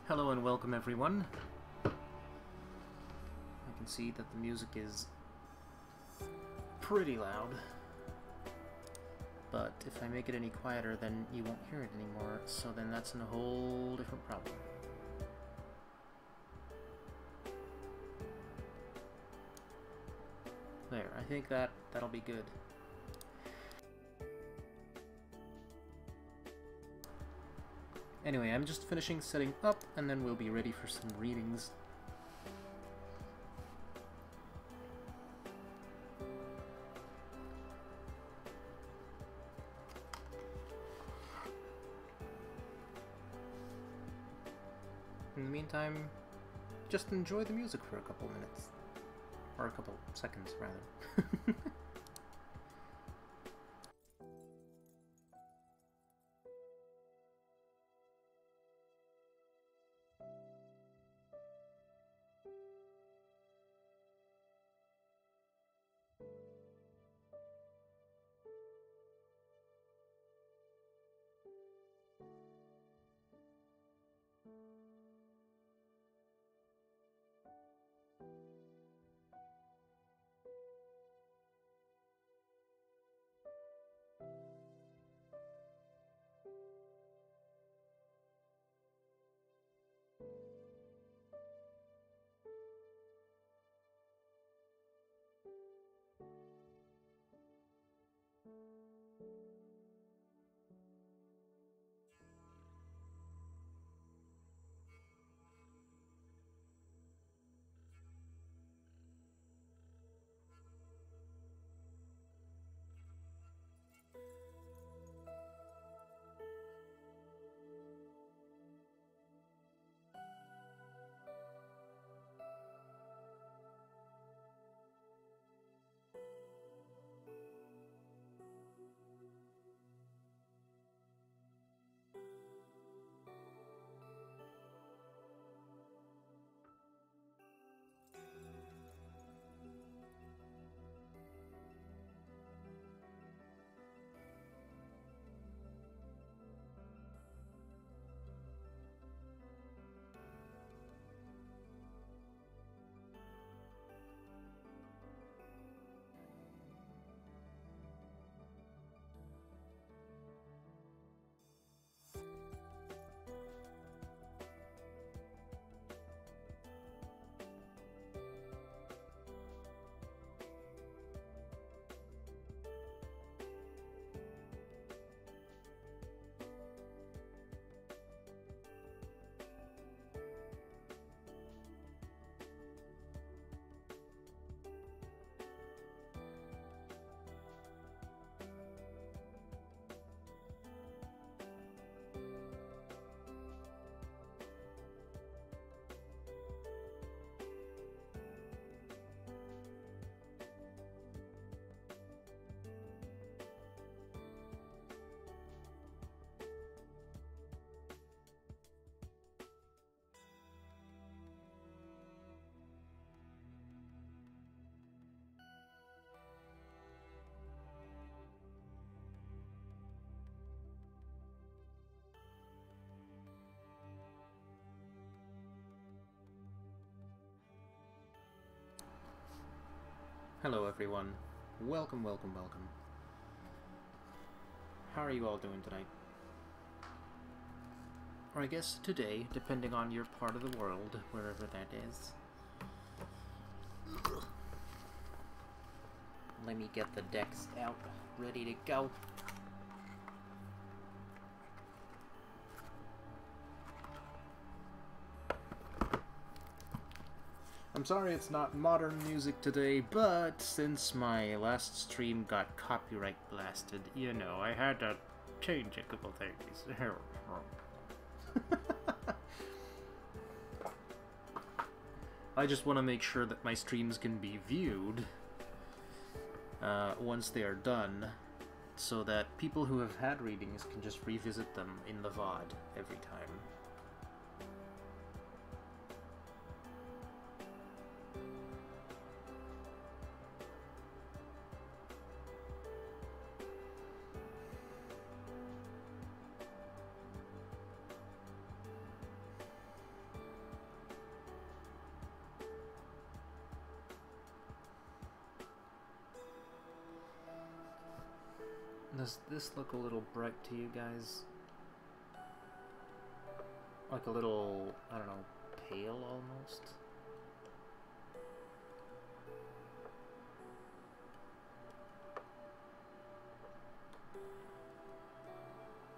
Hello and welcome everyone. I can see that the music is pretty loud, but if I make it any quieter then you won't hear it anymore, so then that's a whole different problem. There, I think that'll be good. Anyway, I'm just finishing setting up, and then we'll be ready for some readings. In the meantime, just enjoy the music for a couple minutes. Or a couple seconds, rather. Hello everyone. Welcome, welcome, welcome. How are you all doing tonight? Or I guess today, depending on your part of the world, wherever that is. Let me get the decks out, ready to go. I'm sorry it's not modern music today, but since my last stream got copyright blasted, you know, I had to change a couple things. I just want to make sure that my streams can be viewed once they are done, so that people who have had readings can just revisit them in the VOD every time. Does this look a little bright to you guys? Like a little, I don't know, pale almost?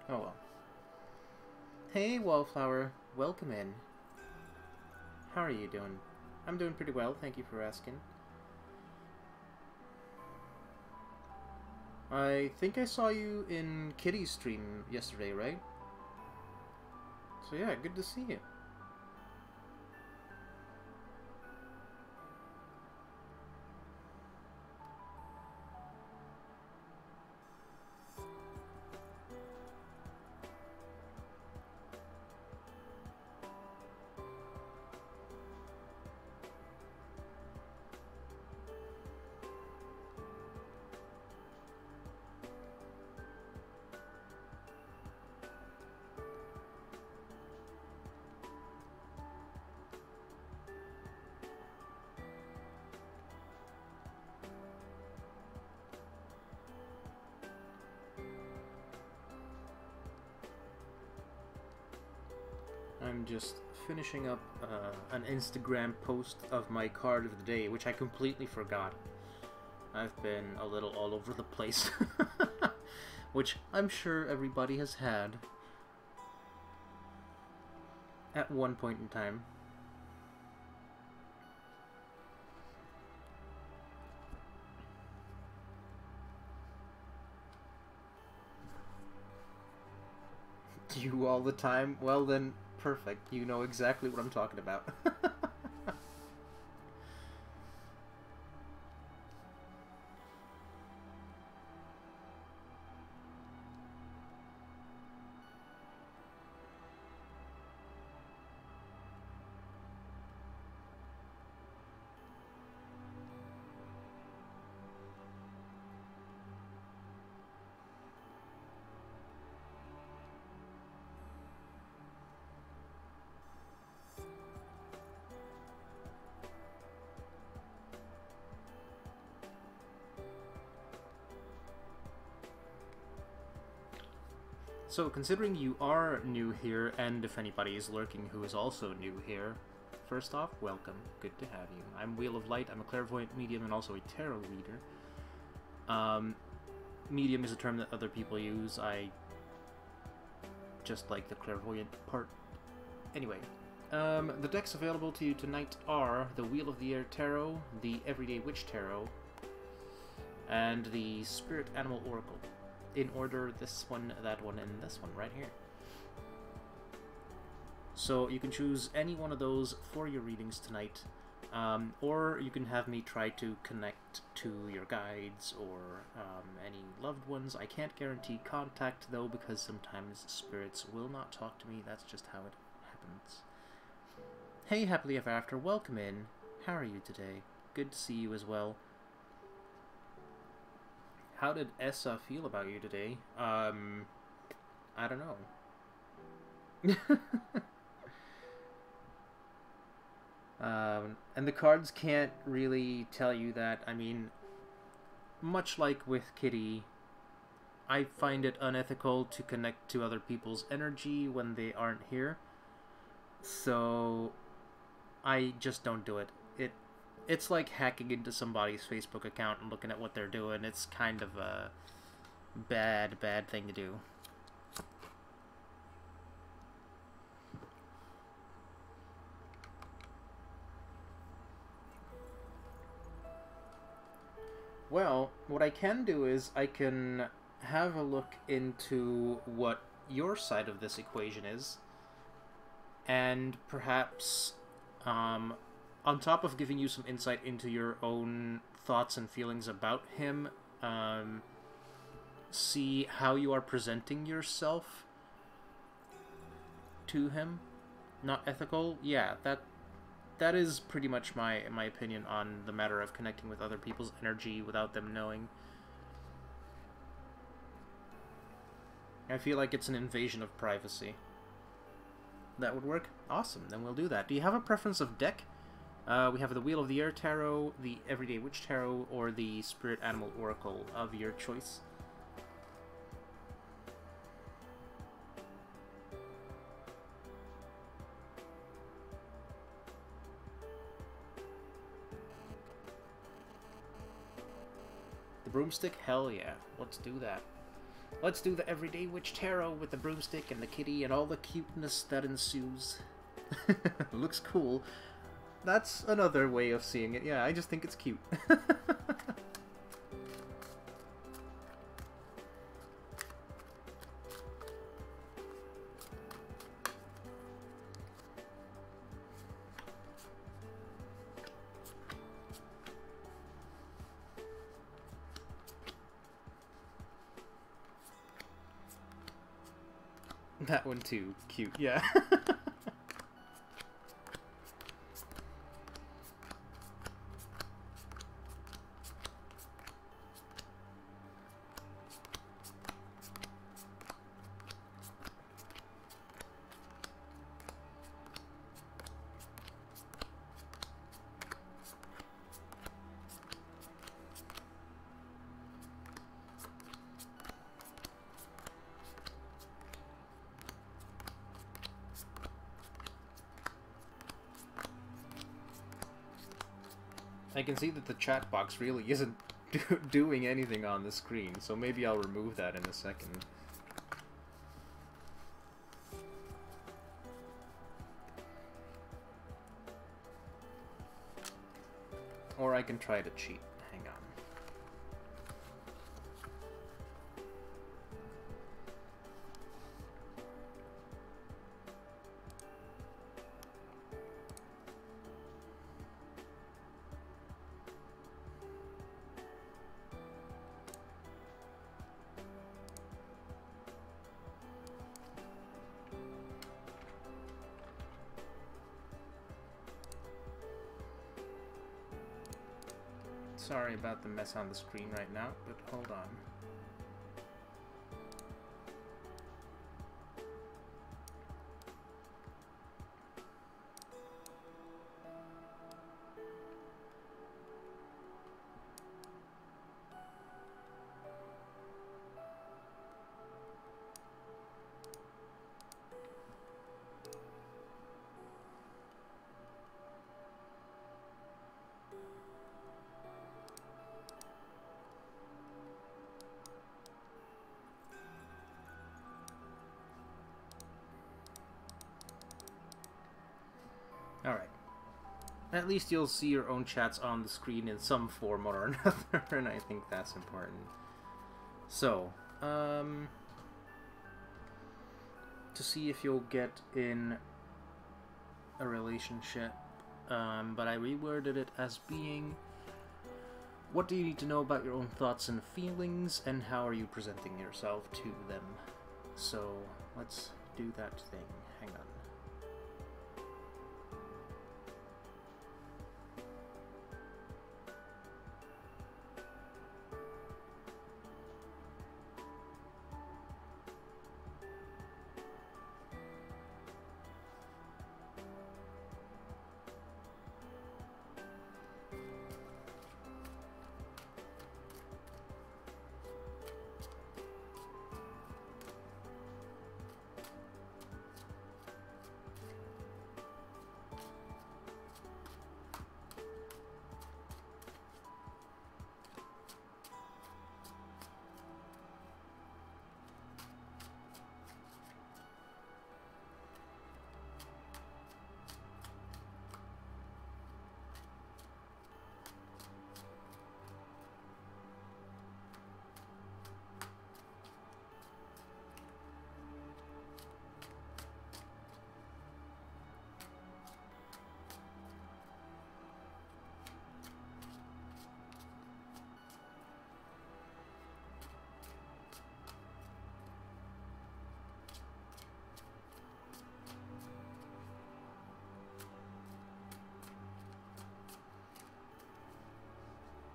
Oh well. Hey Wallflower, welcome in. How are you doing? I'm doing pretty well, thank you for asking. I think I saw you in Kitty's stream yesterday, right? So yeah, good to see you. I'm just finishing up an Instagram post of my card of the day, which I completely forgot. I've been a little all over the place, which I'm sure everybody has had at one point in time. You all the time? Well then, perfect. You know exactly what I'm talking about. So, considering you are new here, and if anybody is lurking who is also new here, first off, welcome. Good to have you. I'm Wheel of Light. I'm a clairvoyant medium and also a tarot reader. Medium is a term that other people use. I just like the clairvoyant part. Anyway, the decks available to you tonight are the Wheel of the Air Tarot, the Everyday Witch Tarot, and the Spirit Animal Oracle. In order, this one, that one, and this one right here. So you can choose any one of those for your readings tonight, or you can have me try to connect to your guides or any loved ones. I can't guarantee contact though, because sometimes spirits will not talk to me. That's just how it happens. Hey Happily Ever After, welcome in. How are you today? Good to see you as well. How did Essa feel about you today? I don't know. And the cards can't really tell you that. I mean, much like with Kitty, I find it unethical to connect to other people's energy when they aren't here. So, I just don't do it. It's like hacking into somebody's Facebook account and looking at what they're doing. It's kind of a bad thing to do. Well, what I can do is I can have a look into what your side of this equation is, and perhaps on top of giving you some insight into your own thoughts and feelings about him, see how you are presenting yourself to him. Not ethical? Yeah, that is pretty much my opinion on the matter of connecting with other people's energy without them knowing. I feel like it's an invasion of privacy. That would work? Awesome, then we'll do that. Do you have a preference of deck? We have the Wheel of the Air Tarot, the Everyday Witch Tarot, or the Spirit Animal Oracle of your choice. broomstick? Hell yeah. Let's do that. Let's do the Everyday Witch Tarot with the broomstick and the kitty and all the cuteness that ensues. Looks cool. That's another way of seeing it. Yeah, I just think it's cute. That one too. Cute, yeah. I can see that the chat box really isn't doing anything on the screen, so maybe I'll remove that in a second. Or I can try to cheat. Hang on. Sorry about the mess on the screen right now, but hold on. Alright. At least you'll see your own chats on the screen in some form or another, and I think that's important. So, to see if you'll get in a relationship, but I reworded it as being, what do you need to know about your own thoughts and feelings, and how are you presenting yourself to them? So, let's do that thing. Hang on.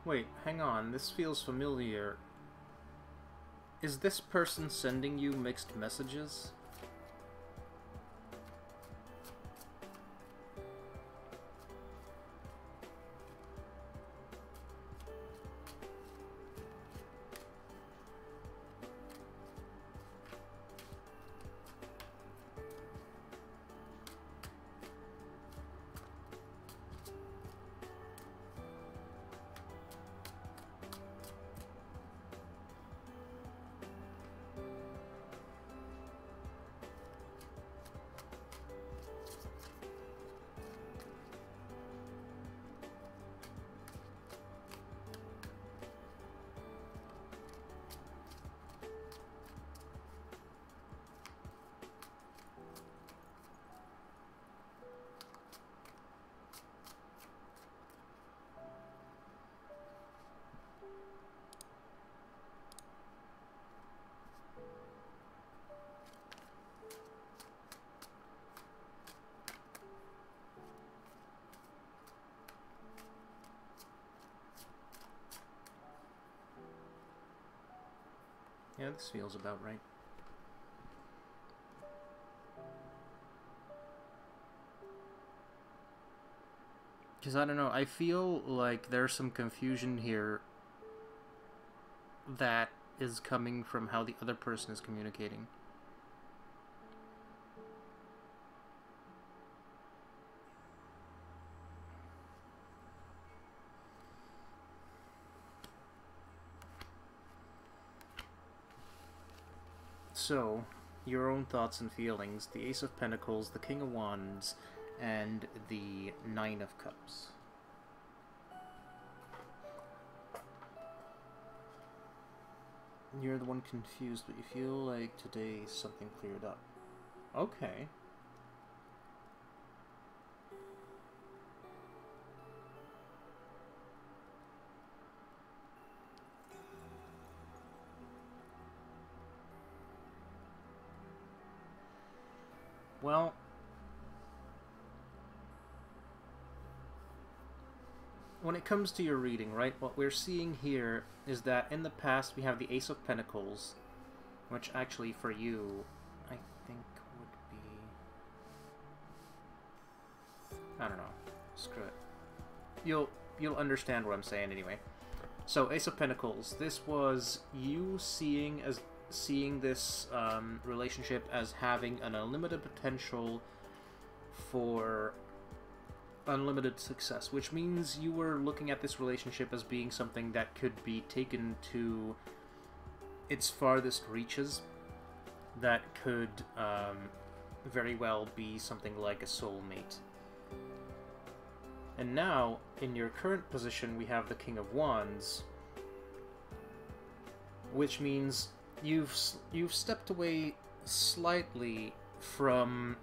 Wait, hang on, this feels familiar. Is this person sending you mixed messages? Yeah, this feels about right. Because I don't know, I feel like there's some confusion here that is coming from how the other person is communicating. So, your own thoughts and feelings, the Ace of Pentacles, the King of Wands, and the Nine of Cups. You're the one confused, but you feel like today something cleared up. Okay. Well, when it comes to your reading, right, what we're seeing here is that in the past we have the Ace of Pentacles, which actually for you, I think would be... I don't know. Screw it. You'll understand what I'm saying anyway. So, Ace of Pentacles, this was you seeing this relationship as having an unlimited potential for unlimited success, which means you were looking at this relationship as being something that could be taken to its farthest reaches, that could very well be something like a soulmate. And now, in your current position, we have the King of Wands, which means you've stepped away slightly from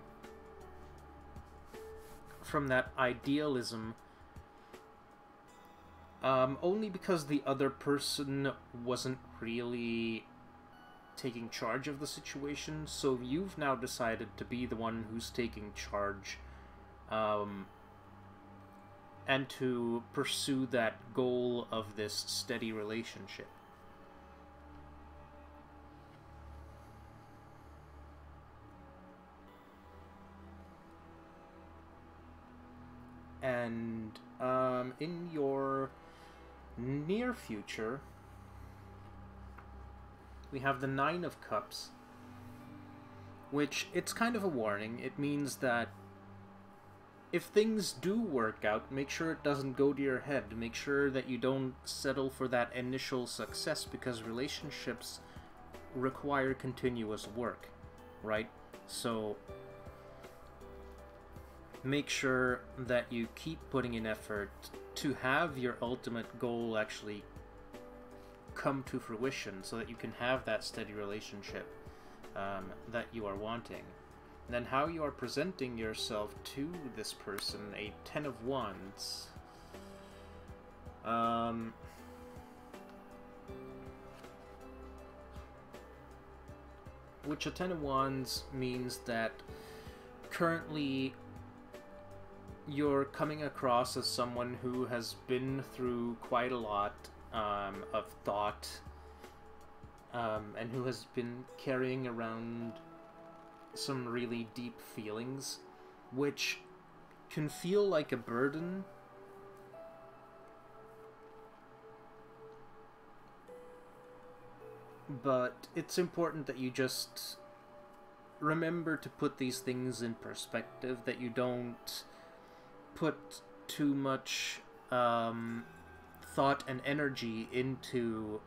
that idealism, only because the other person wasn't really taking charge of the situation, so you've now decided to be the one who's taking charge, and to pursue that goal of this steady relationship. And in your near future, we have the Nine of Cups, which, it's kind of a warning. It means that if things do work out, make sure it doesn't go to your head. Make sure that you don't settle for that initial success, because relationships require continuous work, right? So make sure that you keep putting in effort to have your ultimate goal actually come to fruition, so that you can have that steady relationship that you are wanting. And then how you are presenting yourself to this person, a Ten of Wands. Which a Ten of Wands means that currently you're coming across as someone who has been through quite a lot of thought, and who has been carrying around some really deep feelings, which can feel like a burden, but it's important that you just remember to put these things in perspective, that you don't put too much thought and energy into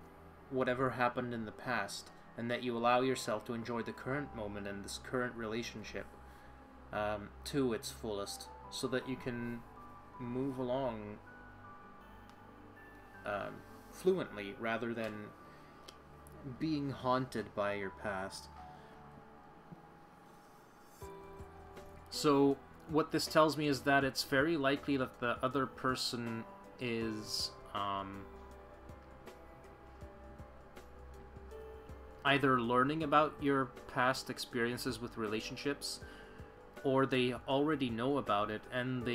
whatever happened in the past, and that you allow yourself to enjoy the current moment and this current relationship to its fullest, so that you can move along fluently, rather than being haunted by your past. So what this tells me is that it's very likely that the other person is either learning about your past experiences with relationships, or they already know about it, and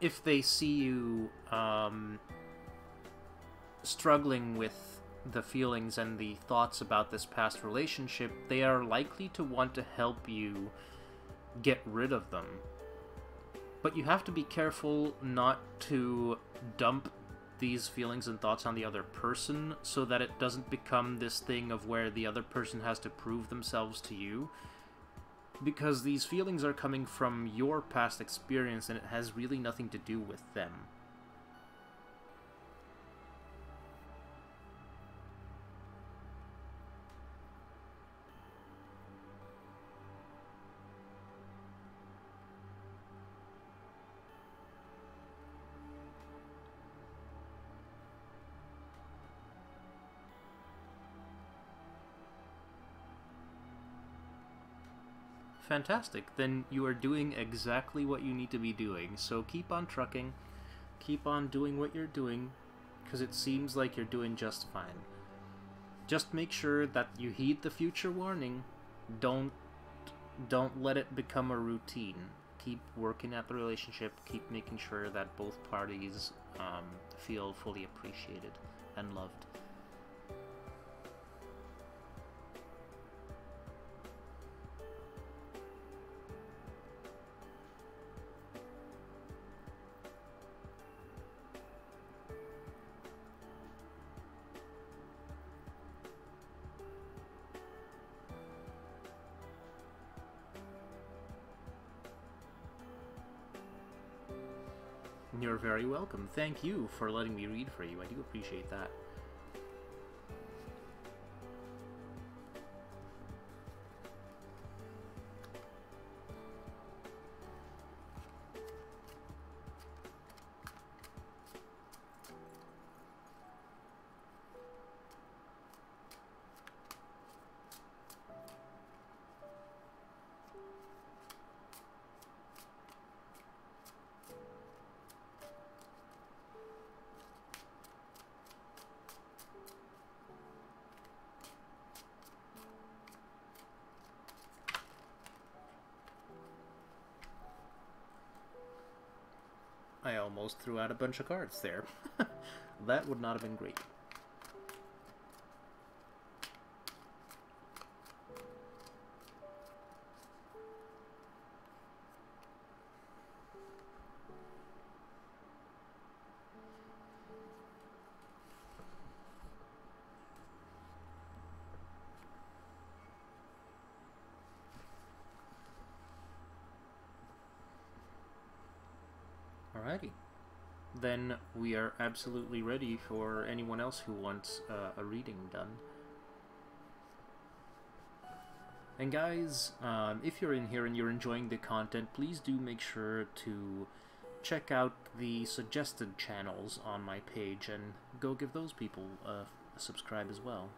if they see you struggling with the feelings and the thoughts about this past relationship, they are likely to want to help you get rid of them. But you have to be careful not to dump these feelings and thoughts on the other person, so that it doesn't become this thing of where the other person has to prove themselves to you. Because these feelings are coming from your past experience, and it has really nothing to do with them. Fantastic. Then you are doing exactly what you need to be doing. So keep on trucking. Keep on doing what you're doing, because it seems like you're doing just fine. Just make sure that you heed the future warning. Don't let it become a routine. Keep working at the relationship. Keep making sure that both parties feel fully appreciated and loved. You're very welcome. Thank you for letting me read for you. I do appreciate that. I almost threw out a bunch of cards there. That would not have been great. Alrighty. Then we are absolutely ready for anyone else who wants a reading done. And guys, if you're in here and you're enjoying the content, please do make sure to check out the suggested channels on my page and go give those people a subscribe as well.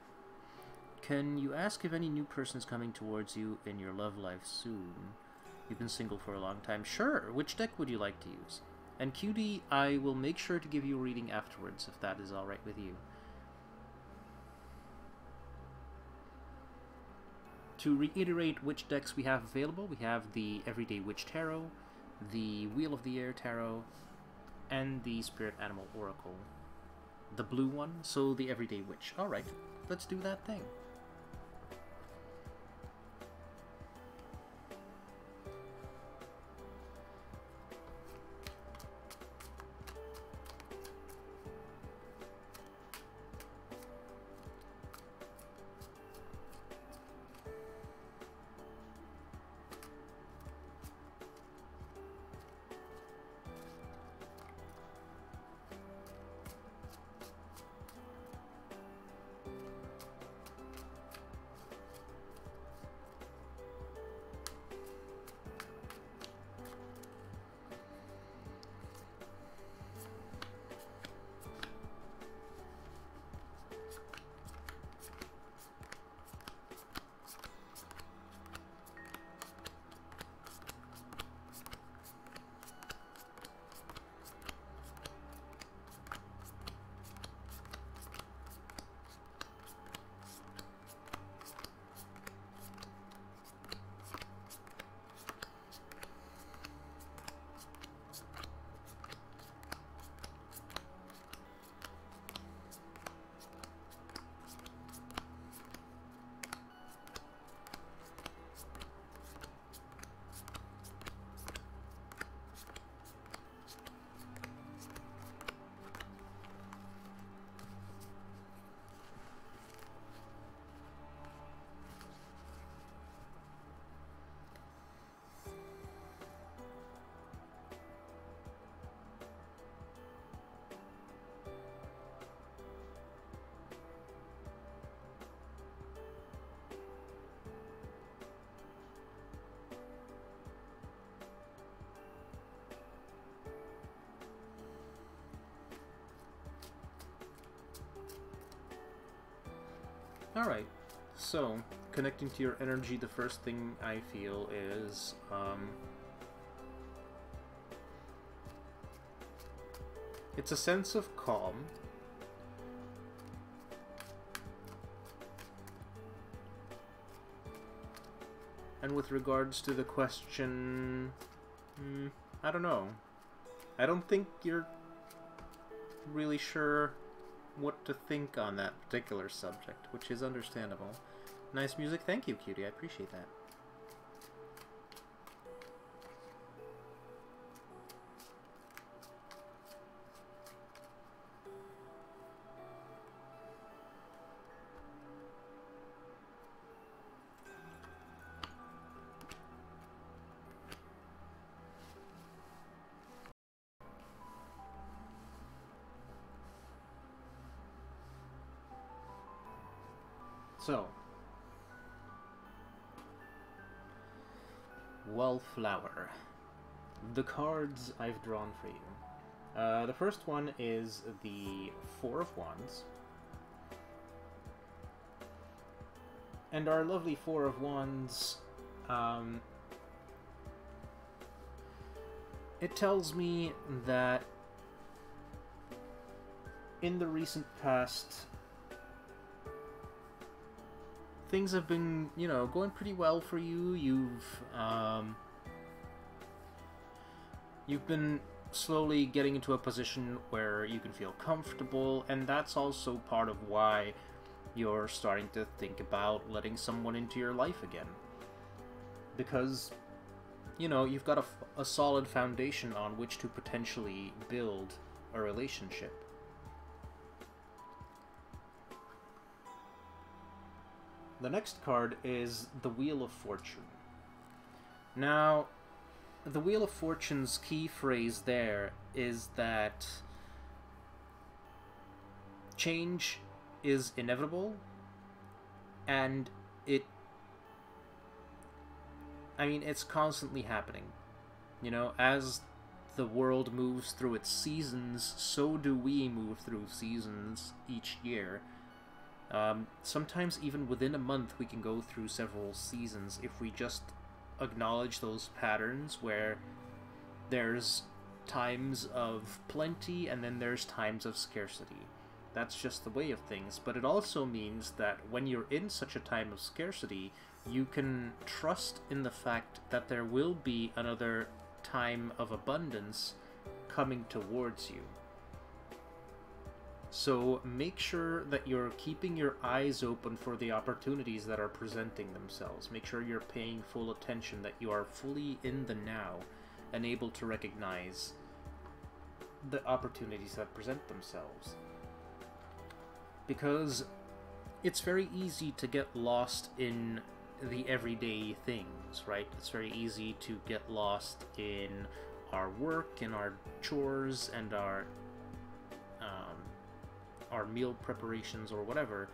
Can you ask if any new person is coming towards you in your love life soon? You've been single for a long time. Sure, which deck would you like to use? And QD, I will make sure to give you a reading afterwards, if that is alright with you. To reiterate which decks we have available, we have the Everyday Witch Tarot, the Wheel of the Air Tarot, and the Spirit Animal Oracle. The blue one, so the Everyday Witch. Alright, let's do that thing. Alright, so, connecting to your energy, the first thing I feel is, it's a sense of calm. And with regards to the question, I don't know. I don't think you're really sure what to think on that particular subject, which is understandable. Nice music, thank you, cutie, I appreciate that. So, Wallflower. The cards I've drawn for you. The first one is the Four of Wands. And our lovely Four of Wands, it tells me that in the recent past, things have been, you know, going pretty well for you. You've been slowly getting into a position where you can feel comfortable, and that's also part of why you're starting to think about letting someone into your life again. Because, you know, you've got a solid foundation on which to potentially build a relationship. The next card is the Wheel of Fortune. Now, the Wheel of Fortune's key phrase there is that change is inevitable, and it's constantly happening. You know, as the world moves through its seasons, so do we move through seasons each year. Sometimes even within a month we can go through several seasons if we just acknowledge those patterns where there's times of plenty and then there's times of scarcity. That's just the way of things, but it also means that when you're in such a time of scarcity, you can trust in the fact that there will be another time of abundance coming towards you. So make sure that you're keeping your eyes open for the opportunities that are presenting themselves. Make sure you're paying full attention, that you are fully in the now and able to recognize the opportunities that present themselves. Because it's very easy to get lost in the everyday things, right? It's very easy to get lost in our work, in our chores, and our meal preparations or whatever.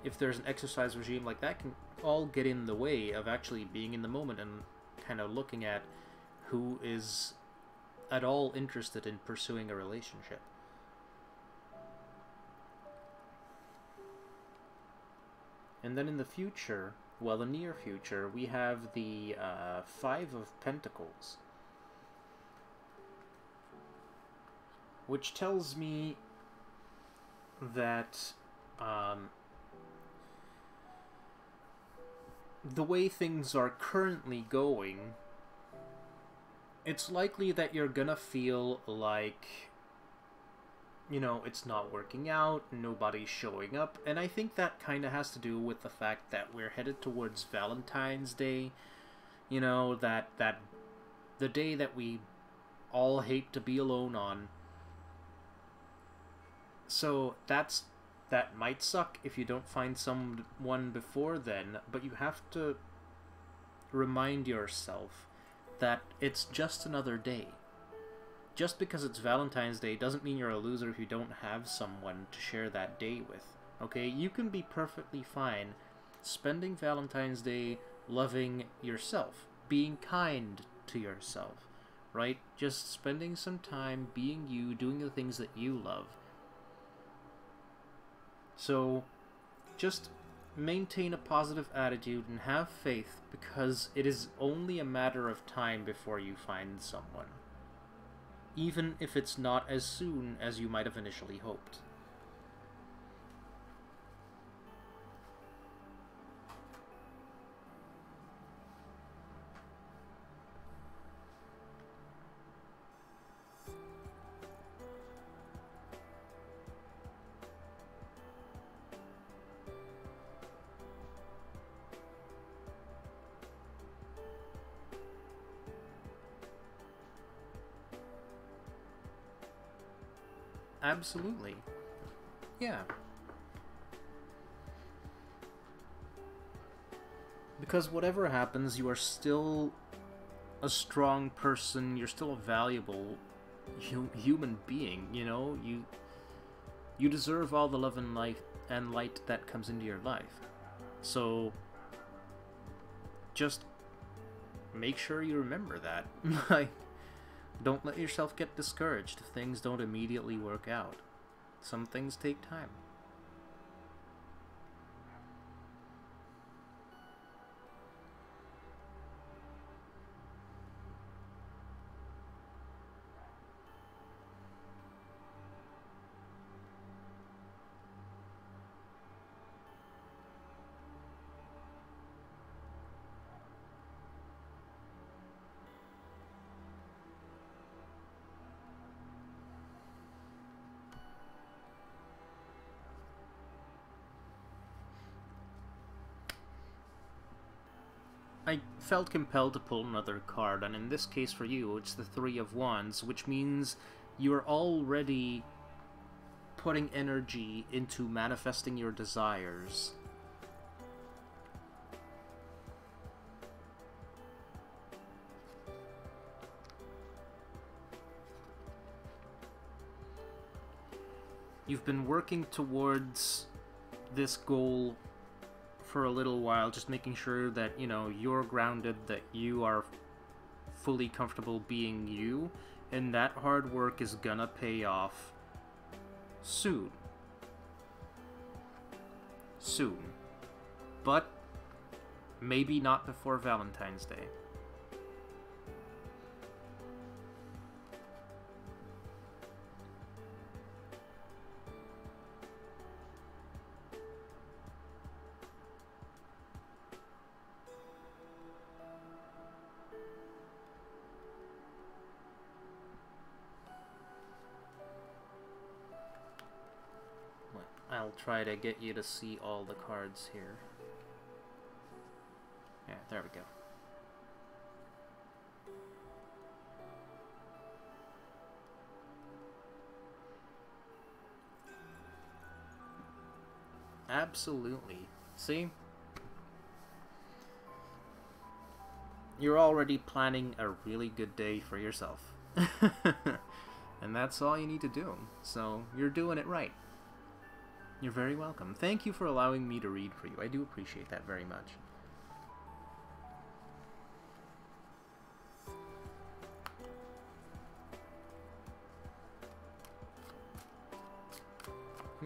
If there's an exercise regime like that, can all get in the way of actually being in the moment and kind of looking at who is at all interested in pursuing a relationship. And then in the future, well, the near future, we have the Five of Pentacles, which tells me that the way things are currently going, it's likely that you're gonna feel like, you know, it's not working out, nobody's showing up, and I think that kind of has to do with the fact that we're headed towards Valentine's Day, you know, that the day that we all hate to be alone on. So that might suck if you don't find someone before then, but you have to remind yourself that it's just another day. Just because it's Valentine's Day doesn't mean you're a loser if you don't have someone to share that day with, okay? You can be perfectly fine spending Valentine's Day loving yourself, being kind to yourself, right? Just spending some time being you, doing the things that you love. So, just maintain a positive attitude and have faith, because it is only a matter of time before you find someone. Even if it's not as soon as you might have initially hoped. Absolutely. Yeah. Because whatever happens, you are still a strong person, you're still a valuable human being, you know? You deserve all the love and light that comes into your life. So just make sure you remember that. Like, don't let yourself get discouraged if things don't immediately work out. Some things take time. I felt compelled to pull another card, and in this case for you, it's the Three of Wands, which means you are already putting energy into manifesting your desires. You've been working towards this goal for a little while, just making sure that, you know, you're grounded, that you are fully comfortable being you, and that hard work is gonna pay off soon. Soon. But maybe not before Valentine's Day. I'll try to get you to see all the cards here. Yeah, there we go. Absolutely. See? You're already planning a really good day for yourself. And that's all you need to do. So, you're doing it right. You're very welcome. Thank you for allowing me to read for you. I do appreciate that very much.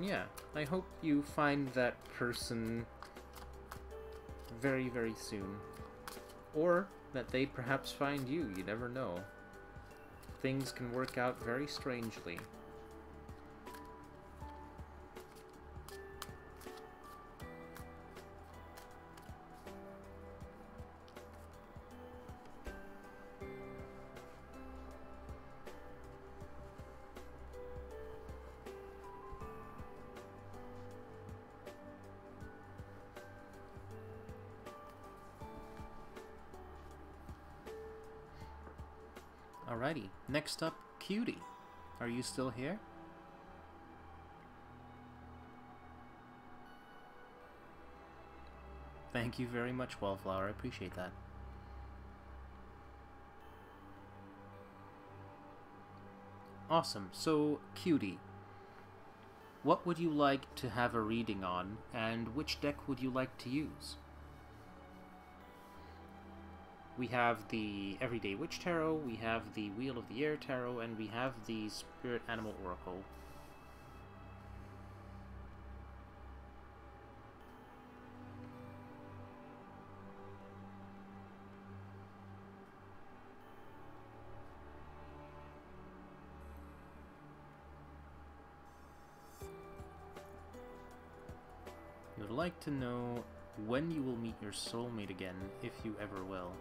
Yeah, I hope you find that person very, very soon. Or that they perhaps find you. You never know. Things can work out very strangely. Alrighty, next up, Cutie. Are you still here? Thank you very much, Wallflower. I appreciate that. Awesome. So, Cutie, what would you like to have a reading on, and which deck would you like to use? We have the Everyday Witch Tarot, we have the Wheel of the Air Tarot, and we have the Spirit Animal Oracle. would like to know when you will meet your soulmate again, if you ever will.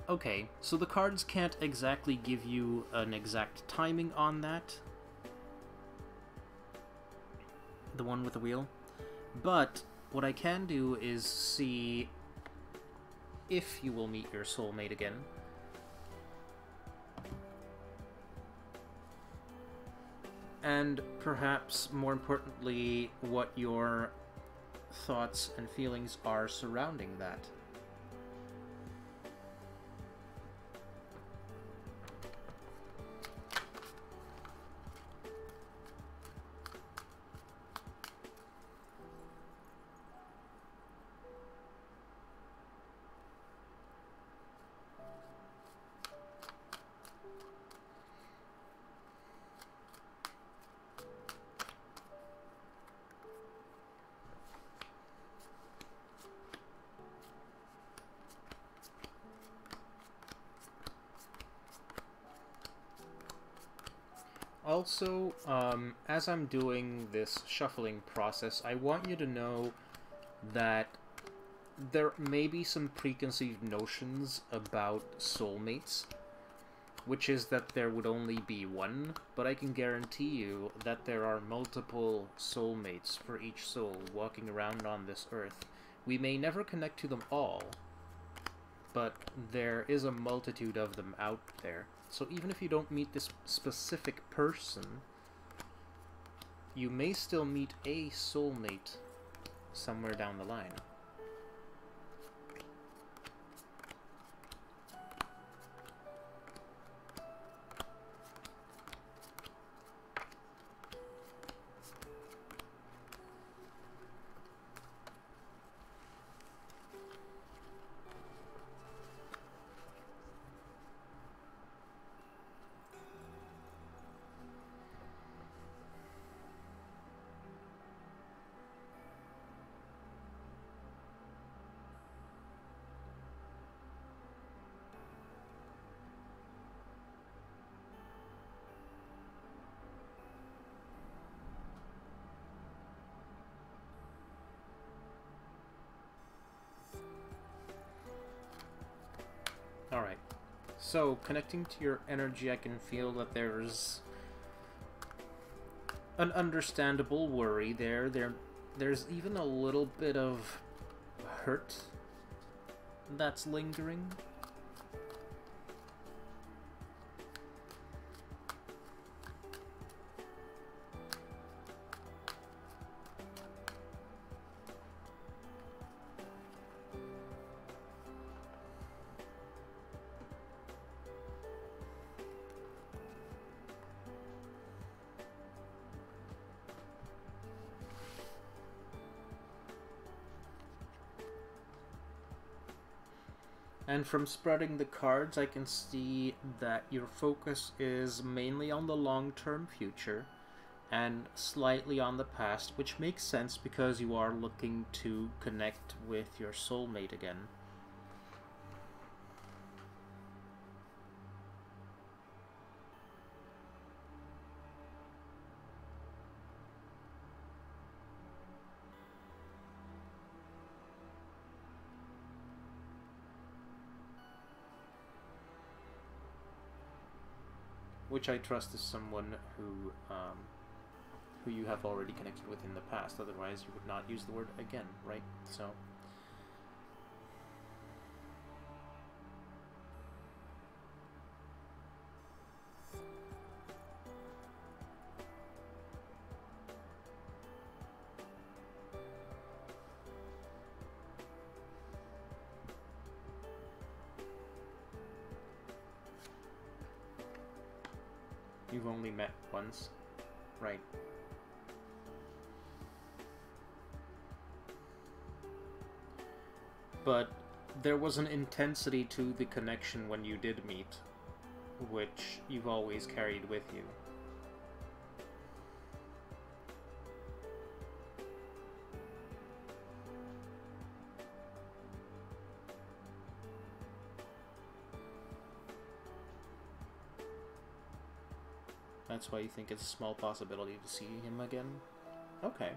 Okay, so the cards can't exactly give you an exact timing on that. The one with the wheel. But what I can do is see if you will meet your soulmate again. And perhaps, more importantly, what your thoughts and feelings are surrounding that. Also, as I'm doing this shuffling process, I want you to know that there may be some preconceived notions about soulmates, which is that there would only be one, but I can guarantee you that there are multiple soulmates for each soul walking around on this earth. We may never connect to them all, but there is a multitude of them out there. So even if you don't meet this specific person, you may still meet a soulmate somewhere down the line. Alright, so connecting to your energy, I can feel that there's an understandable worry there. There's even a little bit of hurt that's lingering. And from spreading the cards, I can see that your focus is mainly on the long-term future and slightly on the past, which makes sense because you are looking to connect with your soulmate again. Which I trust is someone who you have already connected with in the past. Otherwise, you would not use the word again, right? So. You've only met once, right? But there was an intensity to the connection when you did meet, which you've always carried with you. That's why you think it's a small possibility to see him again? Okay.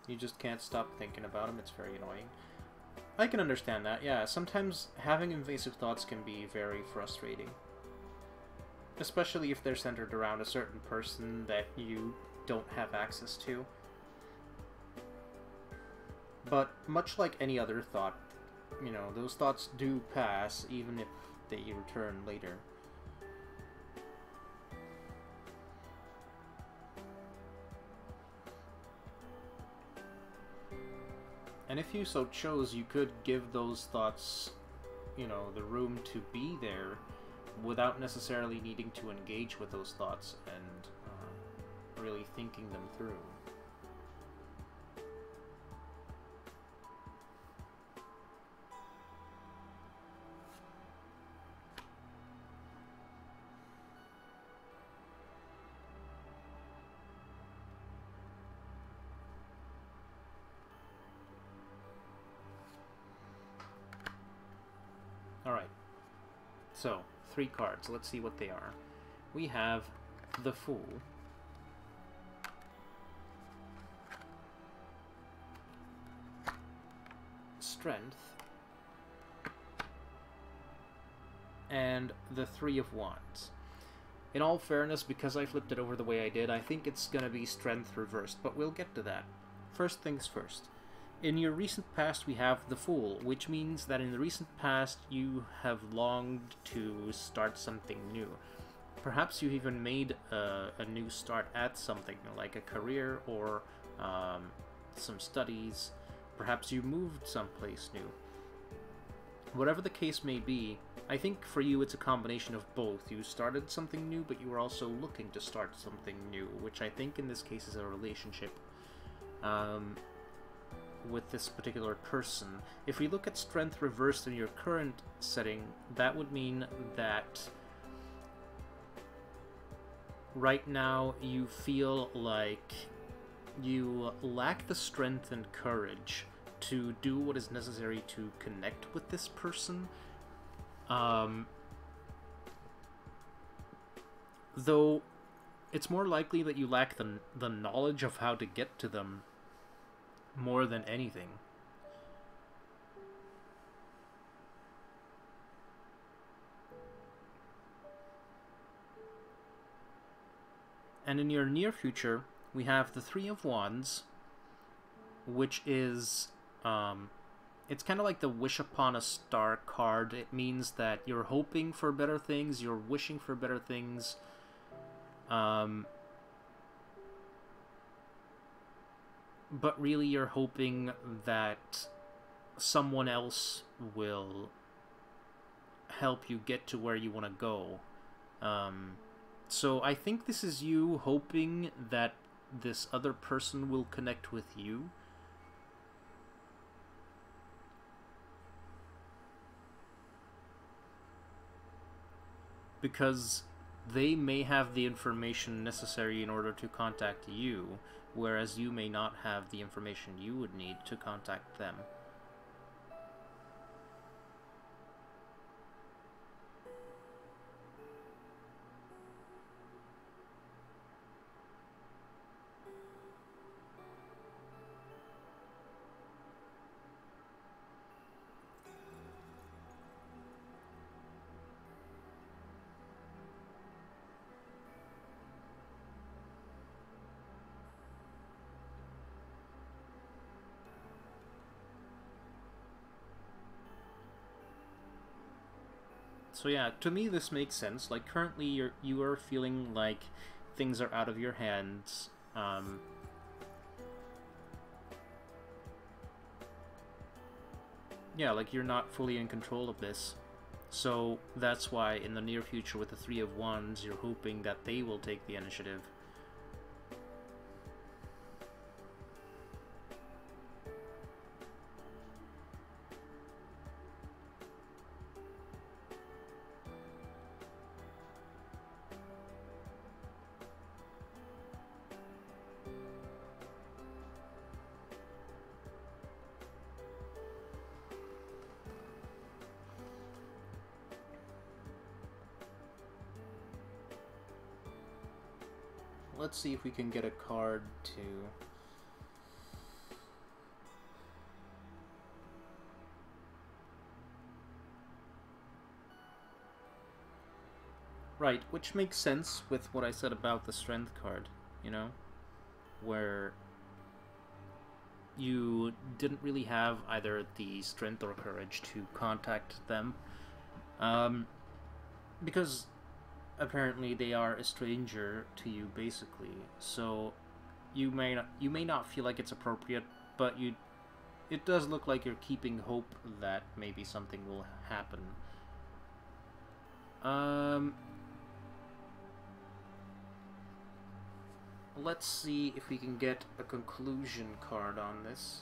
You just can't stop thinking about them. It's very annoying. I can understand that, yeah. Sometimes having invasive thoughts can be very frustrating. Especially if they're centered around a certain person that you don't have access to. But much like any other thought, you know, those thoughts do pass even if they return later. And if you so chose, you could give those thoughts, you know, the room to be there without necessarily needing to engage with those thoughts and really thinking them through. Alright, so 3 cards. Let's see what they are. We have the Fool, Strength, and the Three of Wands. In all fairness, because I flipped it over the way I did, I think it's gonna be Strength reversed, but we'll get to that. First things first. In your recent past, we have the Fool, which means that in the recent past, you have longed to start something new. Perhaps you even made a new start at something, like a career or some studies. Perhaps you moved someplace new. Whatever the case may be, I think for you it's a combination of both. You started something new, but you were also looking to start something new, which I think in this case is a relationship. With this particular person. If we look at Strength reversed in your current setting, that would mean that right now you feel like you lack the strength and courage to do what is necessary to connect with this person. Though it's more likely that you lack the knowledge of how to get to them more than anything. And in your near future, we have the Three of Wands, which is, it's kind of like the Wish Upon a Star card. It means that you're hoping for better things, you're wishing for better things, but really you're hoping that someone else will help you get to where you want to go. So I think this is you hoping that this other person will connect with you. Because they may have the information necessary in order to contact you, whereas you may not have the information you would need to contact them. So yeah, to me this makes sense. Like currently you are feeling like things are out of your hands. Yeah, like you're not fully in control of this. So that's why in the near future with the Three of Wands, you're hoping that they will take the initiative. Let's see if we can get a card to Right, which makes sense with what I said about the strength card, you know? Where you didn't really have either the strength or courage to contact them. Because apparently they are a stranger to you, basically. So you may not feel like it's appropriate, but it does look like you're keeping hope that maybe something will happen. Let's see if we can get a conclusion card on this.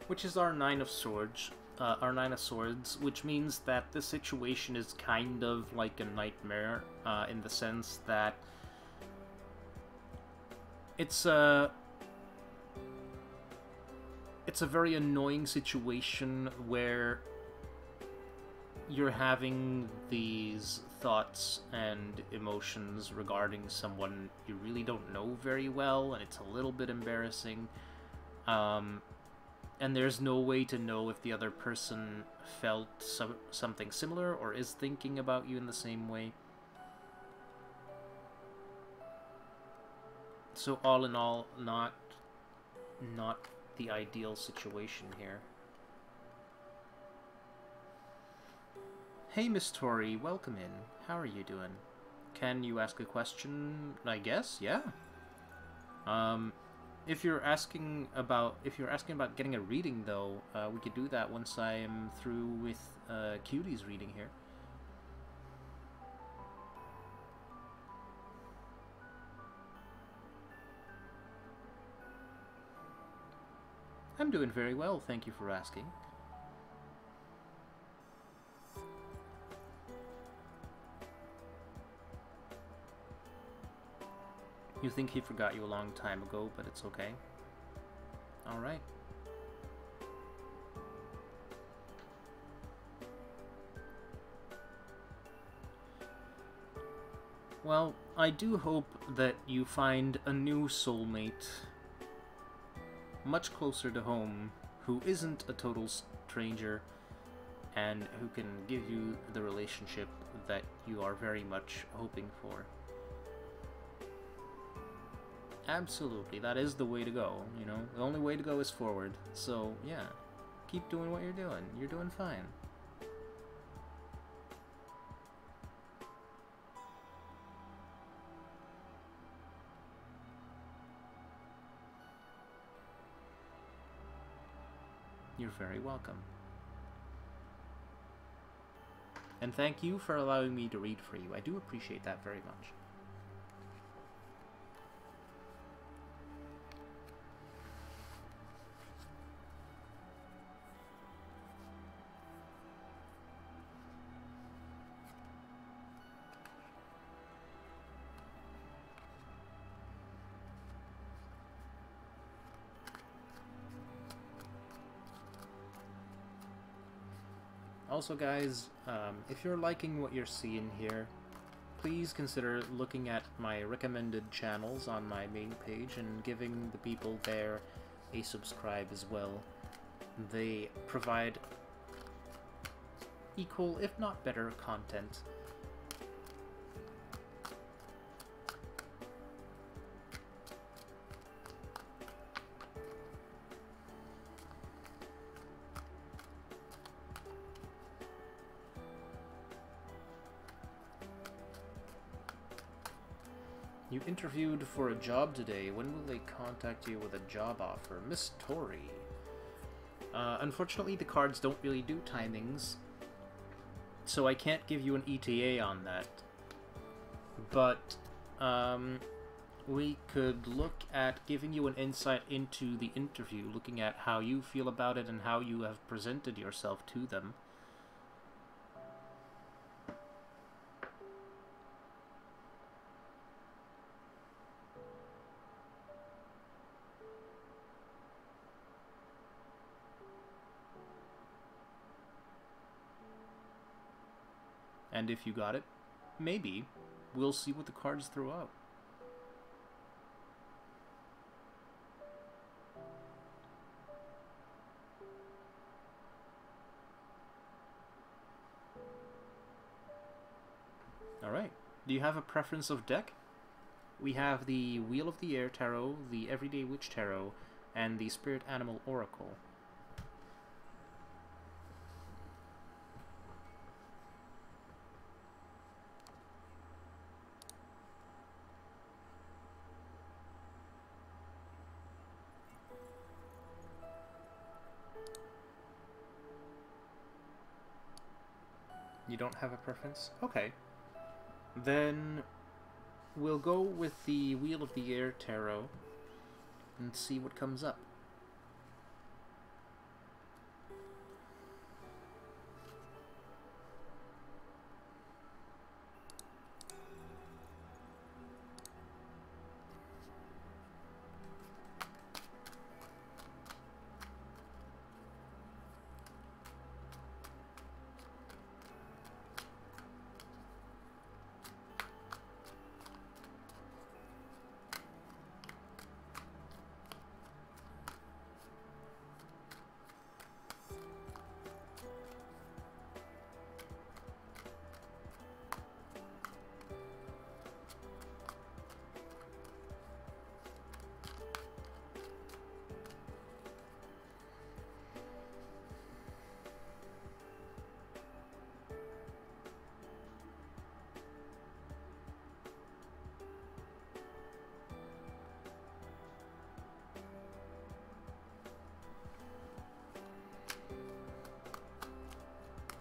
Which is our Nine of Swords. Which means that the situation is kind of like a nightmare, in the sense that it's a very annoying situation where you're having these thoughts and emotions regarding someone you really don't know very well, and it's a little bit embarrassing. And there's no way to know if the other person felt something similar or is thinking about you in the same way. So all in all, not the ideal situation here. Hey, Miss Tori, welcome in. How are you doing? Can you ask a question? I guess, yeah. If you're asking about getting a reading, though, we could do that once I am through with Cutie's reading here. I'm doing very well, thank you for asking. You think he forgot you a long time ago, but it's okay. Alright. Well, I do hope that you find a new soulmate much closer to home, who isn't a total stranger, and who can give you the relationship that you are very much hoping for. Absolutely, that is the way to go, you know? The only way to go is forward. So, yeah, keep doing what you're doing. You're doing fine. You're very welcome. And thank you for allowing me to read for you. I do appreciate that very much. Also, guys, if you're liking what you're seeing here, please consider looking at my recommended channels on my main page and giving the people there a subscribe as well. They provide equal, if not better, content. You interviewed for a job today. When will they contact you with a job offer? Miss Tori. Unfortunately, the cards don't really do timings, so I can't give you an ETA on that. But, we could look at giving you an insight into the interview, looking at how you feel about it and how you have presented yourself to them. And if you got it, maybe we'll see what the cards throw out. Alright, do you have a preference of deck? We have the Wheel of the Air Tarot, the Everyday Witch Tarot, and the Spirit Animal Oracle. You don't have a preference? Okay. Then we'll go with the Wheel of the Air Tarot and see what comes up.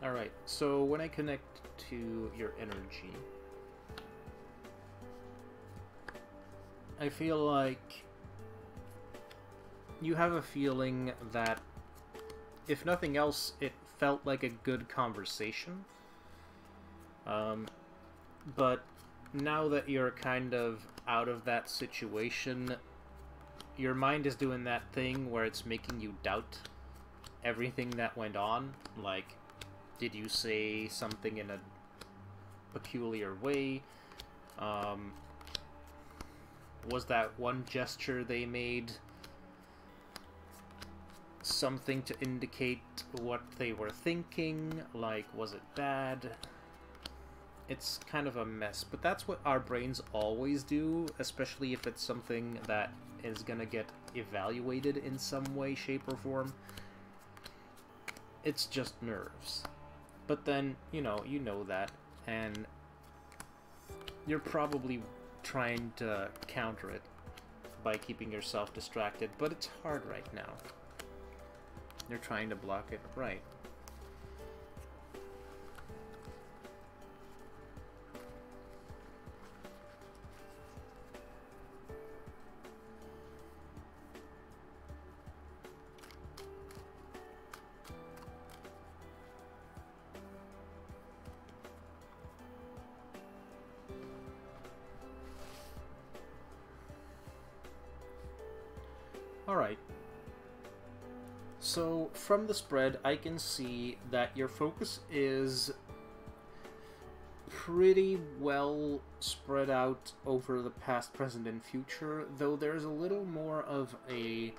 Alright, so when I connect to your energy, I feel like you have a feeling that, if nothing else, it felt like a good conversation. But now that you're kind of out of that situation, your mind is doing that thing where it's making you doubt everything that went on. Like, did you say something in a peculiar way? Was that one gesture they made something to indicate what they were thinking? Like, was it bad? It's kind of a mess, but that's what our brains always do, especially if it's something that is gonna get evaluated in some way, shape, or form. It's just nerves. But then, you know that, and you're probably trying to counter it by keeping yourself distracted, but it's hard right now. You're trying to block it, right? Alright. So, from the spread, I can see that your focus is pretty well spread out over the past, present, and future, though there's a little more of a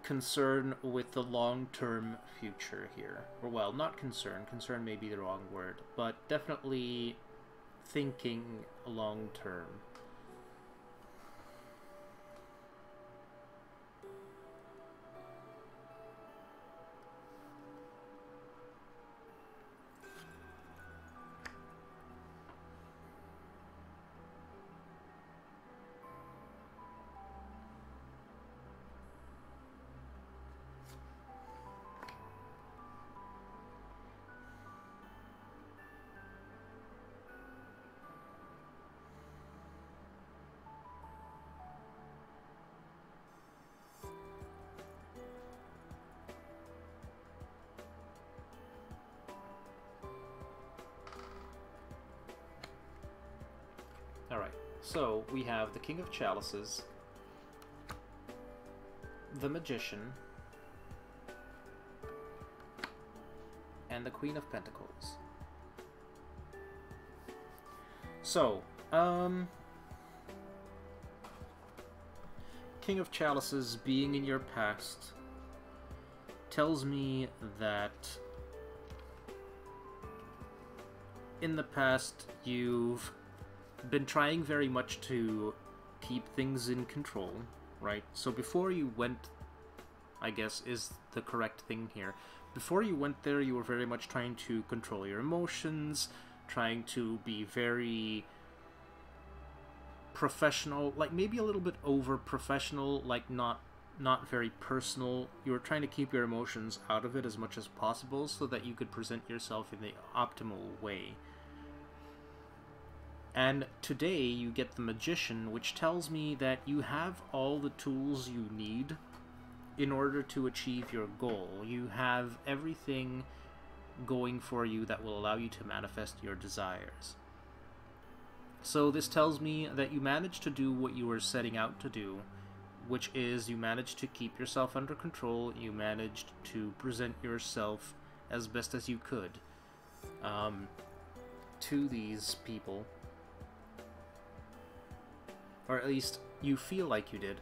concern with the long-term future here. Or, well, not concern. Concern may be the wrong word, but definitely thinking long-term. Alright, so we have the King of Chalices, the Magician, and the Queen of Pentacles. So, King of Chalices being in your past tells me that in the past you've been trying very much to keep things in control, right? So before you went, I guess is the correct thing here. Before you went there, you were very much trying to control your emotions, trying to be very professional, like maybe a little bit over professional, like not very personal. You were trying to keep your emotions out of it as much as possible so that you could present yourself in the optimal way. And today you get the Magician, which tells me that you have all the tools you need in order to achieve your goal. You have everything going for you that will allow you to manifest your desires. So this tells me that you managed to do what you were setting out to do, which is you managed to keep yourself under control, you managed to present yourself as best as you could to these people. Or at least you feel like you did.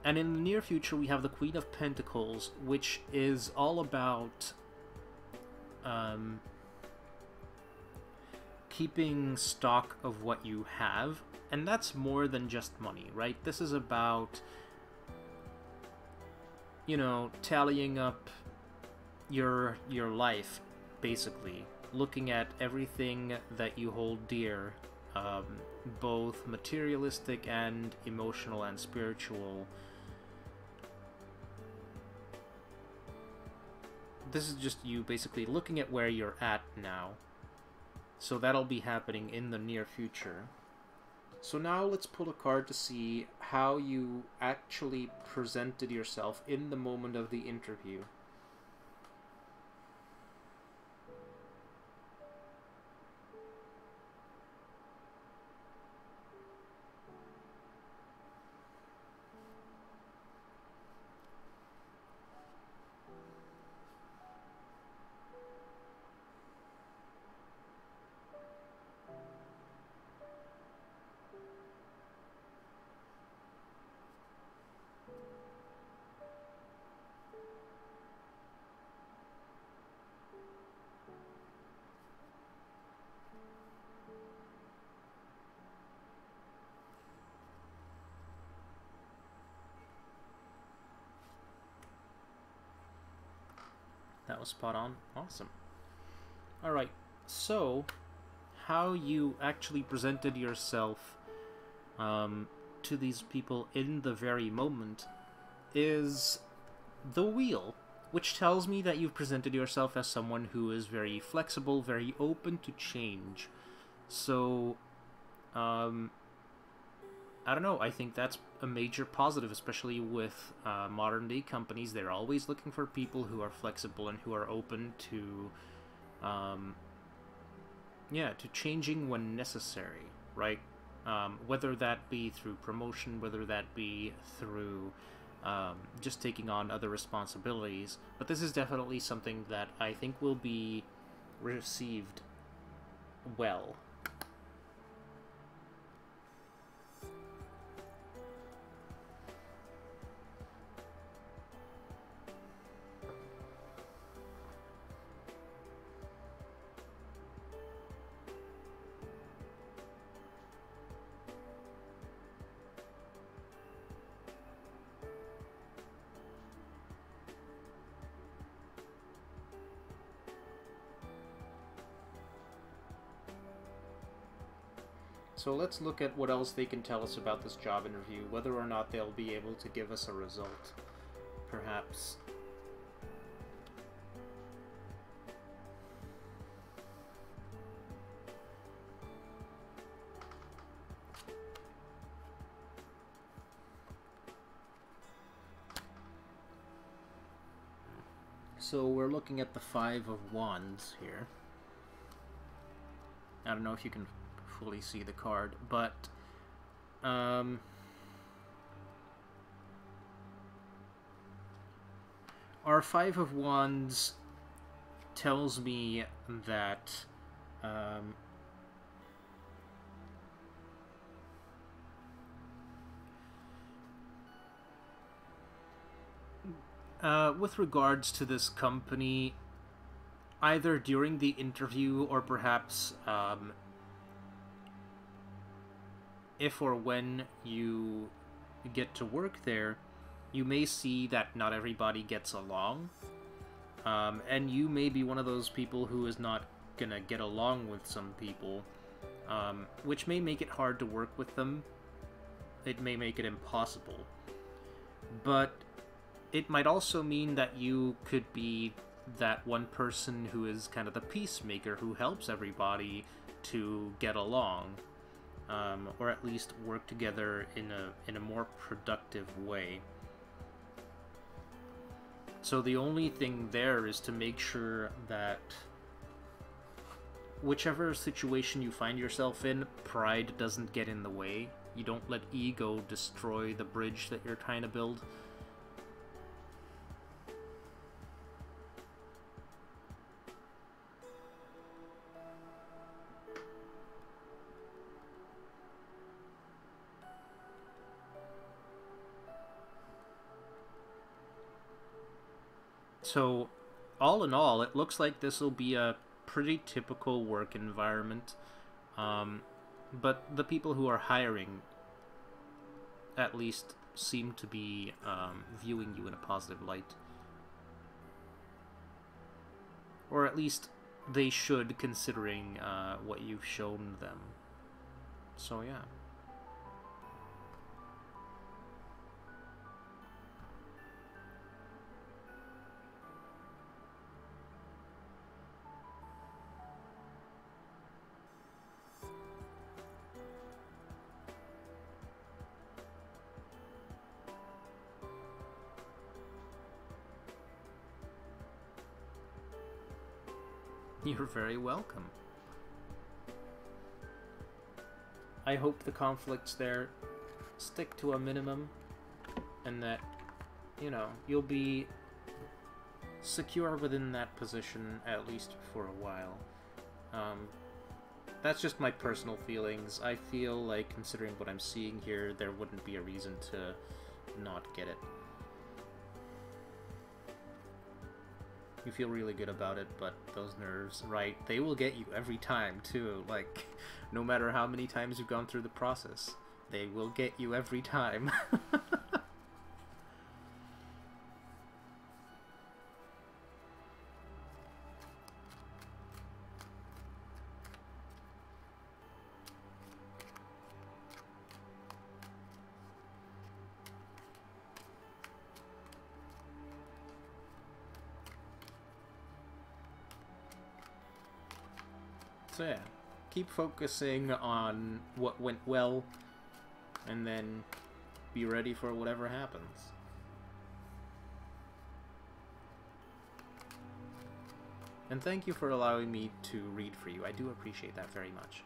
And in the near future we have the Queen of Pentacles, which is all about keeping stock of what you have, and that's more than just money, right? This is about, you know, tallying up your life, basically, looking at everything that you hold dear, both materialistic and emotional and spiritual. This is just you basically looking at where you're at now. So that'll be happening in the near future. So now let's pull a card to see how you actually presented yourself in the moment of the interview. That was spot on. Awesome. Alright, so how you actually presented yourself to these people in the very moment is the Wheel, which tells me that you've presented yourself as someone who is very flexible, very open to change. So, I don't know, I think that's a major positive, especially with modern day companies. They're always looking for people who are flexible and who are open to, yeah, to changing when necessary, right? Whether that be through promotion, whether that be through just taking on other responsibilities. But this is definitely something that I think will be received well. So let's look at what else they can tell us about this job interview, whether or not they'll be able to give us a result, perhaps. So we're looking at the Five of Wands here. I don't know if you can fully see the card, but our Five of Wands tells me that With regards to this company, either during the interview or perhaps if or when you get to work there, you may see that not everybody gets along. And you may be one of those people who is not gonna get along with some people, which may make it hard to work with them. It may make it impossible. But it might also mean that you could be that one person who is kind of the peacemaker who helps everybody to get along, or at least work together in a more productive way. So the only thing there is to make sure that whichever situation you find yourself in, pride doesn't get in the way. You don't let ego destroy the bridge that you're trying to build. So, all in all, it looks like this will be a pretty typical work environment. But the people who are hiring at least seem to be viewing you in a positive light. Or at least they should, considering what you've shown them. So yeah. You're very welcome. I hope the conflicts there stick to a minimum, and that, you know, you'll be secure within that position at least for a while. That's just my personal feelings. I feel like, considering what I'm seeing here, there wouldn't be a reason to not get it. You feel really good about it, but those nerves, right, they will get you every time, too. Like, no matter how many times you've gone through the process, they will get you every time. So yeah, keep focusing on what went well, and then be ready for whatever happens. And thank you for allowing me to read for you. I do appreciate that very much.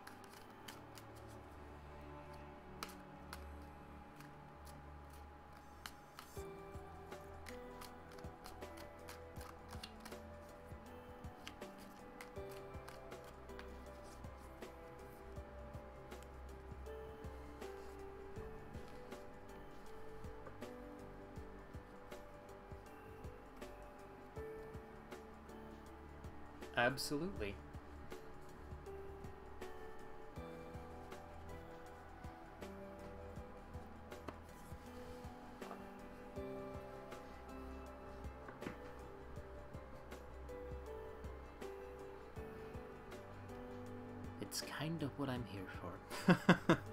Absolutely. It's kind of what I'm here for.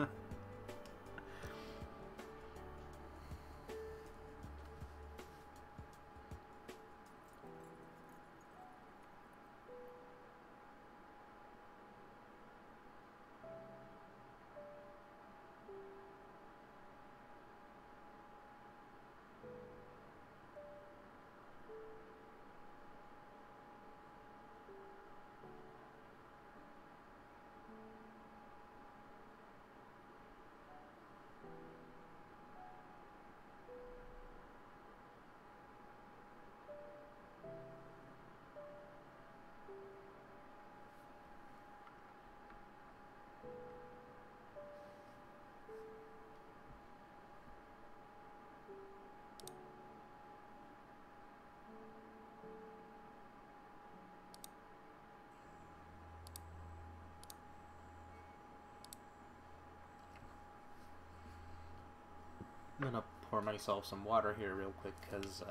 I'm gonna pour myself some water here real quick, because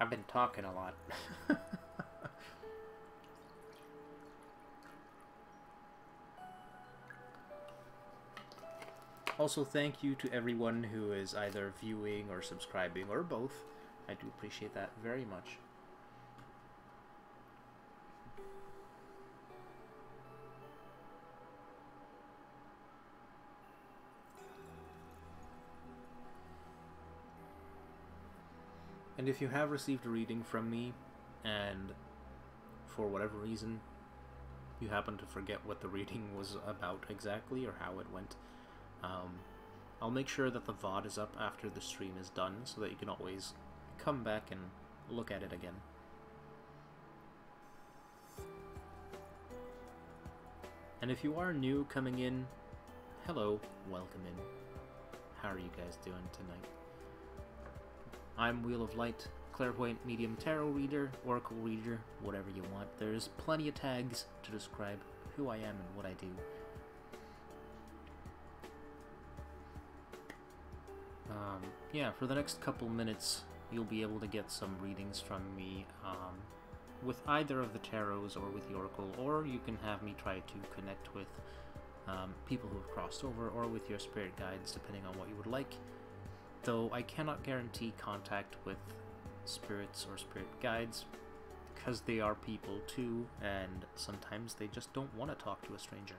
I've been talking a lot. Also, thank you to everyone who is either viewing or subscribing, or both. I do appreciate that very much. And if you have received a reading from me, and for whatever reason you happen to forget what the reading was about exactly or how it went, I'll make sure that the VOD is up after the stream is done, so that you can always come back and look at it again. And if you are new coming in, hello, welcome in. How are you guys doing tonight? I'm Wheel of Light, Clairvoyant Medium Tarot Reader, Oracle Reader, whatever you want. There's plenty of tags to describe who I am and what I do. Yeah, for the next couple minutes, you'll be able to get some readings from me with either of the tarots or with the Oracle, or you can have me try to connect with people who have crossed over, or with your spirit guides, depending on what you would like. Though I cannot guarantee contact with spirits or spirit guides, because they are people too, and sometimes they just don't want to talk to a stranger.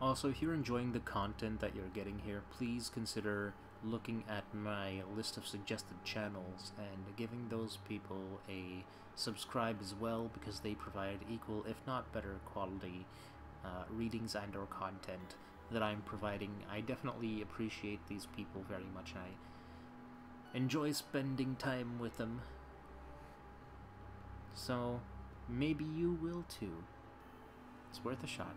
Also, if you're enjoying the content that you're getting here, please consider looking at my list of suggested channels and giving those people a subscribe as well, because they provide equal, if not better quality readings and or content that I'm providing. I definitely appreciate these people very much. I enjoy spending time with them. So maybe you will too. It's worth a shot.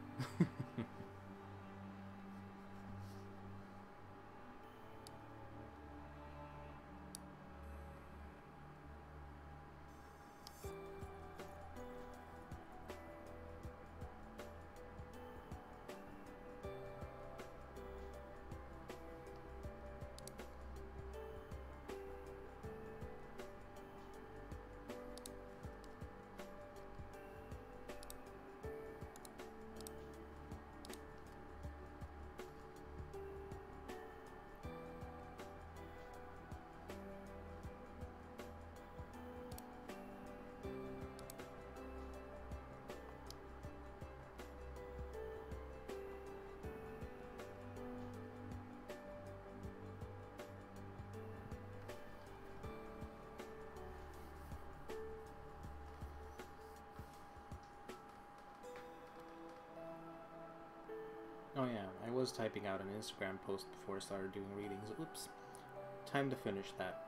Oh yeah, I was typing out an Instagram post before I started doing readings. Oops. Time to finish that.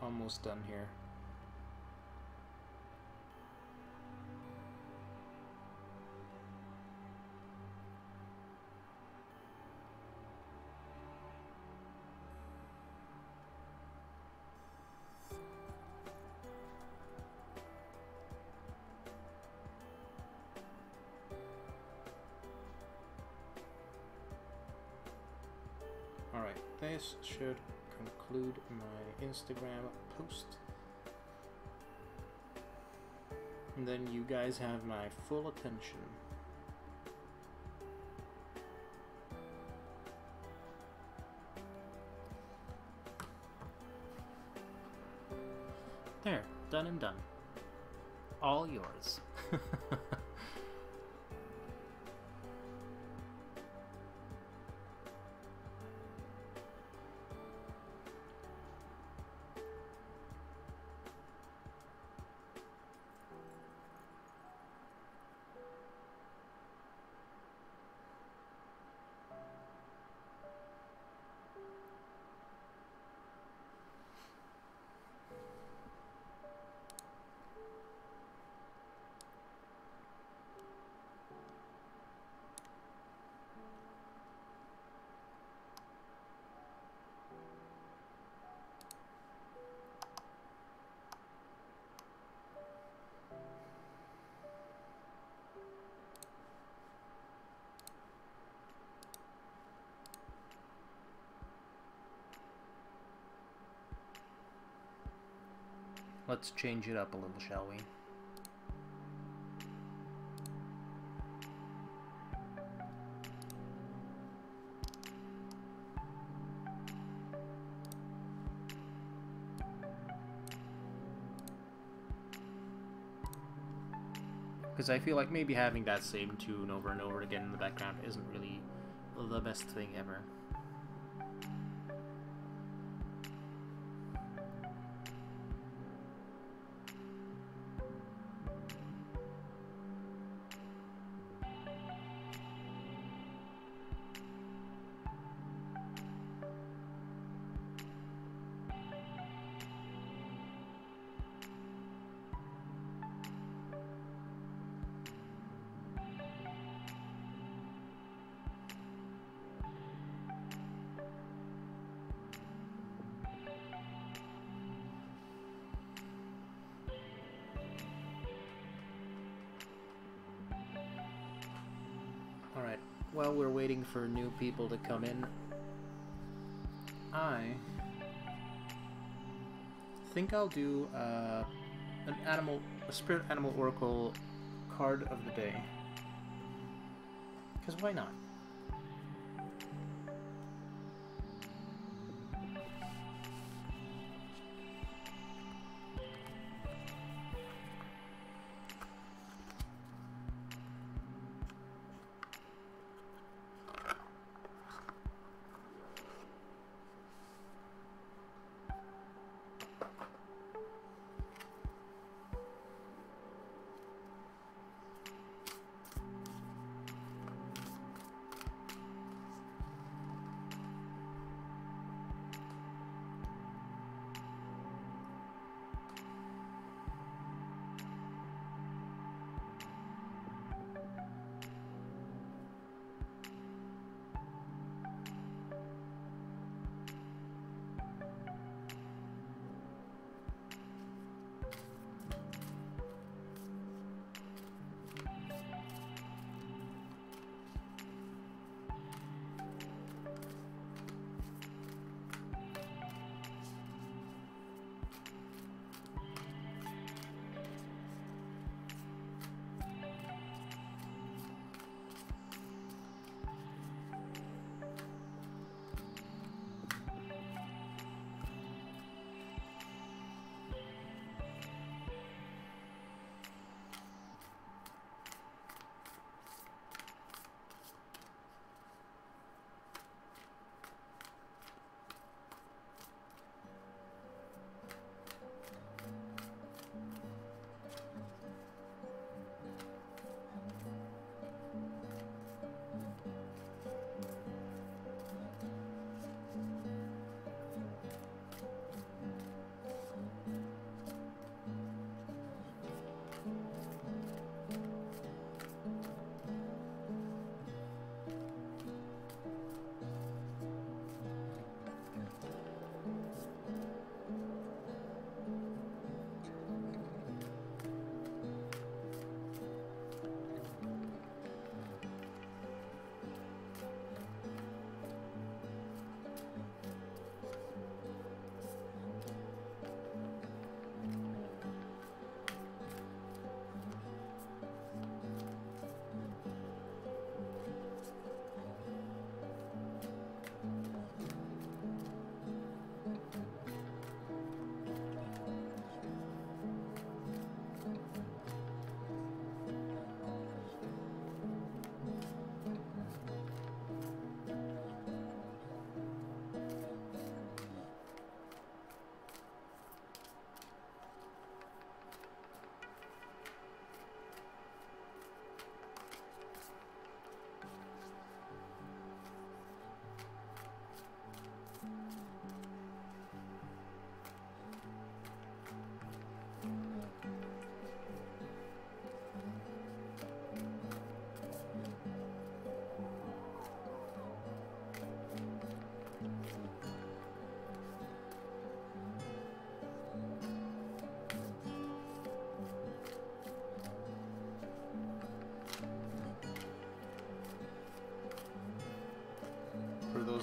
almost done here. Alright, this should conclude my Instagram post. And then you guys have my full attention. There, done and done. All yours. Let's change it up a little, shall we? Because I feel like maybe having that same tune over and over again in the background isn't really the best thing ever. Alright, while we're waiting for new people to come in, I think I'll do a spirit animal oracle card of the day. Because why not?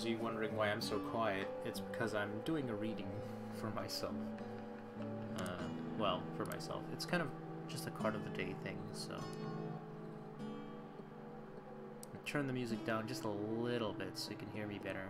those of you wondering why I'm so quiet, it's because I'm doing a reading for myself. Well, for myself. It's kind of just a card of the day thing, so... I'll turn the music down just a little bit so you can hear me better.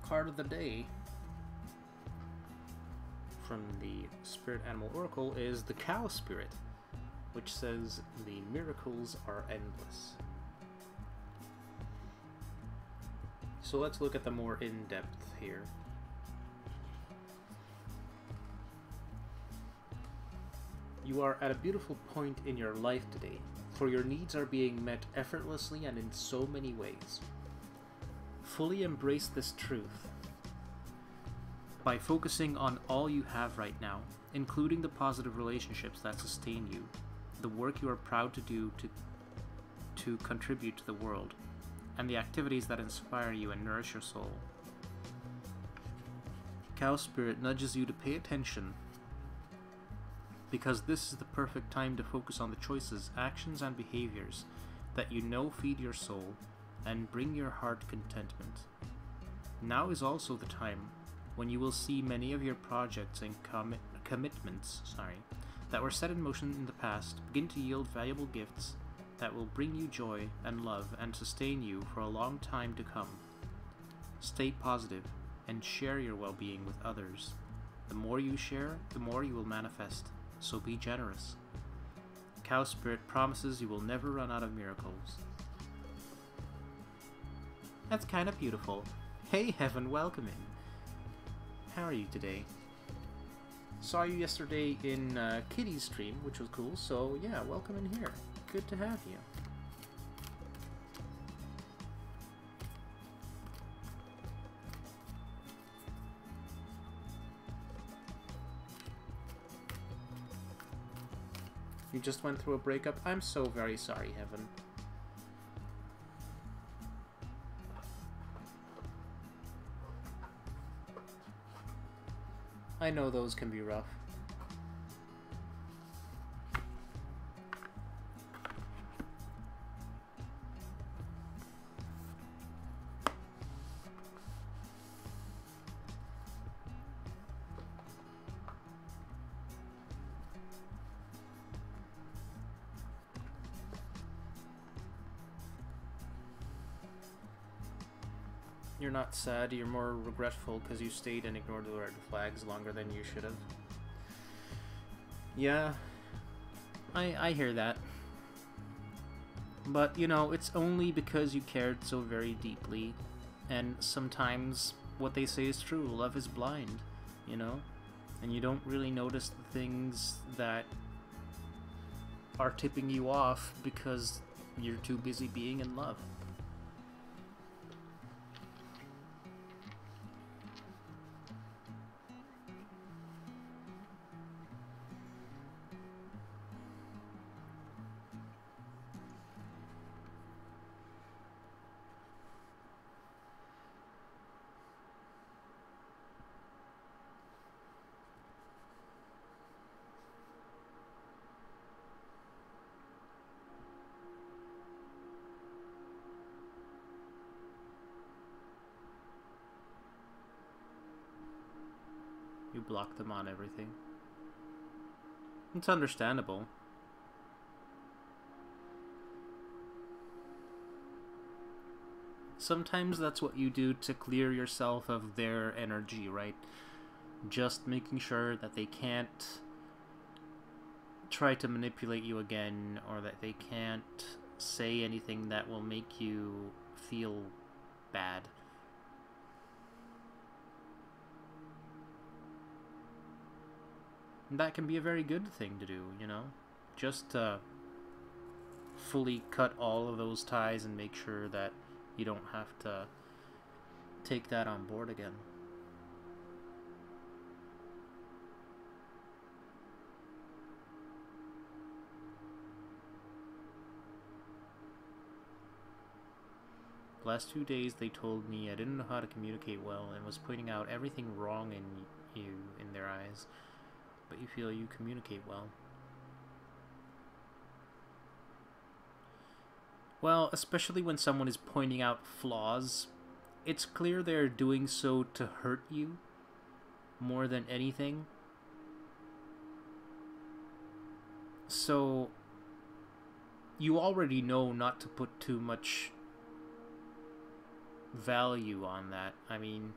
Card of the day from the Spirit Animal Oracle is the Cow Spirit, which says the miracles are endless. So let's look at the more in-depth here. You are at a beautiful point in your life today, for your needs are being met effortlessly and in so many ways. Fully embrace this truth by focusing on all you have right now, including the positive relationships that sustain you, the work you are proud to do to contribute to the world, and the activities that inspire you and nourish your soul. Cow Spirit nudges you to pay attention, because this is the perfect time to focus on the choices, actions, and behaviors that you know feed your soul and bring your heart contentment. Now is also the time when you will see many of your projects and commitments that were set in motion in the past begin to yield valuable gifts that will bring you joy and love and sustain you for a long time to come. Stay positive and share your well-being with others. The more you share, the more you will manifest, so be generous. Cow Spirit promises you will never run out of miracles. That's kind of beautiful. Hey Heaven, welcome in. How are you today? Saw you yesterday in Kitty's stream, which was cool, so yeah, welcome in here. Good to have you. You just went through a breakup? I'm so very sorry, Heaven. I know those can be rough. You're not sad, you're more regretful because you stayed and ignored the red flags longer than you should have. Yeah, I hear that. But, you know, it's only because you cared so very deeply. And sometimes what they say is true, love is blind, you know? And you don't really notice the things that are tipping you off because you're too busy being in love. You block them on everything. It's understandable. Sometimes that's what you do to clear yourself of their energy, right? Just making sure that they can't try to manipulate you again, or that they can't say anything that will make you feel bad. And that can be a very good thing to do, you know? Just fully cut all of those ties and make sure that you don't have to take that on board again. The last 2 days they told me I didn't know how to communicate well and was pointing out everything wrong in you in their eyes. But you feel you communicate well. Well, especially when someone is pointing out flaws, it's clear they're doing so to hurt you more than anything. So, you already know not to put too much value on that. I mean,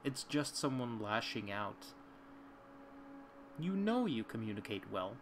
it's just someone lashing out. You know you communicate well.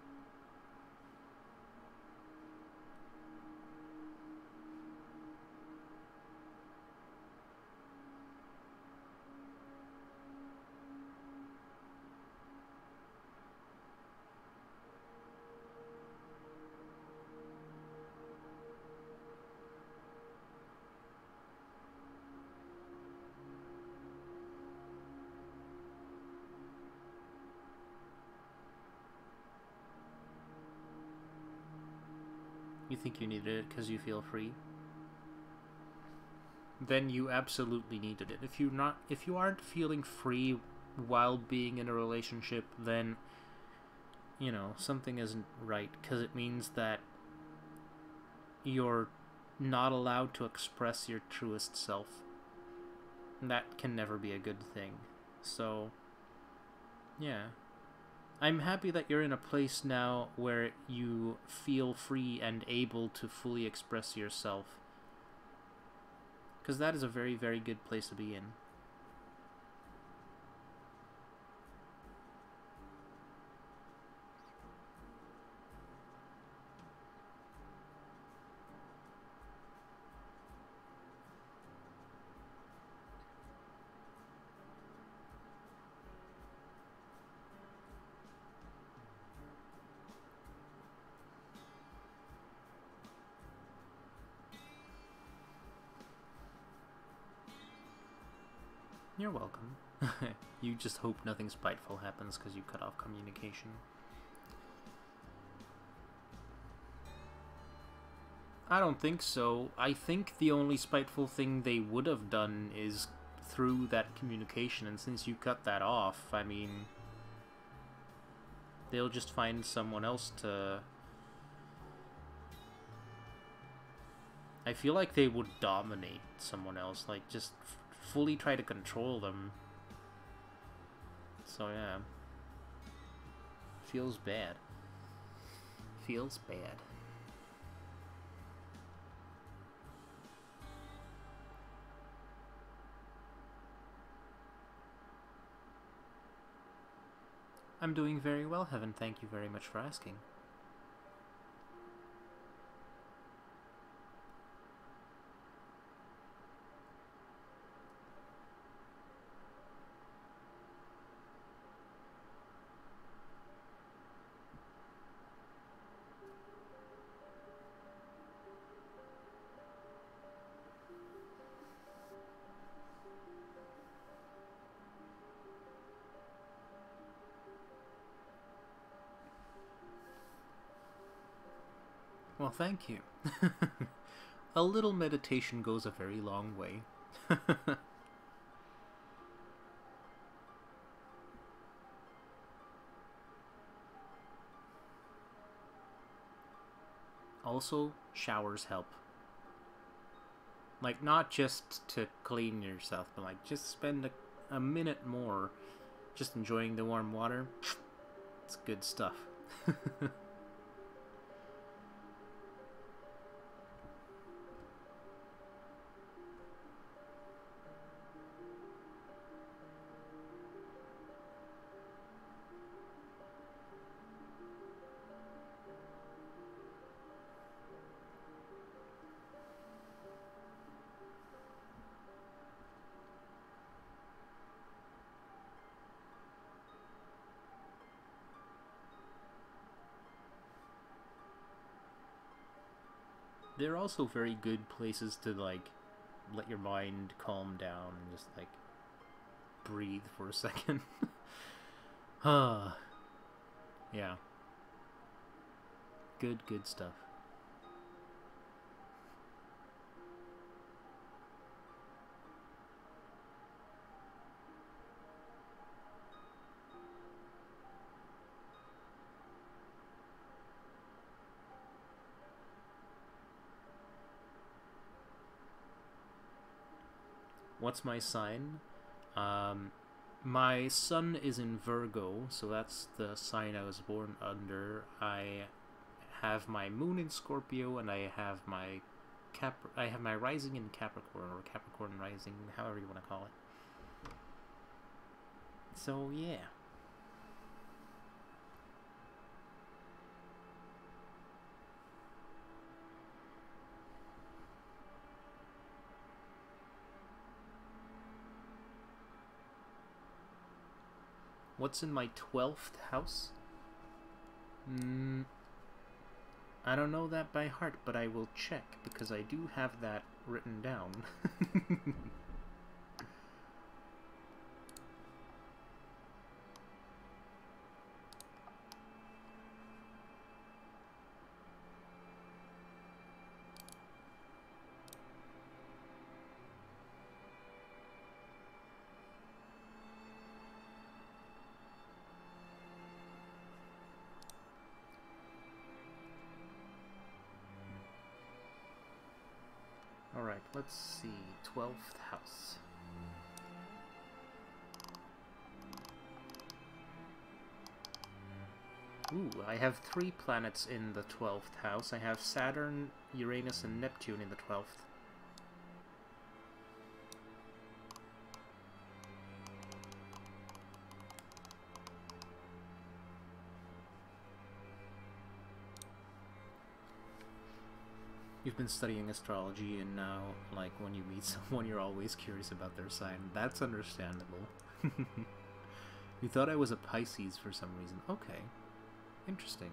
You think you needed it because you feel free? Then you absolutely needed it. If you aren't feeling free while being in a relationship, then, you know, something isn't right, because it means that you're not allowed to express your truest self. And that can never be a good thing. So, yeah. I'm happy that you're in a place now where you feel free and able to fully express yourself. Because that is a very, very good place to be in. You're welcome. You just hope nothing spiteful happens because you cut off communication. I don't think so. I think the only spiteful thing they would have done is through that communication, and since you cut that off, I mean, they'll just find someone else to... I feel like they would dominate someone else, like just fully try to control them. So yeah. Feels bad. Feels bad. I'm doing very well, Heaven. Thank you very much for asking. Well, thank you. A little meditation goes a very long way. Also, showers help. Like, not just to clean yourself, but like, just spend a minute more just enjoying the warm water. It's good stuff. They're also very good places to, like, let your mind calm down and just, like, breathe for a second. Yeah. Good stuff. What's my sign? My sun is in Virgo, so that's the sign I was born under. I have my moon in Scorpio, and I have my rising in Capricorn, or Capricorn rising, however you want to call it. So yeah. What's in my 12th house? I don't know that by heart, but I will check, because I do have that written down. Alright, let's see. 12th house. Ooh, I have 3 planets in the 12th house. I have Saturn, Uranus, and Neptune in the 12th. You've been studying astrology, and now, like, when you meet someone, you're always curious about their sign. That's understandable. You thought I was a Pisces for some reason. Okay. Interesting.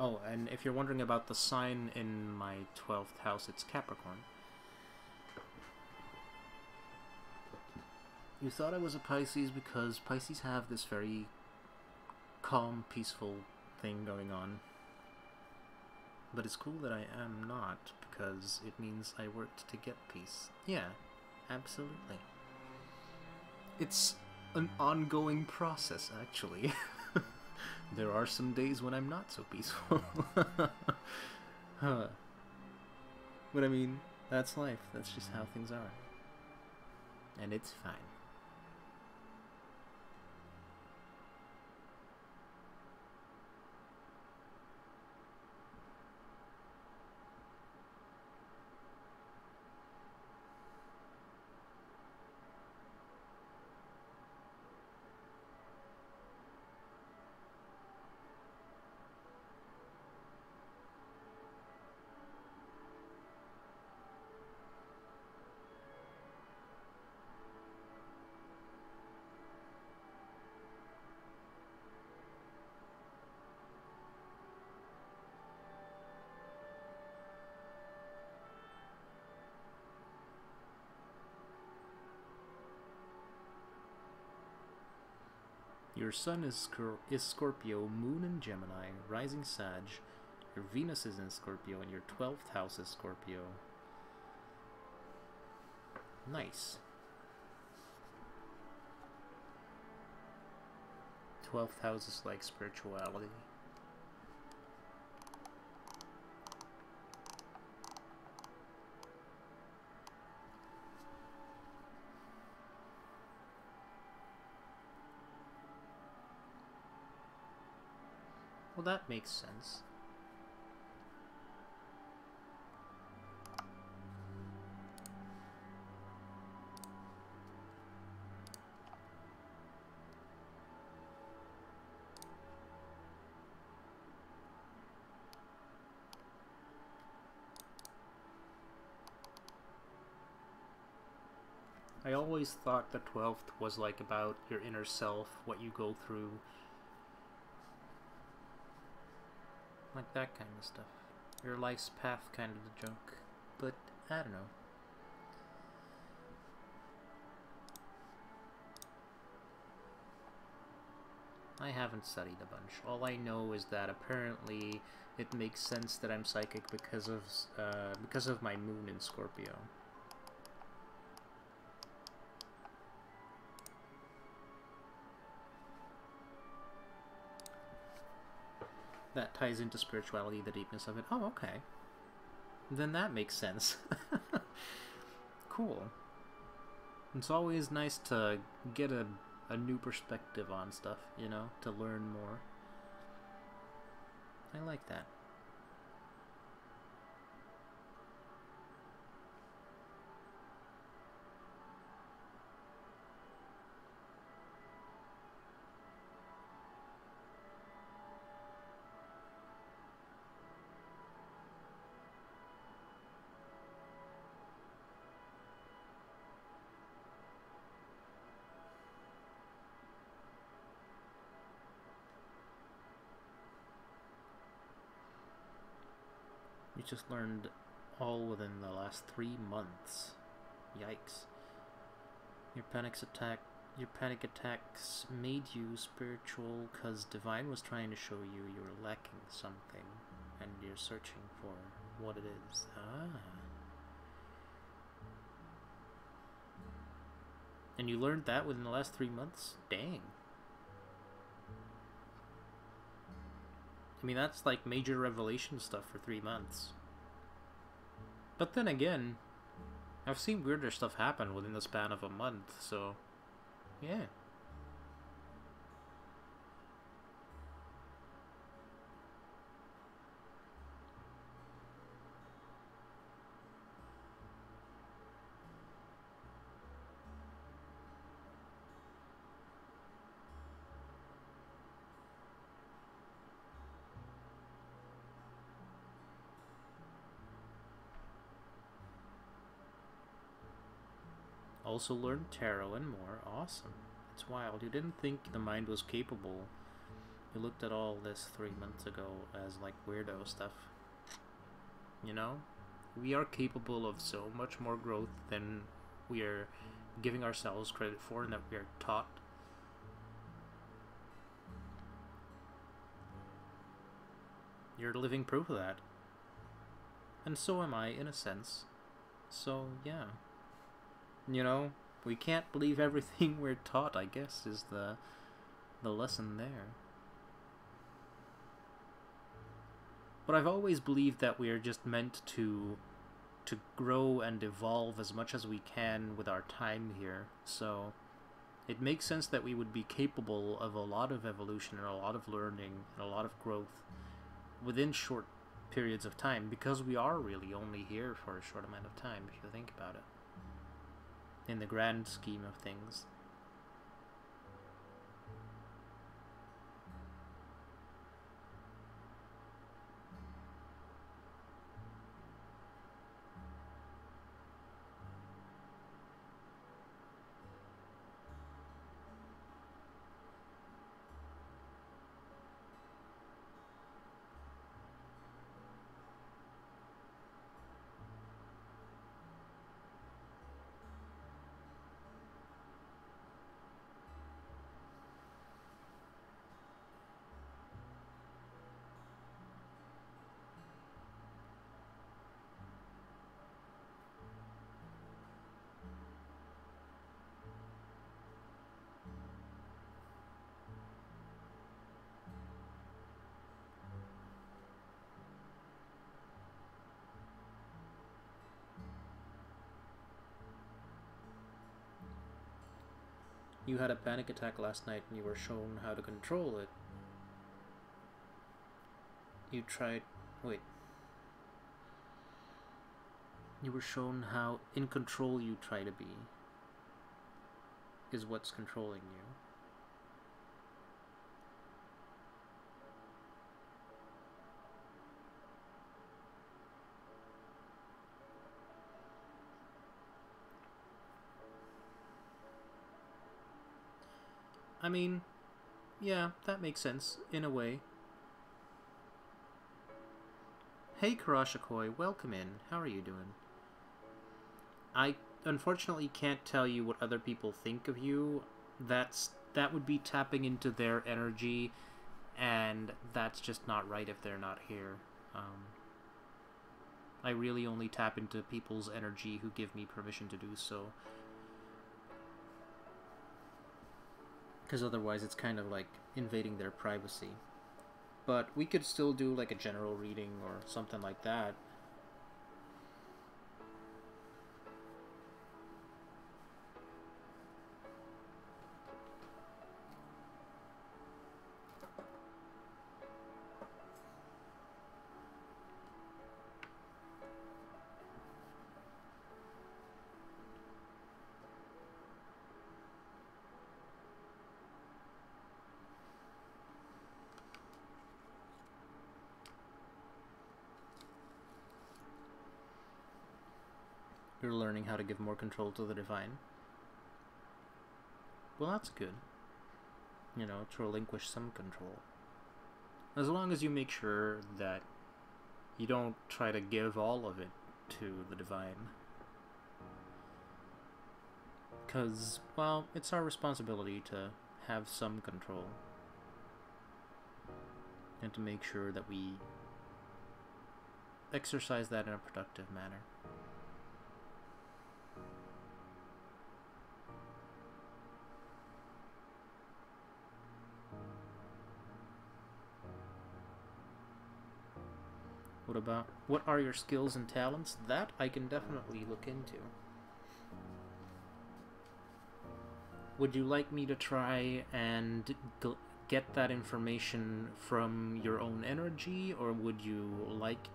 Oh, and if you're wondering about the sign in my 12th house, it's Capricorn. You thought I was a Pisces because Pisces have this very calm, peaceful thing going on. But it's cool that I am not, because it means I worked to get peace. Yeah, absolutely. It's an ongoing process, actually. There are some days when I'm not so peaceful. Huh. But I mean, that's life. That's just how things are. And it's fine. Your sun is Scorpio, moon in Gemini, rising Sag. Your Venus is in Scorpio, and your 12th house is Scorpio. Nice. 12th house is like spirituality. Well, that makes sense. I always thought the 12th was like about your inner self, what you go through. Like that kind of stuff. Your life's path kind of the joke. But, I don't know. I haven't studied a bunch. All I know is that apparently it makes sense that I'm psychic because of my moon in Scorpio. That ties into spirituality, the deepness of it. Oh, okay. Then that makes sense. Cool. It's always nice to get a new perspective on stuff, you know, to learn more. I like that. You just learned all within the last 3 months. Yikes. Your panic attacks made you spiritual because Divine was trying to show you you were lacking something and you're searching for what it is. Ah. And you learned that within the last 3 months? Dang. I mean, that's like major revelation stuff for 3 months. But then again, I've seen weirder stuff happen within the span of a month, so yeah. Also learned tarot and more. Awesome. It's wild. You didn't think the mind was capable You looked at all this 3 months ago as like weirdo stuff. You know? We are capable of so much more growth than we are giving ourselves credit for and that we are taught. You're living proof of that. And so am I, in a sense. So, yeah. You know, we can't believe everything we're taught, I guess, is the lesson there. But I've always believed that we are just meant to grow and evolve as much as we can with our time here. So it makes sense that we would be capable of a lot of evolution and a lot of learning and a lot of growth within short periods of time, because we are really only here for a short amount of time, if you think about it, in the grand scheme of things. You had a panic attack last night and you were shown how to control it. You tried... Wait. You were shown how in control you try to be is what's controlling you. I mean, yeah, that makes sense, in a way. Hey Karashikoi, welcome in. How are you doing? I unfortunately can't tell you what other people think of you. That would be tapping into their energy, and that's just not right if they're not here. I really only tap into people's energy who give me permission to do so. Because otherwise it's kind of like invading their privacy. But we could still do like a general reading or something like that. You're learning how to give more control to the divine. Well, that's good. You know, to relinquish some control. As long as you make sure that you don't try to give all of it to the divine. Because, well, it's our responsibility to have some control. And to make sure that we exercise that in a productive manner. What are your skills and talents? That I can definitely look into. Would you like me to try and get that information from your own energy, or would you like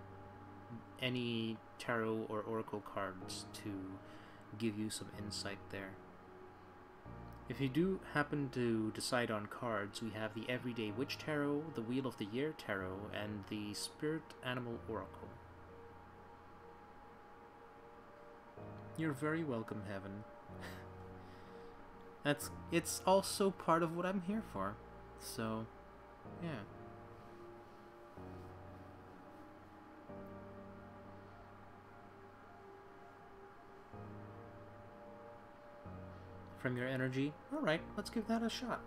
any tarot or oracle cards to give you some insight there? If you do happen to decide on cards, we have the Everyday Witch Tarot, the Wheel of the Year Tarot, and the Spirit Animal Oracle. You're very welcome, Heaven. It's also part of what I'm here for. So, Yeah. From your energy? Alright, let's give that a shot.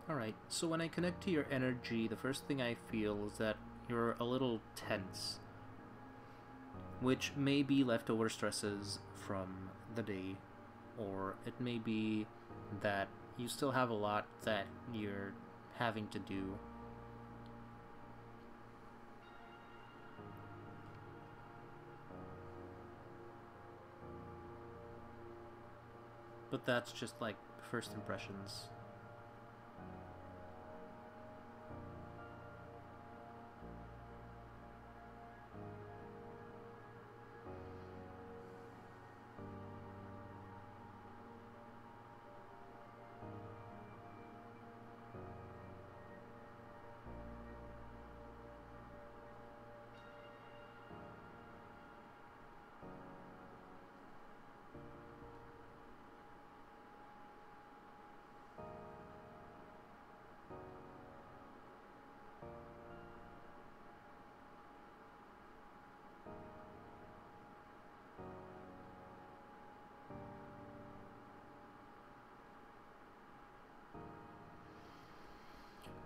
Alright, so when I connect to your energy, the first thing I feel is that you're a little tense, which may be leftover stresses from the day, or it may be that you still have a lot that you're having to do. But that's just like first impressions.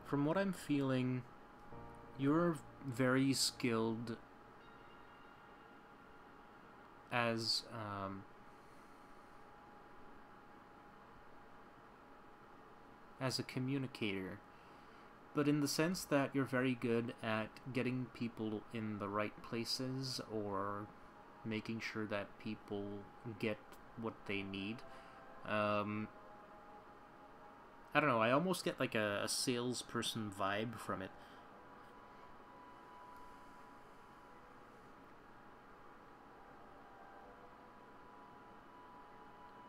From what I'm feeling, you're very skilled as a communicator, but in the sense that you're very good at getting people in the right places or making sure that people get what they need. I don't know, I almost get like a salesperson vibe from it.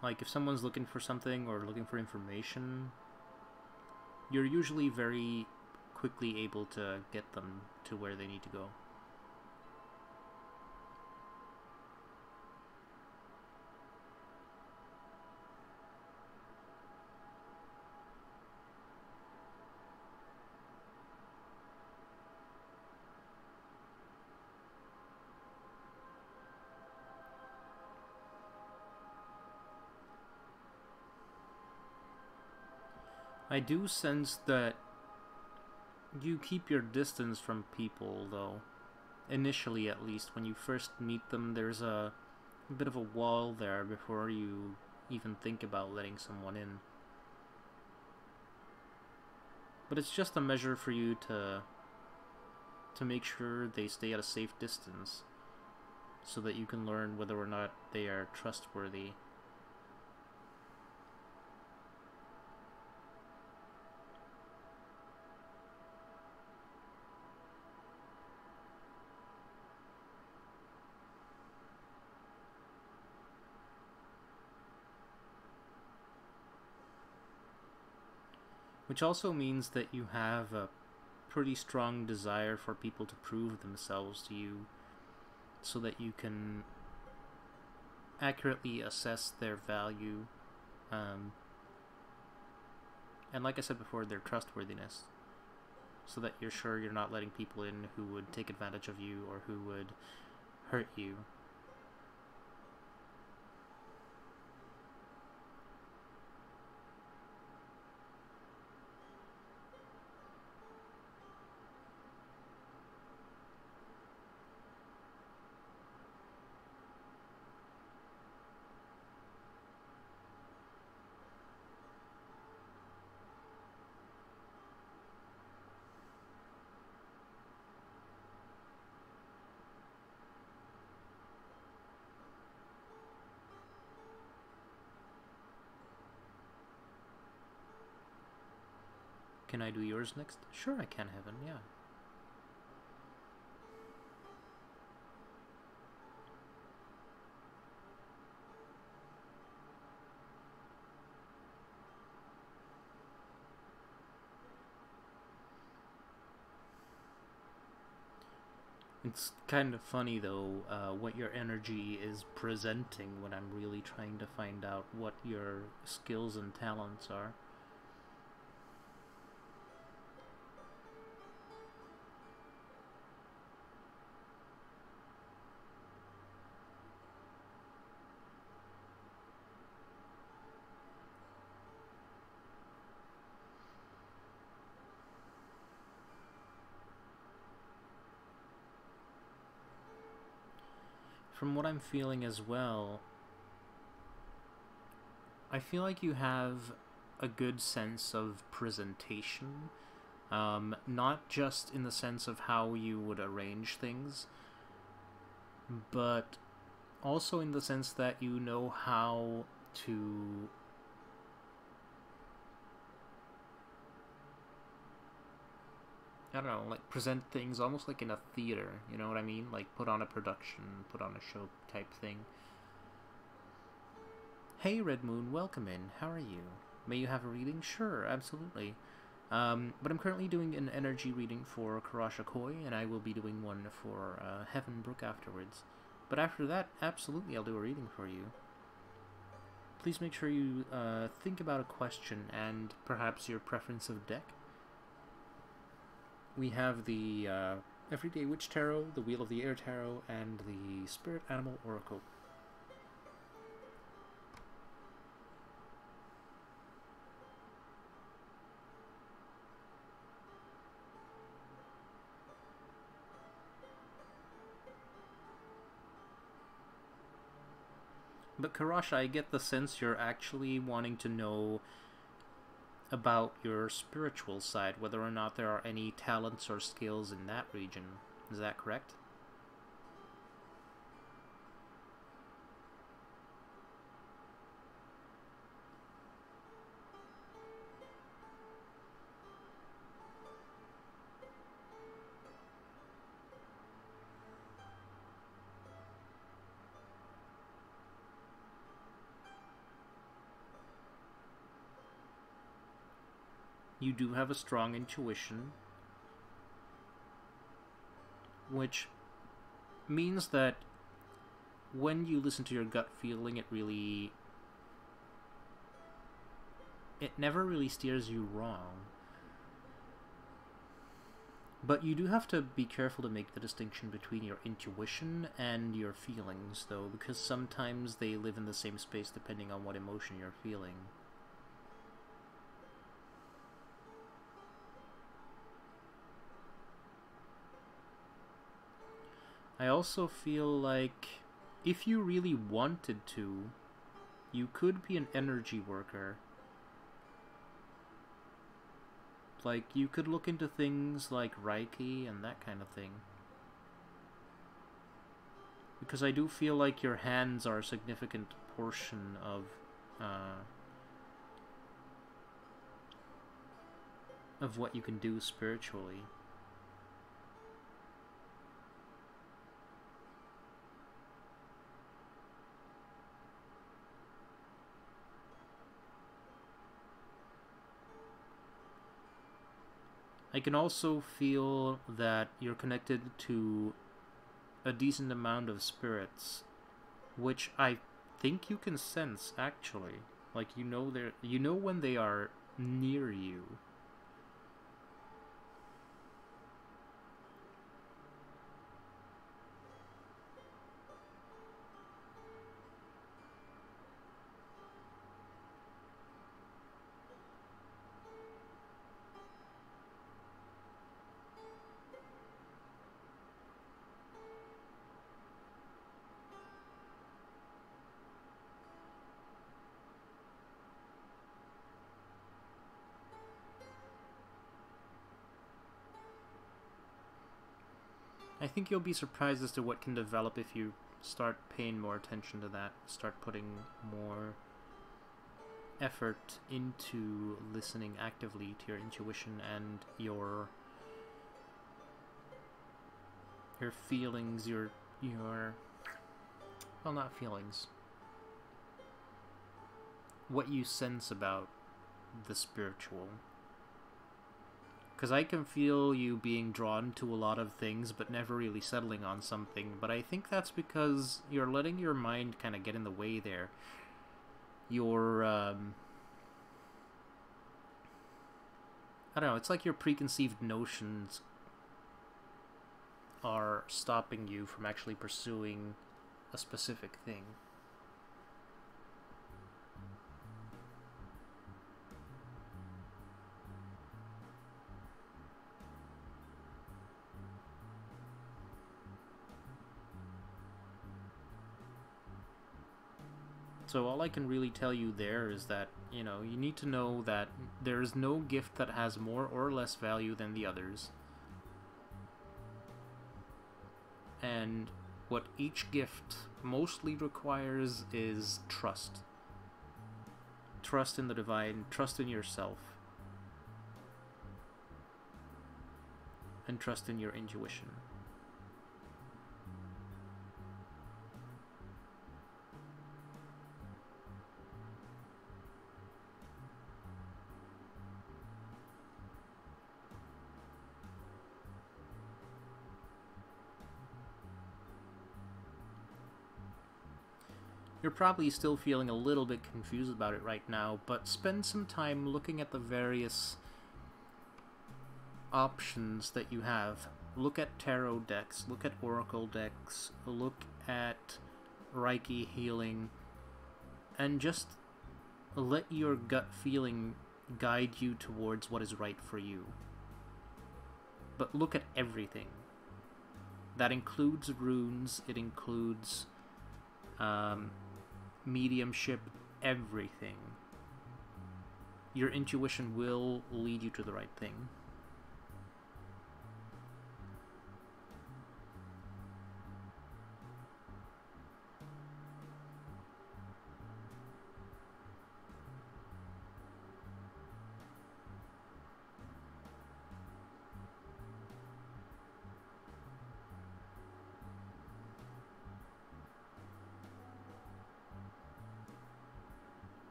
Like if someone's looking for something or looking for information, you're usually very quickly able to get them to where they need to go. I do sense that you keep your distance from people, though. Initially, at least, when you first meet them, there's a bit of a wall there before you even think about letting someone in. But it's just a measure for you to make sure they stay at a safe distance, so that you can learn whether or not they are trustworthy. Which also means that you have a pretty strong desire for people to prove themselves to you, so that you can accurately assess their value, and like I said before, their trustworthiness. so that you're sure you're not letting people in who would take advantage of you or who would hurt you. Can I do yours next? Sure I can, Heaven, yeah. It's kind of funny, though, what your energy is presenting when I'm really trying to find out what your skills and talents are. From what I'm feeling as well, I feel like you have a good sense of presentation, not just in the sense of how you would arrange things, but also in the sense that you know how to I don't know, like present things almost like in a theater, you know what I mean? Like put on a production, put on a show type thing. Hey Red Moon, welcome in. How are you? May you have a reading? Sure, absolutely. But I'm currently doing an energy reading for Karasha Koi, and I will be doing one for Heaven Brook afterwards. But after that, absolutely I'll do a reading for you. Please make sure you think about a question and perhaps your preference of deck. We have the Everyday Witch Tarot, the Wheel of the Air Tarot, and the Spirit Animal Oracle. But Karasha, I get the sense you're actually wanting to know about your spiritual side, whether or not there are any talents or skills in that region. Is that correct? You do have a strong intuition, which means that when you listen to your gut feeling, it never really steers you wrong. But you do have to be careful to make the distinction between your intuition and your feelings, though, because sometimes they live in the same space depending on what emotion you're feeling. I also feel like if you really wanted to, you could be an energy worker. Like, you could look into things like Reiki and that kind of thing. Because I do feel like your hands are a significant portion of what you can do spiritually. I can also feel that you're connected to a decent amount of spirits, which I think you can sense, actually. Like, you know when they are near you. I think you'll be surprised as to what can develop if you start paying more attention to that, start putting more effort into listening actively to your intuition and your feelings, your well, not feelings, what you sense about the spiritual. Because I can feel you being drawn to a lot of things but never really settling on something, but I think that's because you're letting your mind kind of get in the way there. Your I don't know, it's like your preconceived notions are stopping you from actually pursuing a specific thing. So all I can really tell you there is that, you know, you need to know that there is no gift that has more or less value than the others. And what each gift mostly requires is trust. Trust in the divine, trust in yourself, and trust in your intuition. You're probably still feeling a little bit confused about it right now, but spend some time looking at the various options that you have. Look at tarot decks, look at oracle decks, look at Reiki healing, and just let your gut feeling guide you towards what is right for you. But look at everything. That includes runes, it includes mediumship, everything. Your intuition will lead you to the right thing.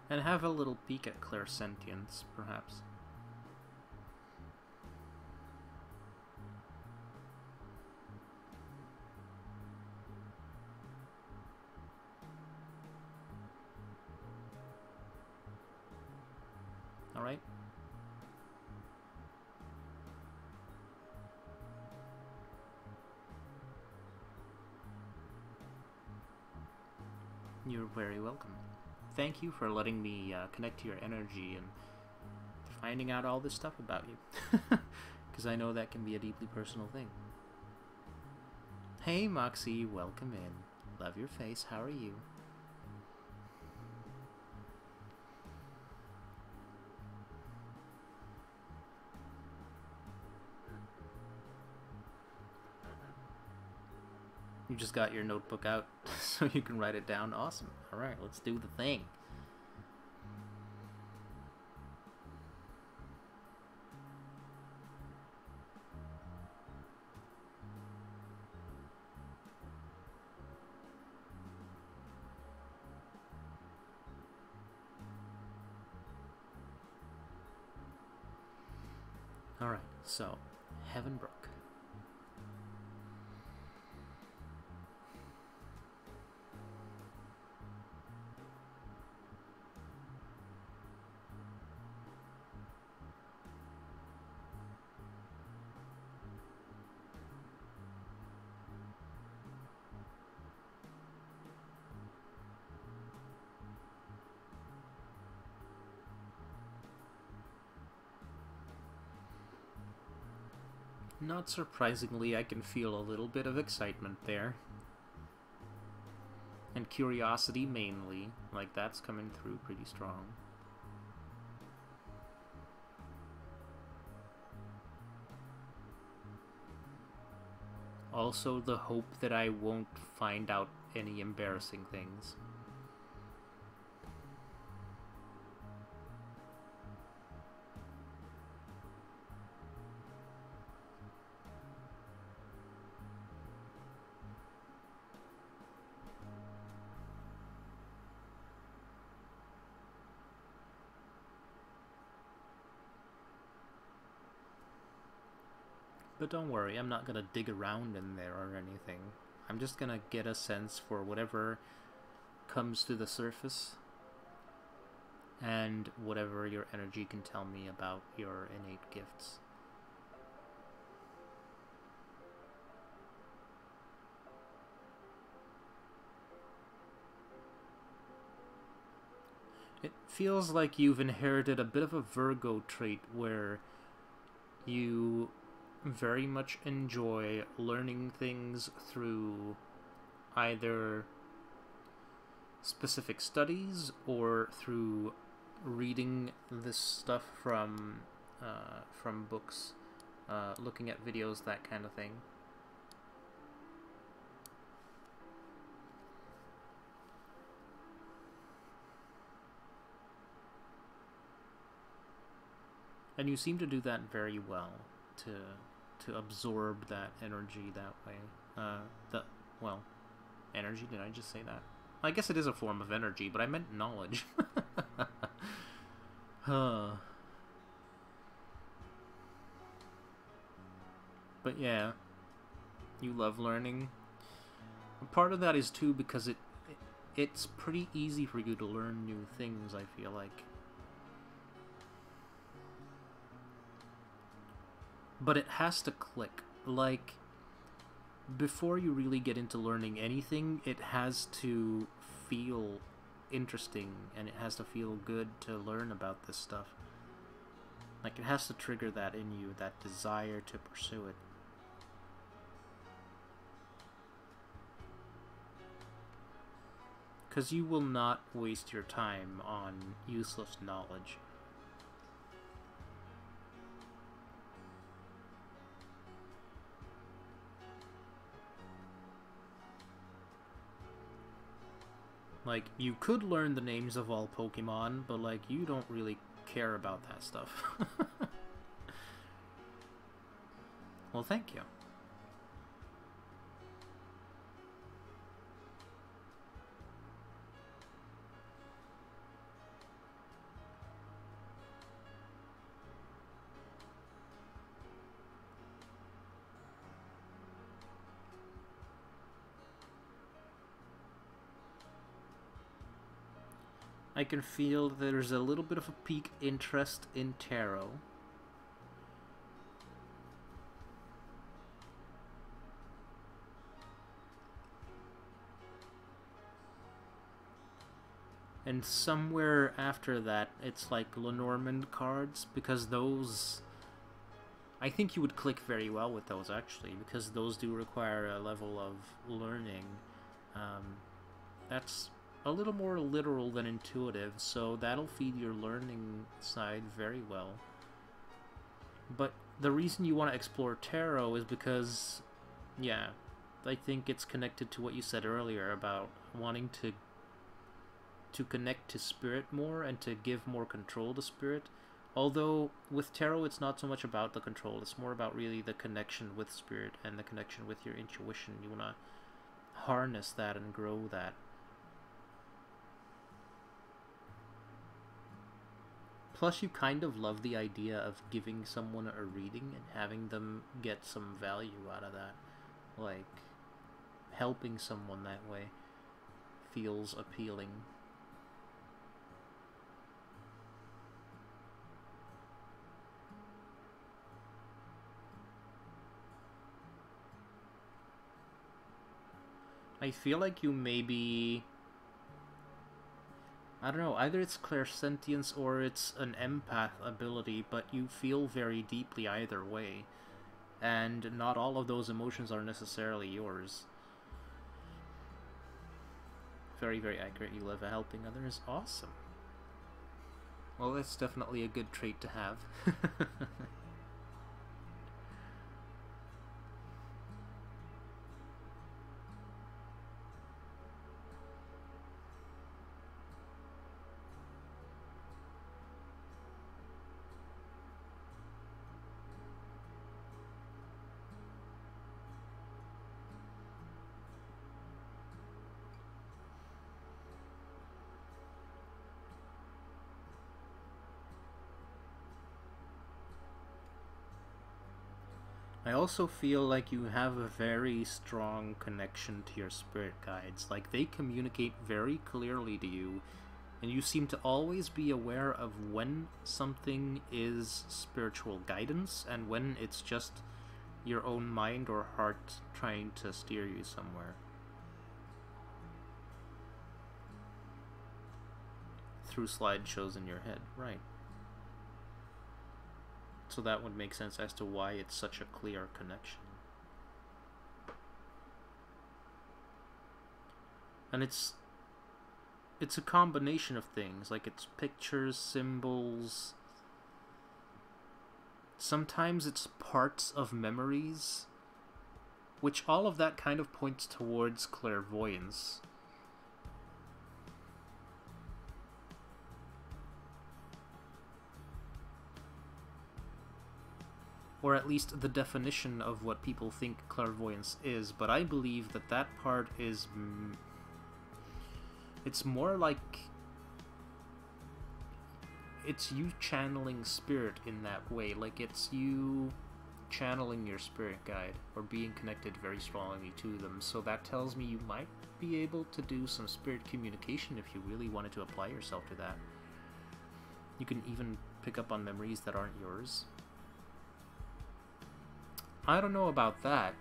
And have a little peek at clairsentience, perhaps. Alright? You're very welcome. Thank you for letting me connect to your energy and finding out all this stuff about you. Because I know that can be a deeply personal thing. Hey Moxie, welcome in. Love your face, how are you? You just got your notebook out so you can write it down. Awesome. Alright, let's do the thing. Alright, so, Heavenbrook. Not surprisingly, I can feel a little bit of excitement there. And curiosity mainly. Like, that's coming through pretty strong. Also, the hope that I won't find out any embarrassing things. But don't worry, I'm not gonna dig around in there or anything. I'm just gonna get a sense for whatever comes to the surface and whatever your energy can tell me about your innate gifts. It feels like you've inherited a bit of a Virgo trait where you very much enjoy learning things through either specific studies or through reading this stuff from books, looking at videos, that kind of thing. And you seem to do that very well, to absorb that energy that way. Well, energy, did I just say that? I guess it is a form of energy, but I meant knowledge. But yeah, you love learning. Part of that is too because it's pretty easy for you to learn new things, I feel like. But it has to click. Like, before you really get into learning anything, it has to feel interesting and it has to feel good to learn about this stuff. Like, it has to trigger that in you, that desire to pursue it. Because you will not waste your time on useless knowledge. Like, you could learn the names of all Pokemon, but, like, you don't really care about that stuff. Well, thank you. I can feel there's a little bit of a peak interest in tarot. And somewhere after that, it's like Lenormand cards, because those... I think you would click very well with those, actually, because those do require a level of learning. That's a little more literal than intuitive, so that'll feed your learning side very well. But the reason you want to explore tarot is because, yeah, I think it's connected to what you said earlier about wanting to connect to spirit more and to give more control to spirit. Although with tarot it's not so much about the control, it's more about really the connection with spirit and the connection with your intuition. You want to harness that and grow that. Plus, you kind of love the idea of giving someone a reading and having them get some value out of that. Like, helping someone that way feels appealing. I feel like you maybe... I don't know, either it's clairsentience or it's an empath ability, but you feel very deeply either way. and not all of those emotions are necessarily yours. Very, very accurate. You love helping others. Awesome. Well, that's definitely a good trait to have. I also feel like you have a very strong connection to your spirit guides. Like, they communicate very clearly to you, and you seem to always be aware of when something is spiritual guidance and when it's just your own mind or heart trying to steer you somewhere. Through slideshows in your head, right. So that would make sense as to why it's such a clear connection. And it's a combination of things, like it's pictures, symbols. Sometimes it's parts of memories, which all of that kind of points towards clairvoyance. Or at least the definition of what people think clairvoyance is, but I believe that that part is... it's more like... it's you channeling spirit in that way. Like, it's you channeling your spirit guide, or being connected very strongly to them. So that tells me you might be able to do some spirit communication if you really wanted to apply yourself to that. You can even pick up on memories that aren't yours. I don't know about that.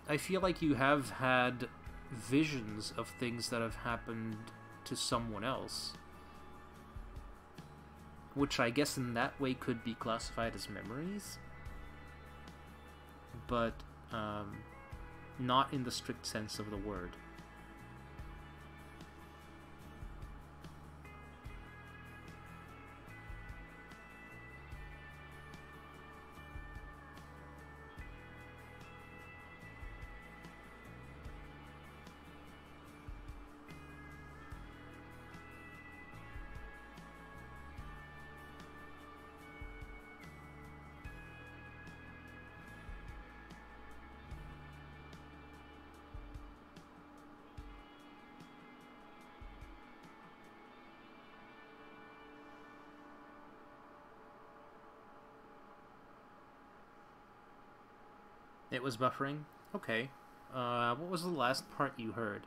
I feel like you have had visions of things that have happened to someone else, which I guess in that way could be classified as memories, but not in the strict sense of the word. It was buffering? Okay. What was the last part you heard?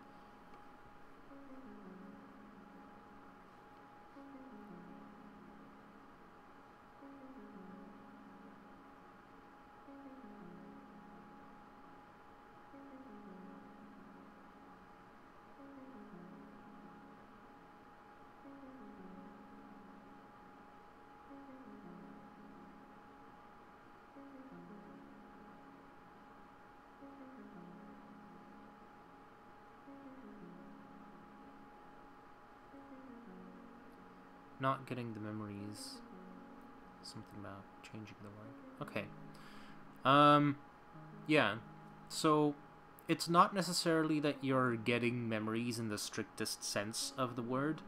Not getting the memories. Something about changing the word. Okay. Yeah. So, it's not necessarily that you're getting memories in the strictest sense of the word,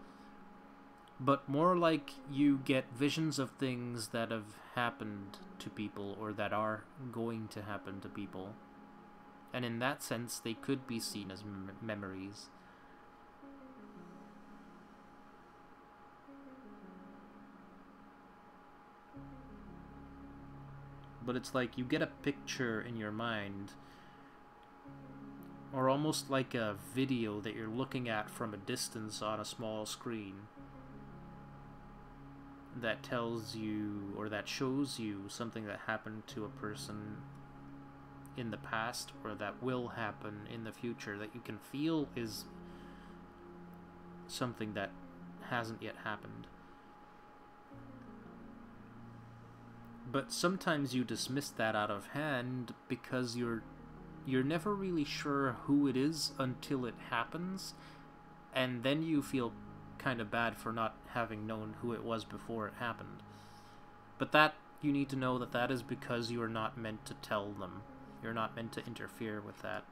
but more like you get visions of things that have happened to people or that are going to happen to people. And in that sense, they could be seen as memories. But it's like you get a picture in your mind, or almost like a video that you're looking at from a distance on a small screen, that tells you, or that shows you something that happened to a person in the past, or that will happen in the future, that you can feel is something that hasn't yet happened. But sometimes you dismiss that out of hand because you're never really sure who it is until it happens, and then you feel kind of bad for not having known who it was before it happened. But that, you need to know that that is because you are not meant to tell them. You're not meant to interfere with that.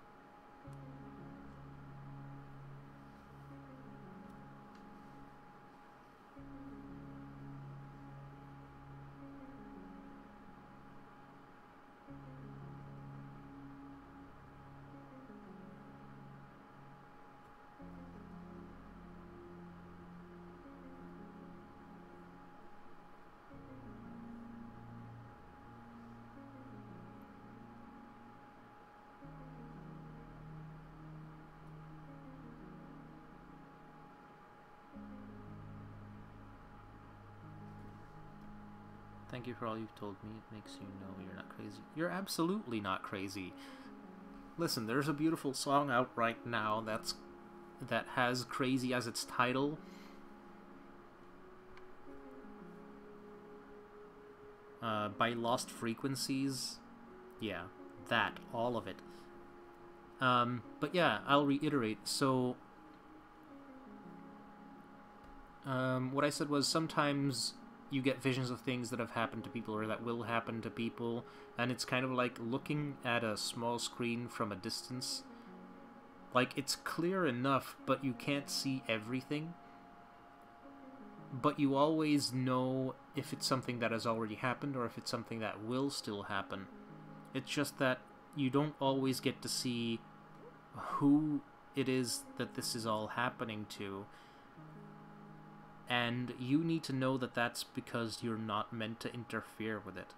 Thank you for all you've told me. It makes you know you're not crazy. You're absolutely not crazy. Listen, there's a beautiful song out right now that has crazy as its title. By Lost Frequencies. Yeah, that, all of it. But yeah, I'll reiterate. So, what I said was sometimes you get visions of things that have happened to people or that will happen to people, and it's kind of like looking at a small screen from a distance. Like, it's clear enough, but you can't see everything. But you always know if it's something that has already happened or if it's something that will still happen. It's just that you don't always get to see who it is that this is all happening to. And you need to know that that's because you're not meant to interfere with it.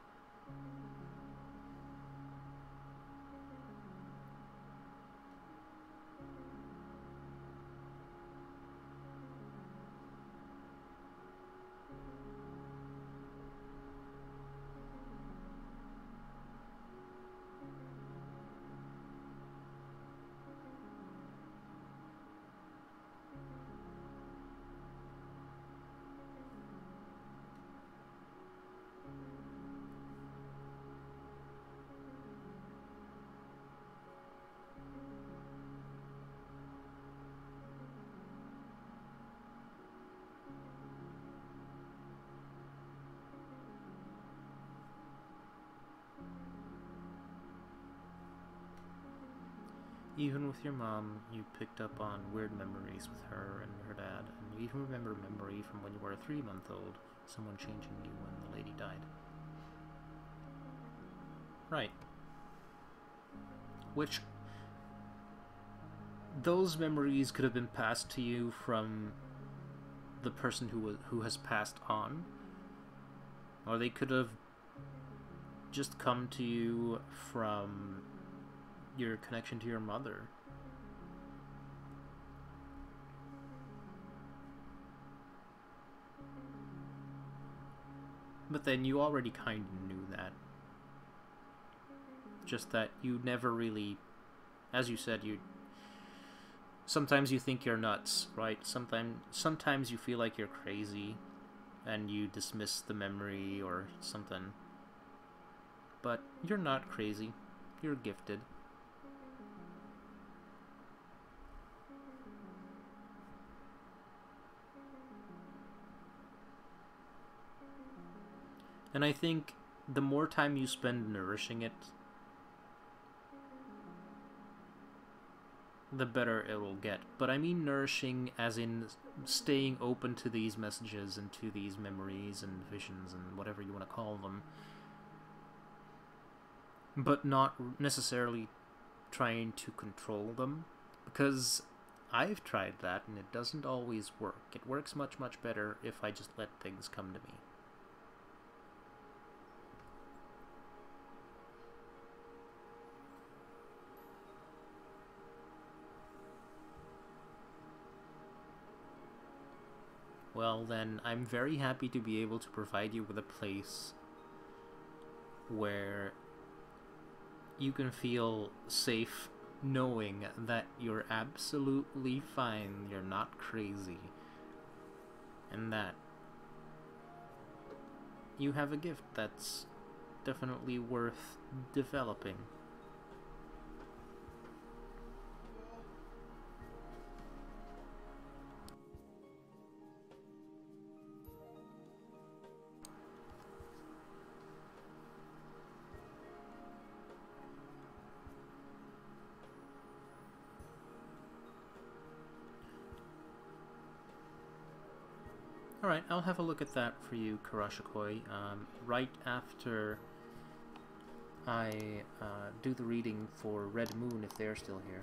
Even with your mom, you picked up on weird memories with her and her dad, and you even remember a memory from when you were a 3-month-old, someone changing you when the lady died. Right. Which, those memories could have been passed to you from the person who has passed on, or they could have just come to you from your connection to your mother. But then you already kind of knew that. Just that you never really, as you said, sometimes you think you're nuts, right? Sometimes you feel like you're crazy and you dismiss the memory or something. But you're not crazy. You're gifted. And I think the more time you spend nourishing it, the better it will get. But I mean nourishing as in staying open to these messages and to these memories and visions and whatever you want to call them. But not necessarily trying to control them. Because I've tried that and it doesn't always work. It works much, much better if I just let things come to me. Well then, I'm very happy to be able to provide you with a place where you can feel safe knowing that you're absolutely fine, you're not crazy, and that you have a gift that's definitely worth developing. Alright, I'll have a look at that for you, Karashikoi, right after I do the reading for Red Moon, if they're still here.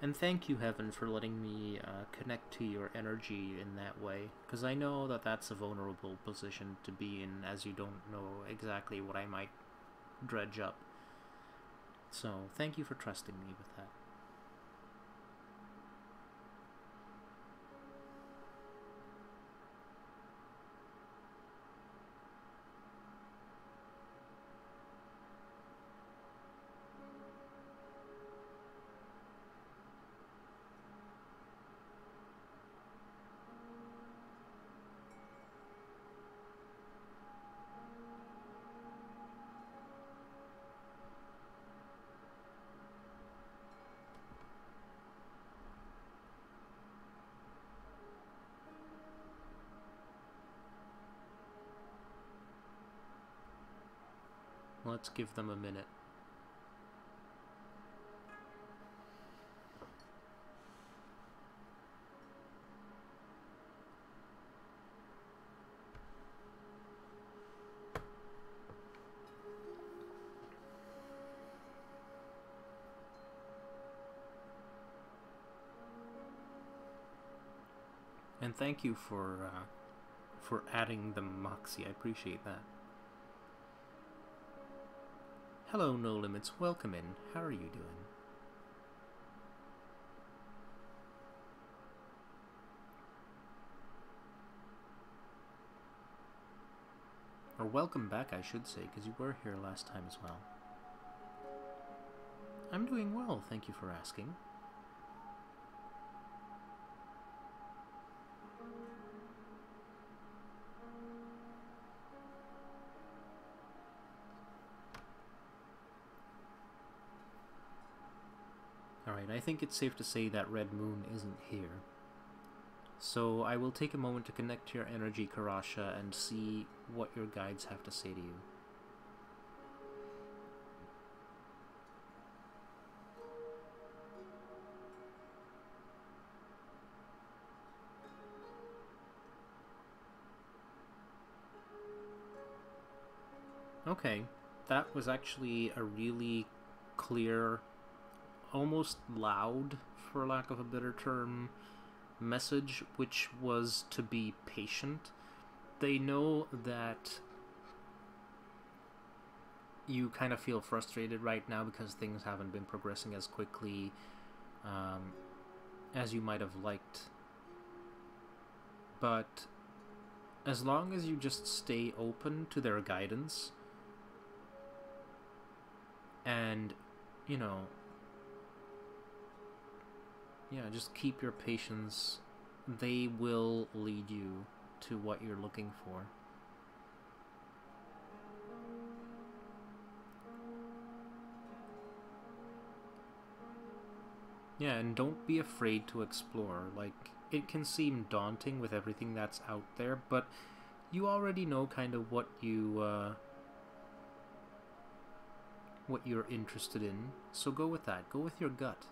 And thank you, Heaven, for letting me connect to your energy in that way, because I know that that's a vulnerable position to be in, as you don't know exactly what I might dredge up. So, thank you for trusting me with that. Let's give them a minute. And thank you for adding the Moxie. I appreciate that. Hello, No Limits. Welcome in. How are you doing? Or welcome back, I should say, because you were here last time as well. I'm doing well, thank you for asking. Alright, I think it's safe to say that Red Moon isn't here. So I will take a moment to connect to your energy, Karasha, and see what your guides have to say to you. Okay, that was actually a really clear, almost loud, for lack of a better term, message, which was to be patient. They know that you kind of feel frustrated right now because things haven't been progressing as quickly as you might have liked. But as long as you just stay open to their guidance and, you know, yeah, just keep your patience, they will lead you to what you're looking for. Yeah, and don't be afraid to explore. Like, it can seem daunting with everything that's out there, but you already know kind of what you're interested in, so go with that. Go with your gut.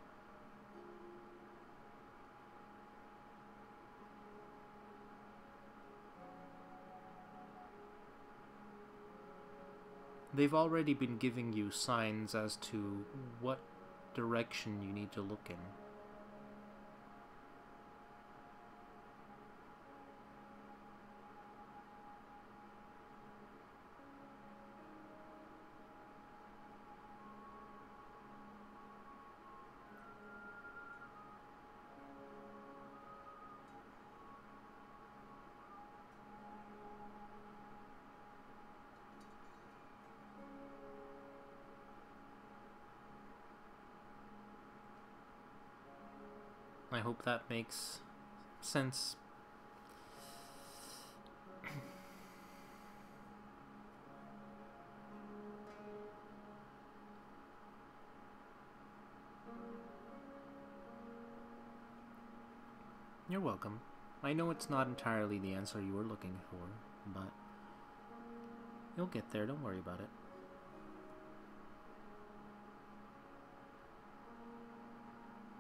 They've already been giving you signs as to what direction you need to look in. I hope that makes sense. You're welcome. I know it's not entirely the answer you were looking for, but you'll get there, don't worry about it.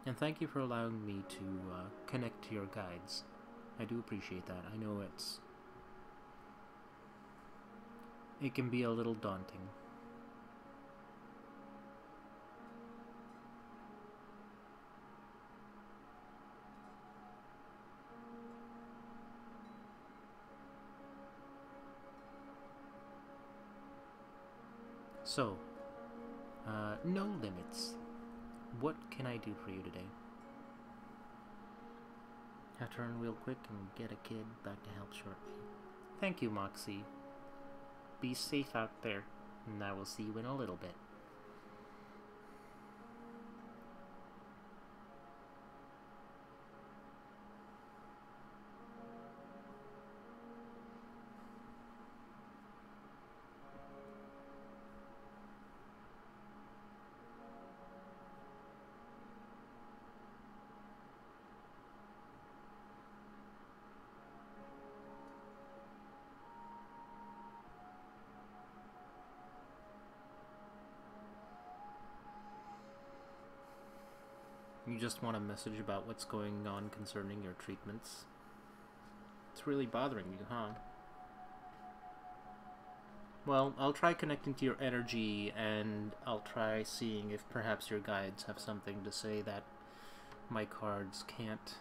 And thank you for allowing me to connect to your guides. I do appreciate that. I know it can be a little daunting. So, no limits. What can I do for you today? Have to run real quick and get a kid back to help shortly. Thank you, Moxie. Be safe out there, and I will see you in a little bit. You just want a message about what's going on concerning your treatments? It's really bothering you, huh? Well, I'll try connecting to your energy, and I'll try seeing if perhaps your guides have something to say that my cards can't.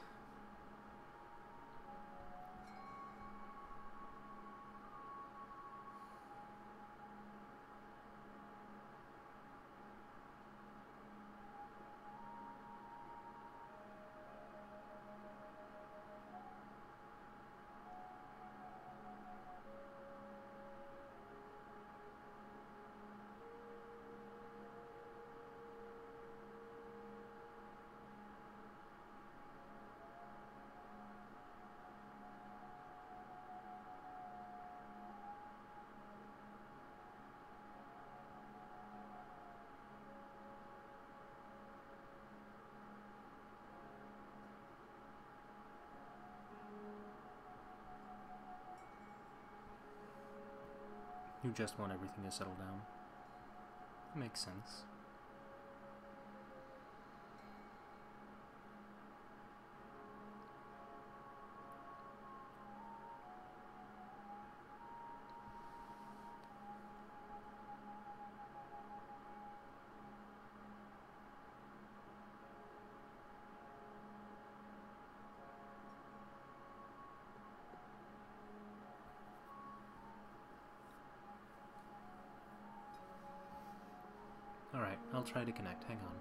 You just want everything to settle down. That makes sense. Alright, I'll try to connect. Hang on.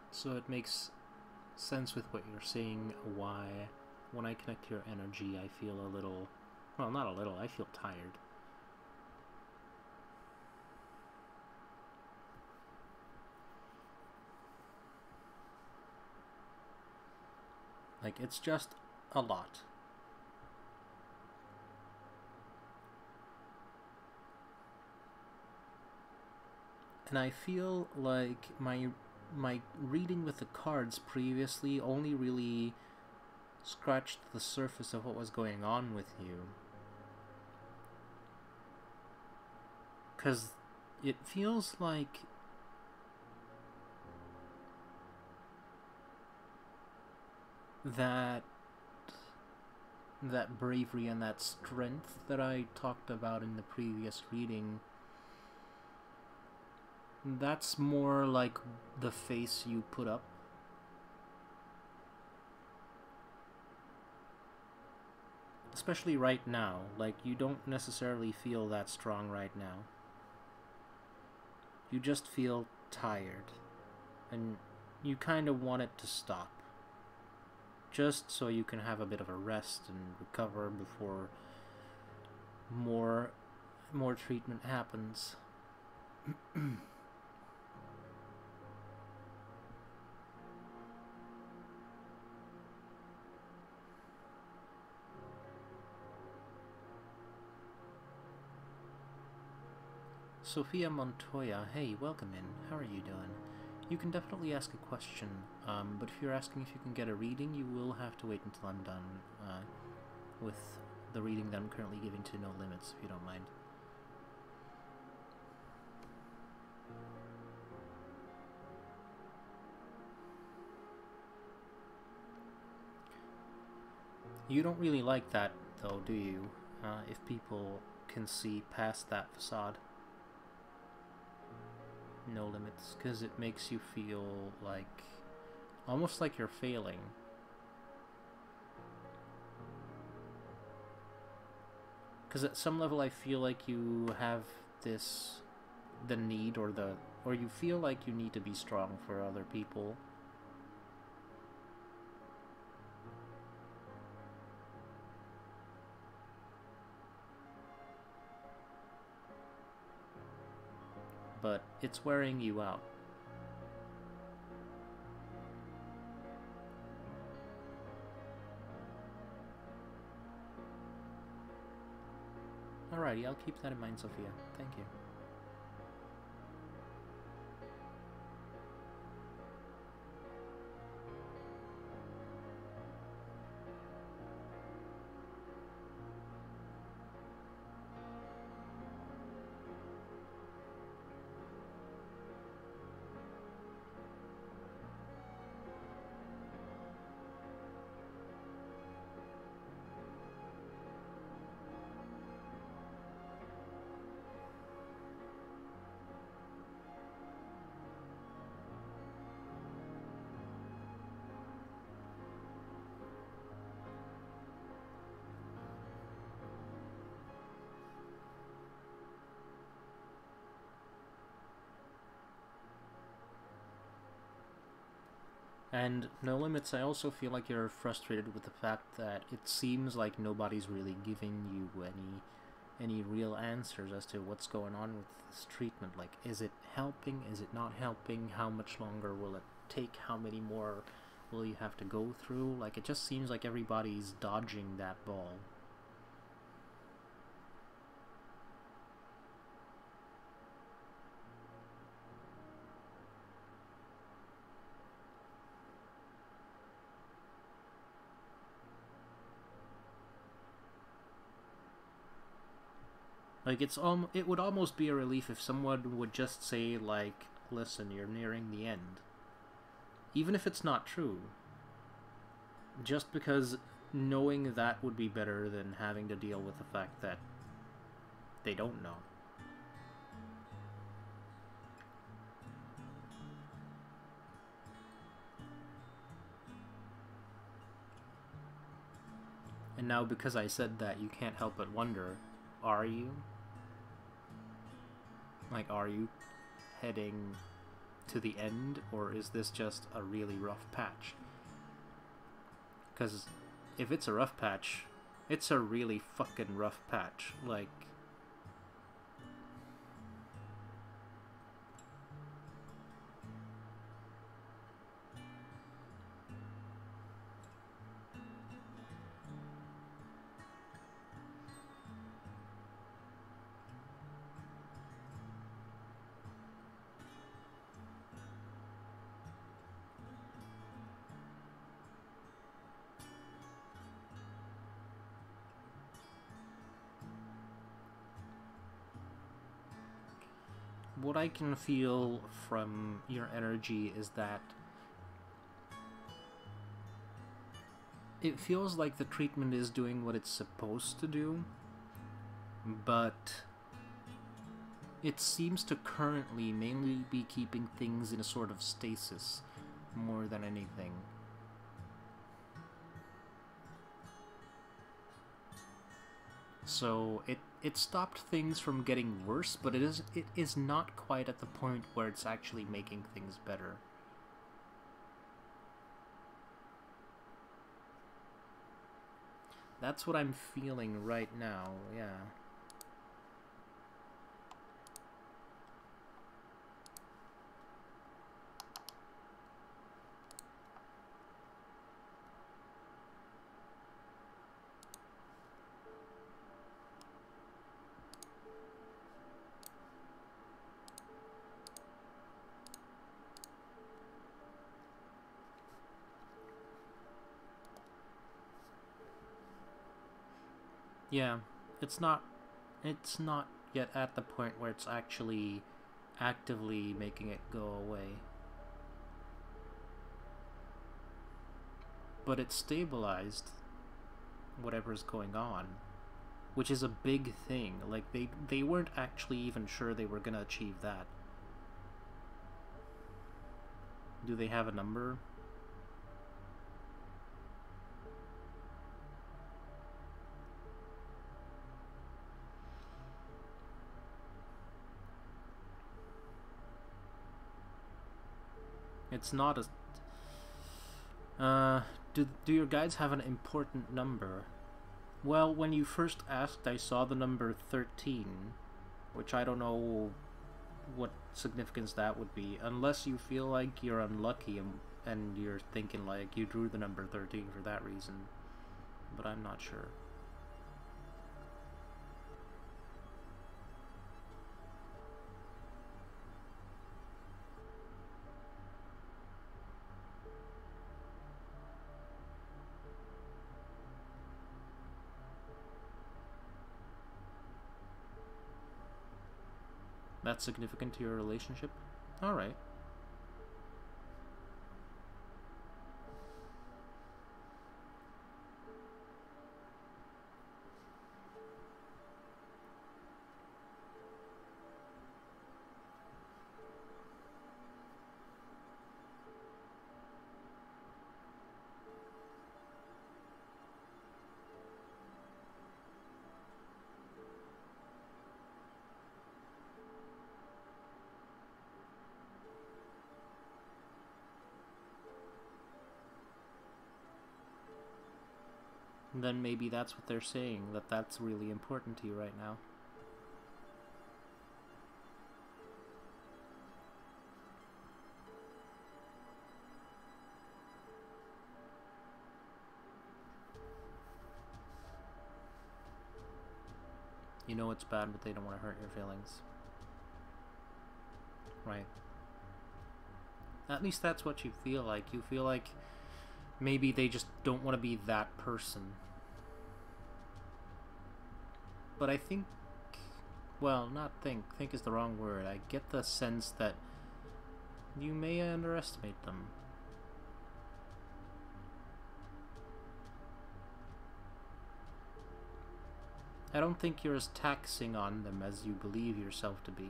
So it makes sense with what you're saying, why when I connect to your energy I feel a little, well, not a little, I feel tired. Like, it's just a lot. And I feel like my reading with the cards previously only really scratched the surface of what was going on with you. Because it feels like that bravery and that strength that I talked about in the previous reading, that's more like the face you put up. Especially right now, like, you don't necessarily feel that strong right now. You just feel tired, and you kind of want it to stop. Just so you can have a bit of a rest and recover before more treatment happens. Sophia Montoya, hey, welcome in. How are you doing? You can definitely ask a question, but if you're asking if you can get a reading, you will have to wait until I'm done with the reading that I'm currently giving to No Limits, if you don't mind. You don't really like that, though, do you? If people can see past that facade. No Limits, because it makes you feel like, almost like you're failing. Because at some level I feel like you have the need, or you feel like you need to be strong for other people. But it's wearing you out. Alrighty, I'll keep that in mind, Sophia. Thank you. And No Limits, I also feel like you're frustrated with the fact that it seems like nobody's really giving you any real answers as to what's going on with this treatment. Like, is it helping? Is it not helping? How much longer will it take? How many more will you have to go through? Like, it just seems like everybody's dodging that ball. Like, it would almost be a relief if someone would just say, like, listen, you're nearing the end. Even if it's not true. Just because knowing that would be better than having to deal with the fact that they don't know. And now, because I said that, you can't help but wonder, are you? Like, are you heading to the end, or is this just a really rough patch? Because if it's a rough patch, it's a really fucking rough patch. Like, what I can feel from your energy is that it feels like the treatment is doing what it's supposed to do, but it seems to currently mainly be keeping things in a sort of stasis more than anything. So it stopped things from getting worse, but it is not quite at the point where it's actually making things better. That's what I'm feeling right now, yeah. Yeah, it's not yet at the point where it's actually actively making it go away. But it's stabilized whatever's going on, which is a big thing. Like, they weren't actually even sure they were gonna achieve that. Do they have a number? It's not a... do your guides have an important number? Well, when you first asked, I saw the number 13, which I don't know what significance that would be, unless you feel like you're unlucky and you're thinking like you drew the number 13 for that reason, but I'm not sure. That's significant to your relationship? Alright. Then maybe that's what they're saying, that that's really important to you right now. You know it's bad, but they don't want to hurt your feelings. Right. At least that's what you feel like. You feel like maybe they just don't want to be that person. But I think... well, not think. Think is the wrong word. I get the sense that you may underestimate them. I don't think you're as taxing on them as you believe yourself to be.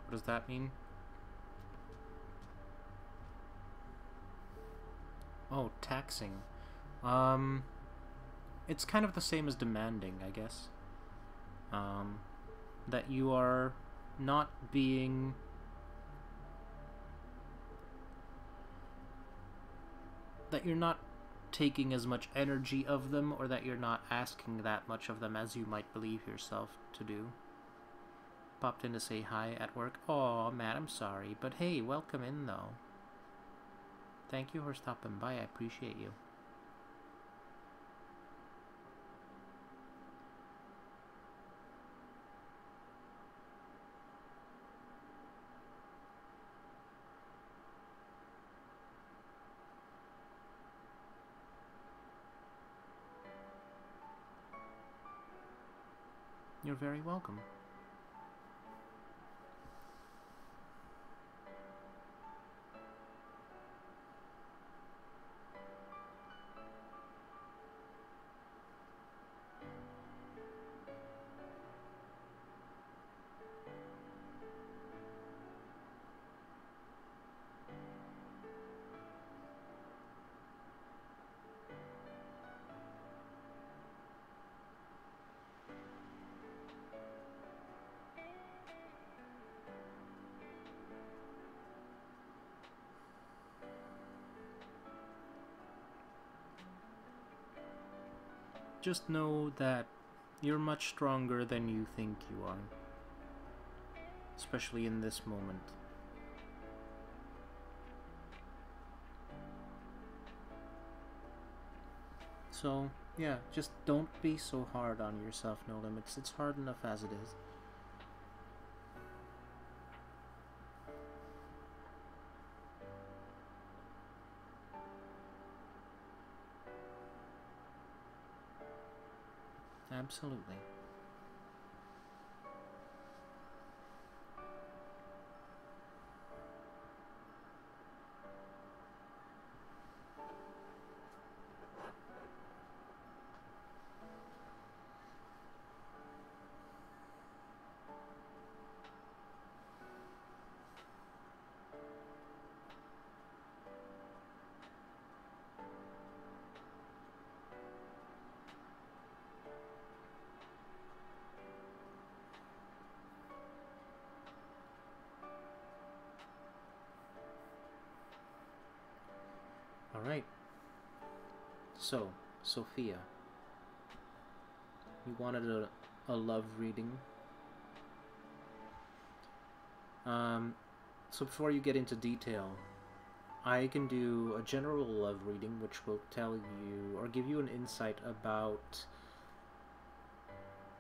What does that mean? Oh, taxing. It's kind of the same as demanding, I guess. That you are not being... that you're not taking as much energy of them, or that you're not asking that much of them as you might believe yourself to do. Popped in to say hi at work. Aw, Matt, I'm sorry, but hey, welcome in though. Thank you for stopping by, I appreciate you. You're very welcome. Just know that you're much stronger than you think you are, especially in this moment. So, yeah, just don't be so hard on yourself, No Limits. It's hard enough as it is. Absolutely. Alright. So, Sophia. You wanted a love reading. So before you get into detail, I can do a general love reading which will tell you or give you an insight about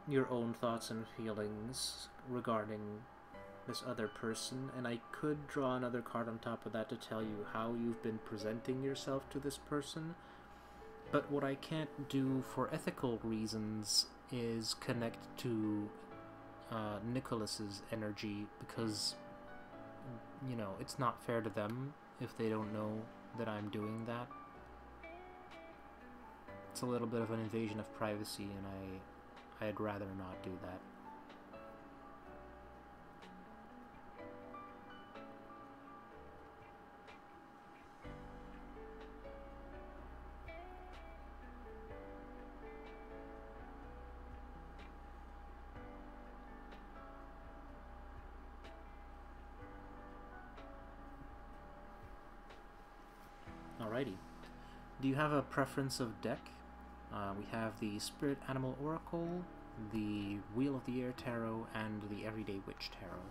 your own thoughts and feelings regarding this other person, and I could draw another card on top of that to tell you how you've been presenting yourself to this person. But what I can't do for ethical reasons is connect to Nicholas's energy, because, you know, it's not fair to them if they don't know that I'm doing that. It's a little bit of an invasion of privacy, and I'd rather not do that. Alrighty. Do you have a preference of deck? We have the Spirit Animal Oracle, the Wheel of the Air Tarot, and the Everyday Witch Tarot.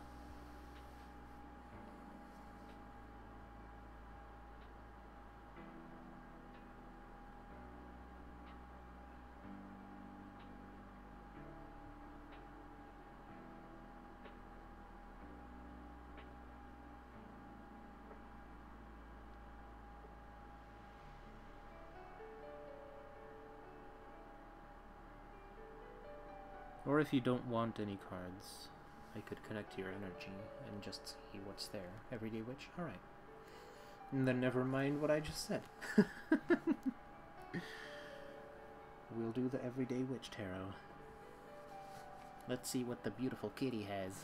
Or if you don't want any cards, I could connect to your energy and just see what's there. Everyday Witch? Alright. And then never mind what I just said. We'll do the Everyday Witch Tarot. Let's see what the beautiful kitty has.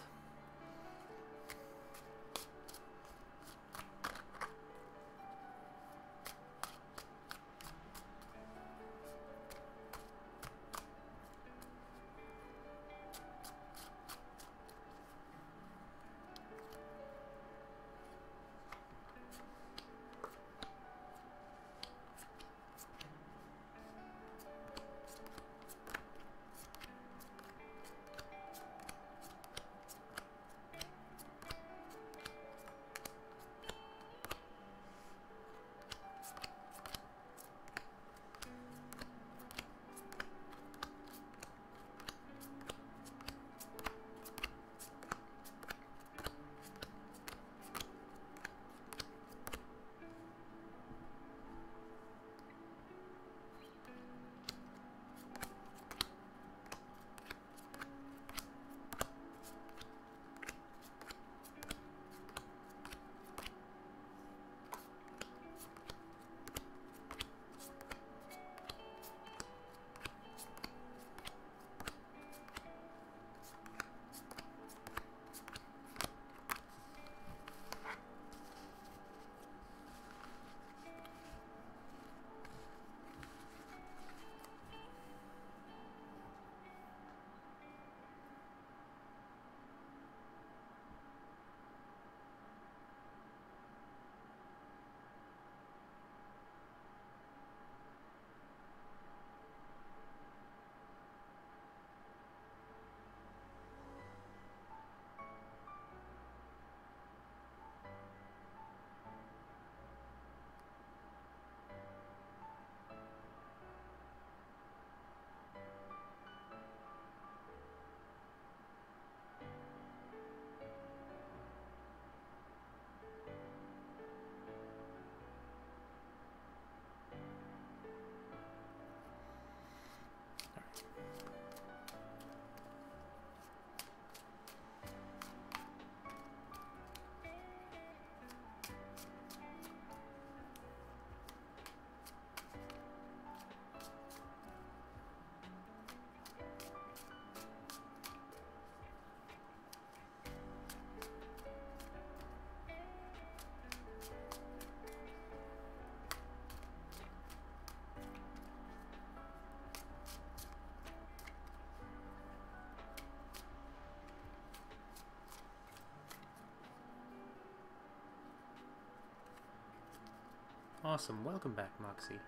Awesome, welcome back, Moxie.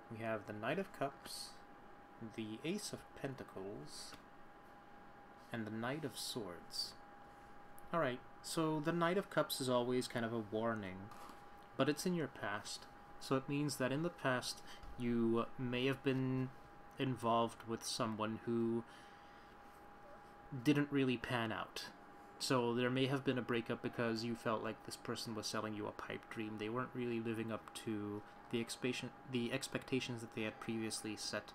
We have the Knight of Cups, the Ace of Pentacles, and the Knight of Swords. Alright, so the Knight of Cups is always kind of a warning, but it's in your past. So it means that in the past, you may have been involved with someone who didn't really pan out. So there may have been a breakup because you felt like this person was selling you a pipe dream. They weren't really living up to the expectations that they had previously set.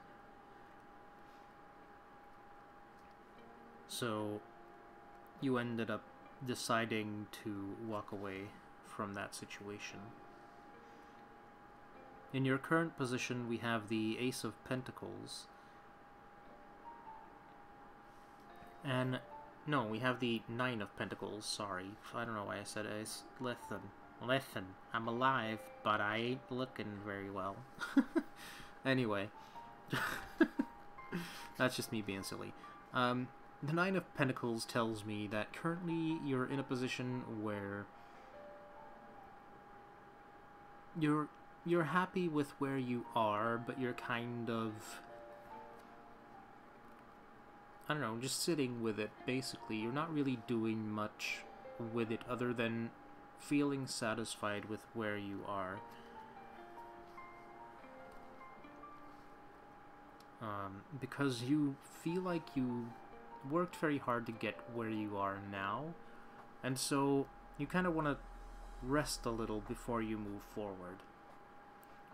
So you ended up deciding to walk away from that situation. In your current position, we have the Ace of Pentacles. And, no, we have the Nine of Pentacles, sorry. I don't know why I said Ace. Listen, I'm alive, but I ain't looking very well. Anyway. That's just me being silly. The Nine of Pentacles tells me that currently you're in a position where you're happy with where you are, but you're kind of, I don't know, just sitting with it, basically. You're not really doing much with it other than feeling satisfied with where you are. Because you feel like you worked very hard to get where you are now, and so you kind of want to rest a little before you move forward.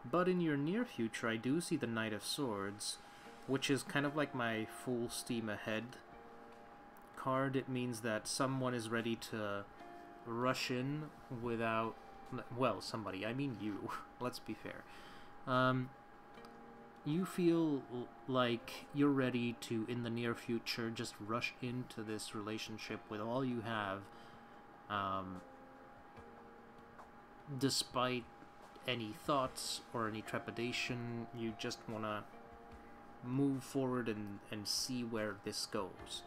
But in your near future, I do see the Knight of Swords, which is kind of like my full steam ahead card. It means that someone is ready to rush in without, well, somebody, I mean you, let's be fair. You feel like you're ready to, in the near future, just rush into this relationship with all you have, despite any thoughts or any trepidation. You just want to move forward and see where this goes.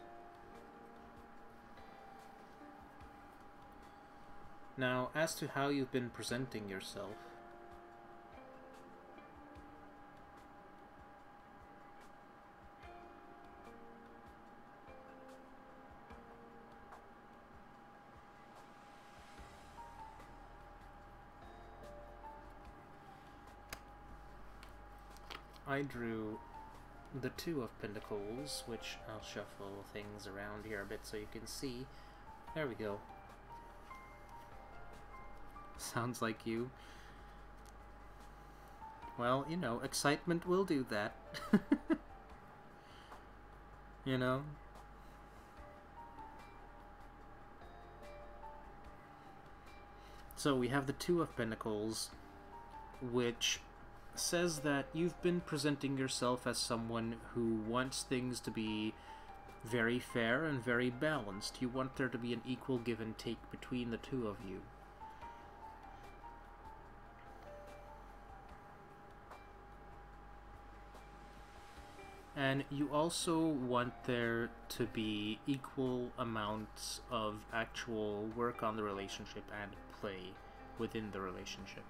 Now, as to how you've been presenting yourself, I drew the Two of Pentacles, which I'll shuffle things around here a bit so you can see. There we go. Sounds like you. Well, you know, excitement will do that. You know? So we have the Two of Pentacles, which says that you've been presenting yourself as someone who wants things to be very fair and very balanced. You want there to be an equal give and take between the two of you. And you also want there to be equal amounts of actual work on the relationship and play within the relationship.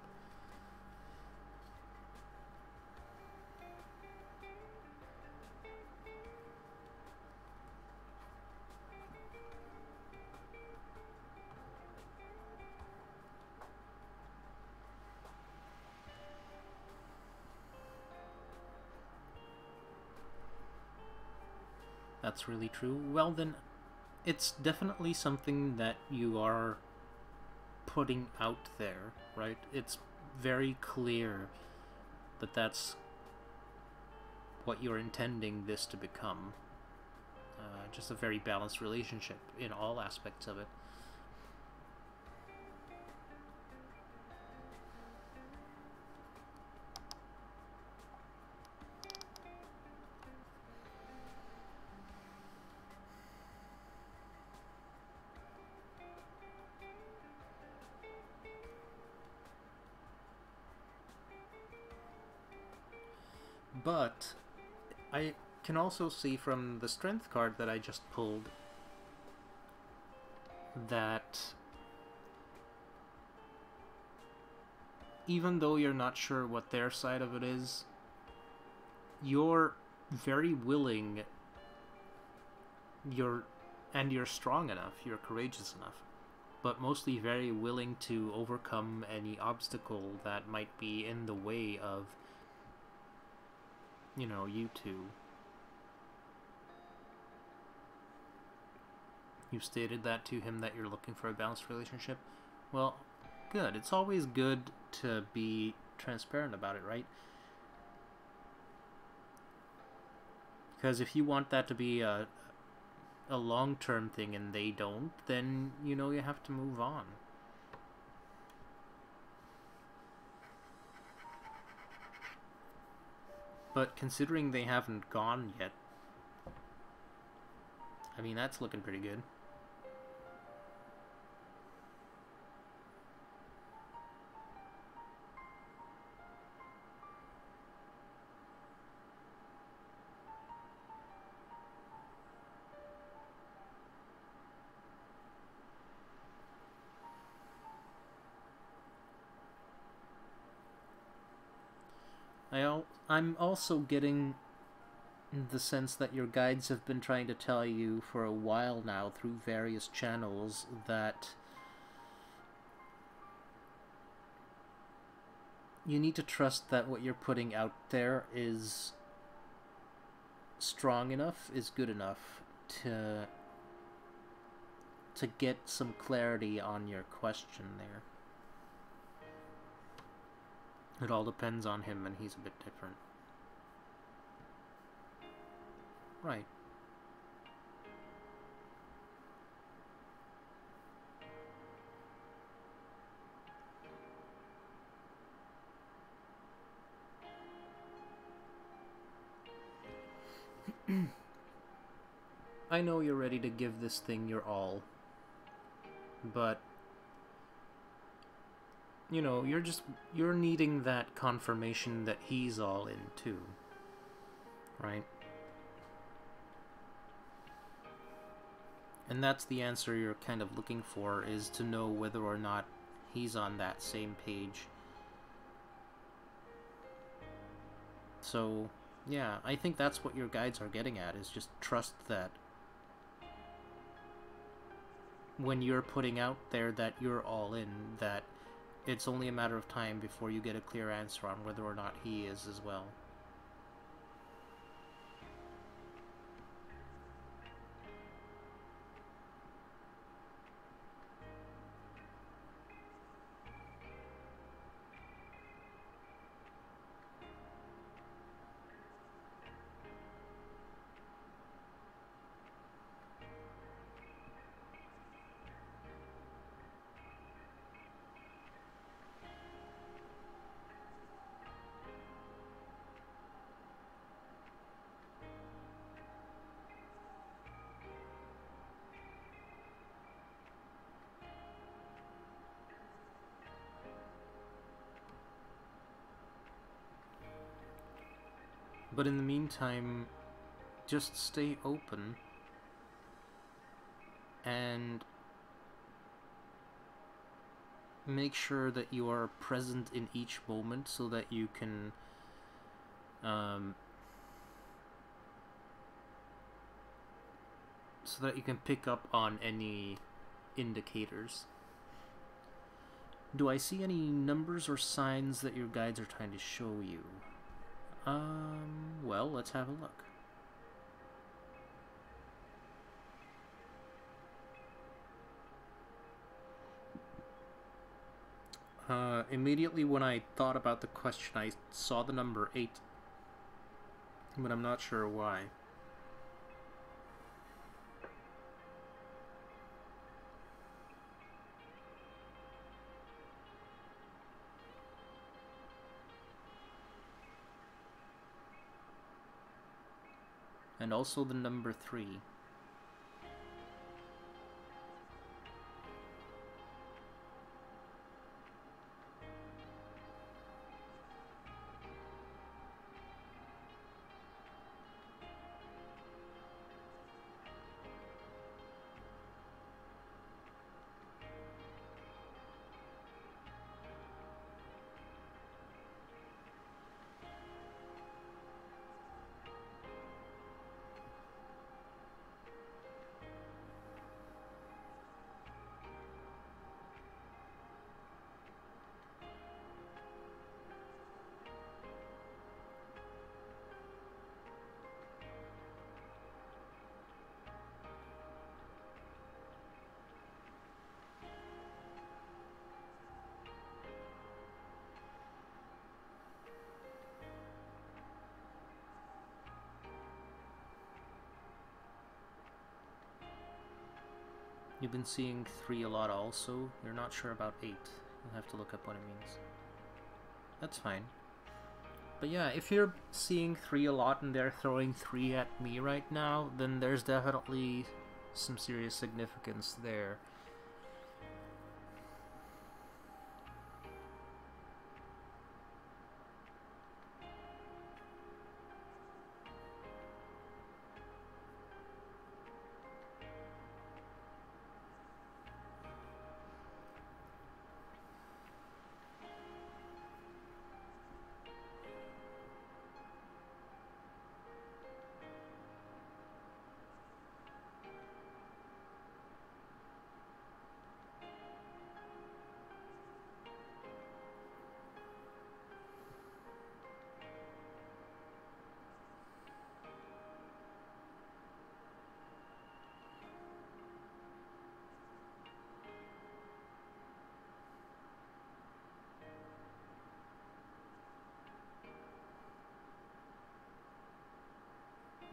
That's really true. Well then, it's definitely something that you are putting out there, right? It's very clear that that's what you're intending this to become. Just a very balanced relationship in all aspects of it. But can also see from the strength card that I just pulled that even though you're not sure what their side of it is, you're very willing, you're strong enough, you're courageous enough, but mostly very willing to overcome any obstacle that might be in the way of, you know, you two. You stated that to him, that you're looking for a balanced relationship. Well, good. It's always good to be transparent about it, right? Because if you want that to be a long-term thing and they don't, then, you know, you have to move on. But considering they haven't gone yet, I mean, that's looking pretty good. I'm also getting the sense that your guides have been trying to tell you for a while now through various channels that you need to trust that what you're putting out there is strong enough, is good enough to get some clarity on your question there. It all depends on him, and he's a bit different. Right. I know you're ready to give this thing your all, but you know, you're needing that confirmation that he's all in too, right? And that's the answer you're kind of looking for, is to know whether or not he's on that same page. So, yeah, I think that's what your guides are getting at, is just trust that when you're putting out there that you're all in, that it's only a matter of time before you get a clear answer on whether or not he is as well. But in the meantime, just stay open and make sure that you are present in each moment so that you can pick up on any indicators. Do I see any numbers or signs that your guides are trying to show you? Well, let's have a look. Immediately when I thought about the question, I saw the number 8, but I'm not sure why. And also the number 3. You've been seeing 3 a lot also. You're not sure about 8. You'll have to look up what it means. That's fine. But yeah, if you're seeing 3 a lot and they're throwing 3 at me right now, then there's definitely some serious significance there.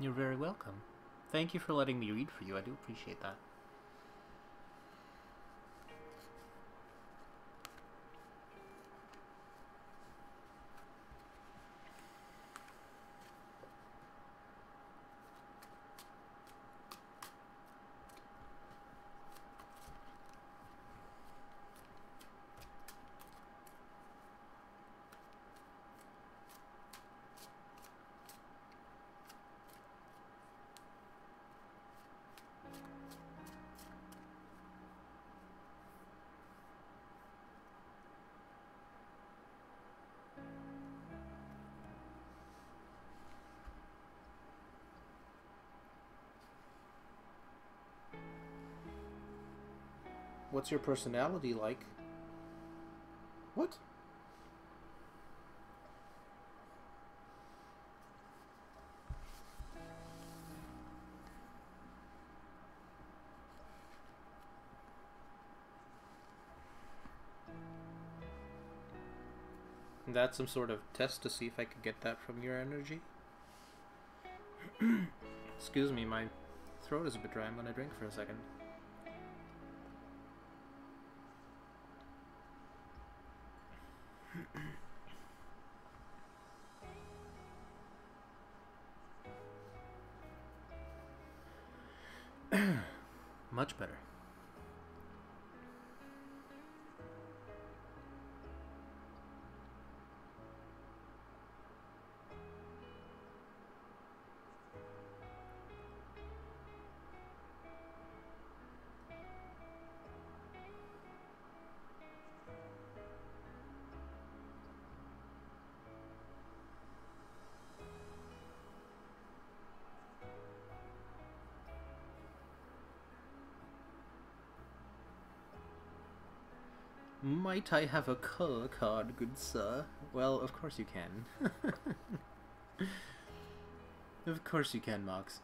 You're very welcome. Thank you for letting me read for you. I do appreciate that. What's your personality like? What? That's some sort of test to see if I could get that from your energy? Excuse me, my throat is a bit dry. I'm gonna drink for a second. Much better. Might I have a color card, good sir? Well, of course you can. Of course you can, Mox.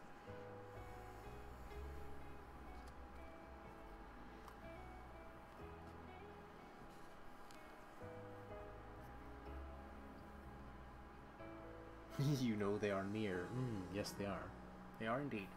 You know they are near. Yes, they are. They are indeed.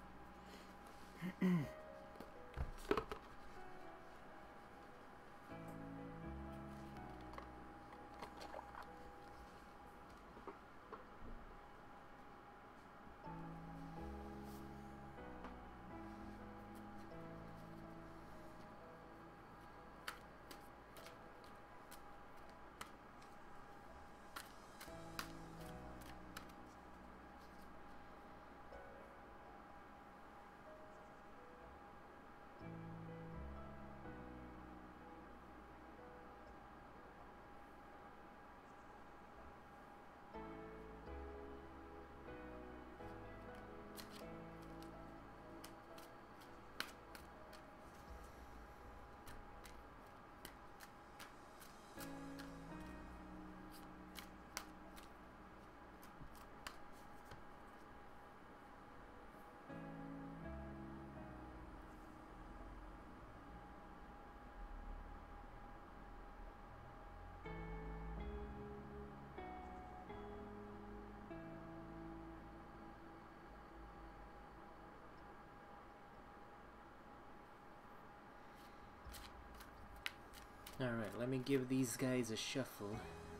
Alright, let me give these guys a shuffle.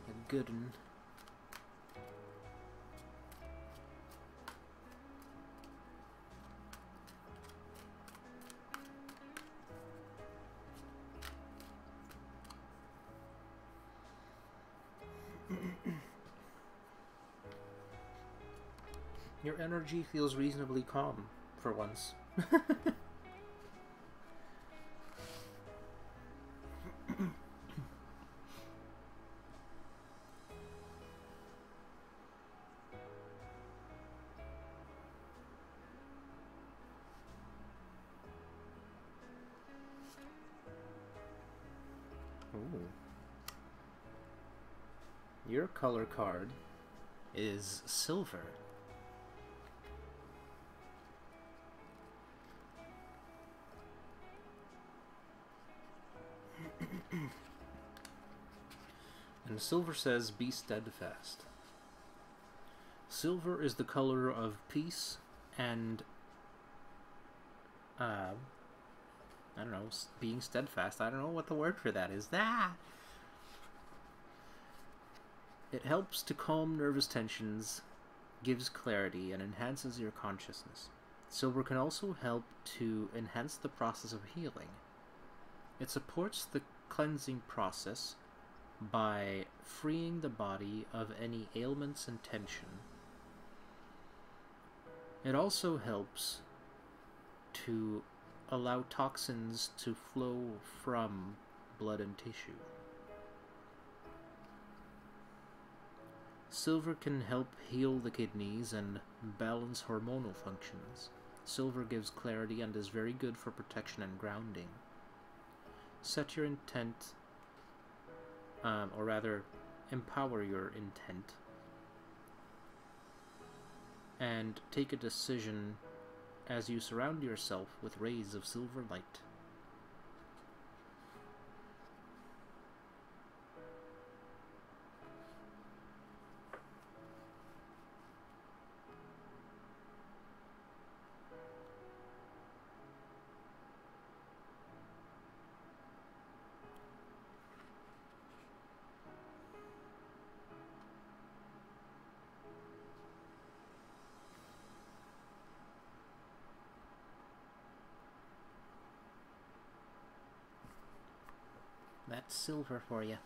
A good one. Your energy feels reasonably calm, for once. Ooh. Your color card is silver. And silver says, be steadfast. Silver is the color of peace and, I don't know, being steadfast. I don't know what the word for that is. It helps to calm nervous tensions, gives clarity, and enhances your consciousness. Silver can also help to enhance the process of healing. It supports the cleansing process by freeing the body of any ailments and tension. It also helps to allow toxins to flow from blood and tissue. Silver can help heal the kidneys and balance hormonal functions. Silver gives clarity and is very good for protection and grounding. Set your intent, or rather, empower your intent, and take a decision as you surround yourself with rays of silver light. That's silver for you.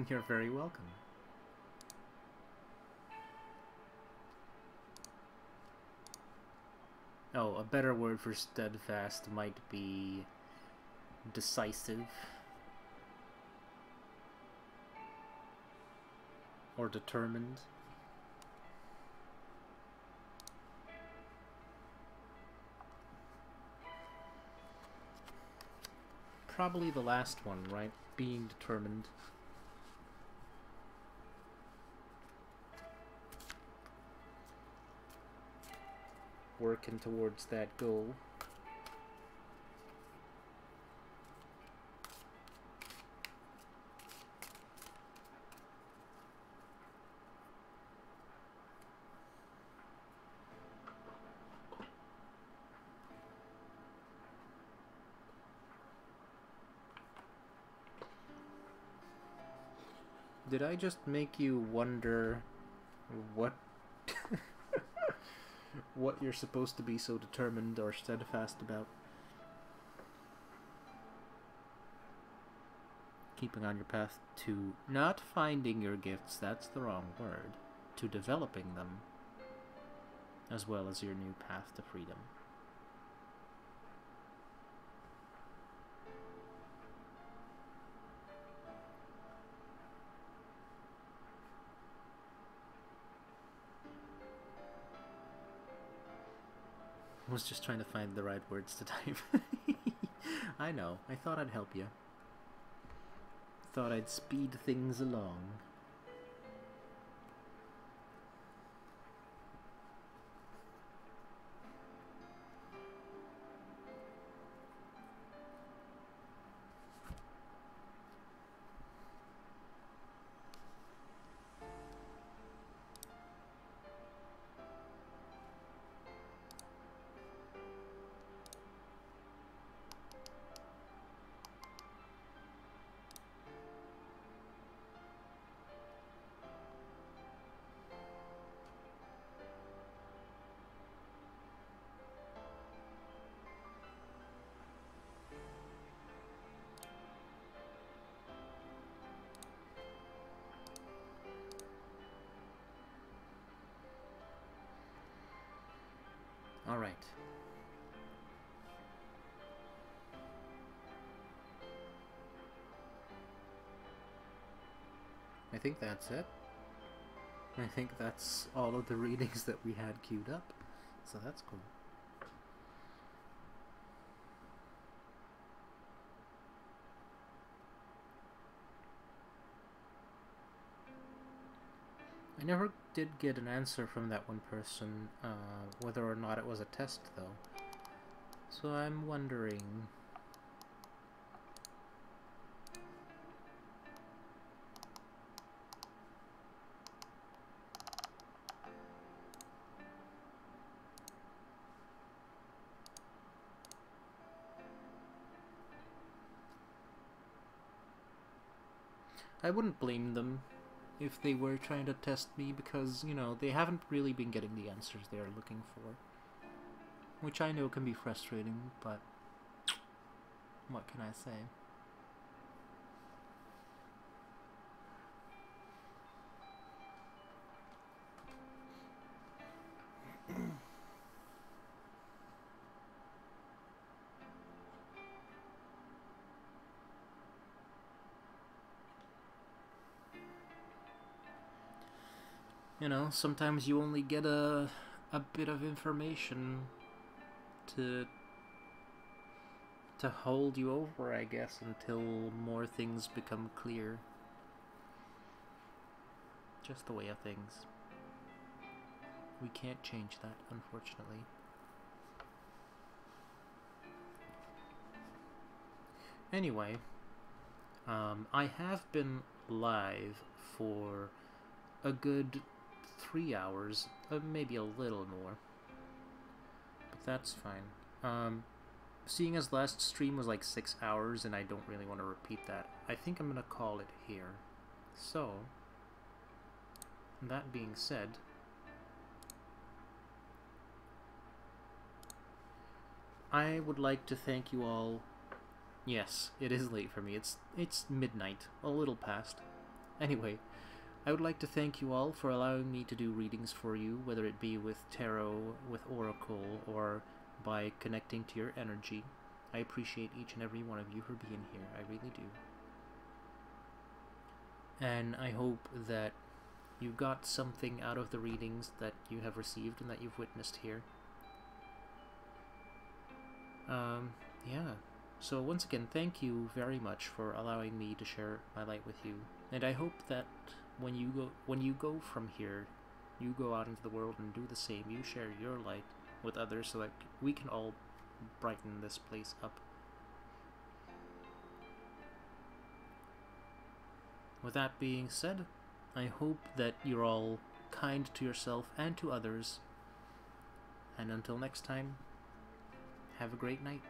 You're very welcome. Oh, a better word for steadfast might be decisive. Or determined. Probably the last one, right? Being determined. Working towards that goal. Did I just make you wonder what what you're supposed to be so determined or steadfast about? keeping on your path to not finding your gifts, that's the wrong word, to developing them, as well as your new path to freedom. I was just trying to find the right words to type. I know, I thought I'd help you. Thought I'd speed things along. All right. I think that's it. I think that's all of the readings that we had queued up. So that's cool. I never did get an answer from that one person, whether or not it was a test, though. So I'm wondering... I wouldn't blame them if they were trying to test me, because, you know, they haven't really been getting the answers they're looking for. Which I know can be frustrating, but what can I say? You know, sometimes you only get a bit of information to hold you over, I guess, until more things become clear. Just the way of things. We can't change that, unfortunately. Anyway, I have been live for a good 3 hours, maybe a little more, but that's fine. Seeing as last stream was like 6 hours and I don't really want to repeat that, I think I'm gonna call it here. So, that being said, I would like to thank you all. Yes, it is late for me. It's midnight, a little past. Anyway, I would like to thank you all for allowing me to do readings for you, whether it be with tarot, with oracle, or by connecting to your energy. I appreciate each and every one of you for being here. I really do. And I hope that you got something out of the readings that you have received and that you've witnessed here. Yeah. So once again, thank you very much for allowing me to share my light with you. And I hope that when you go from here, you go out into the world and do the same. You share your light with others so that we can all brighten this place up. With that being said, I hope that you're all kind to yourself and to others. And until next time, have a great night.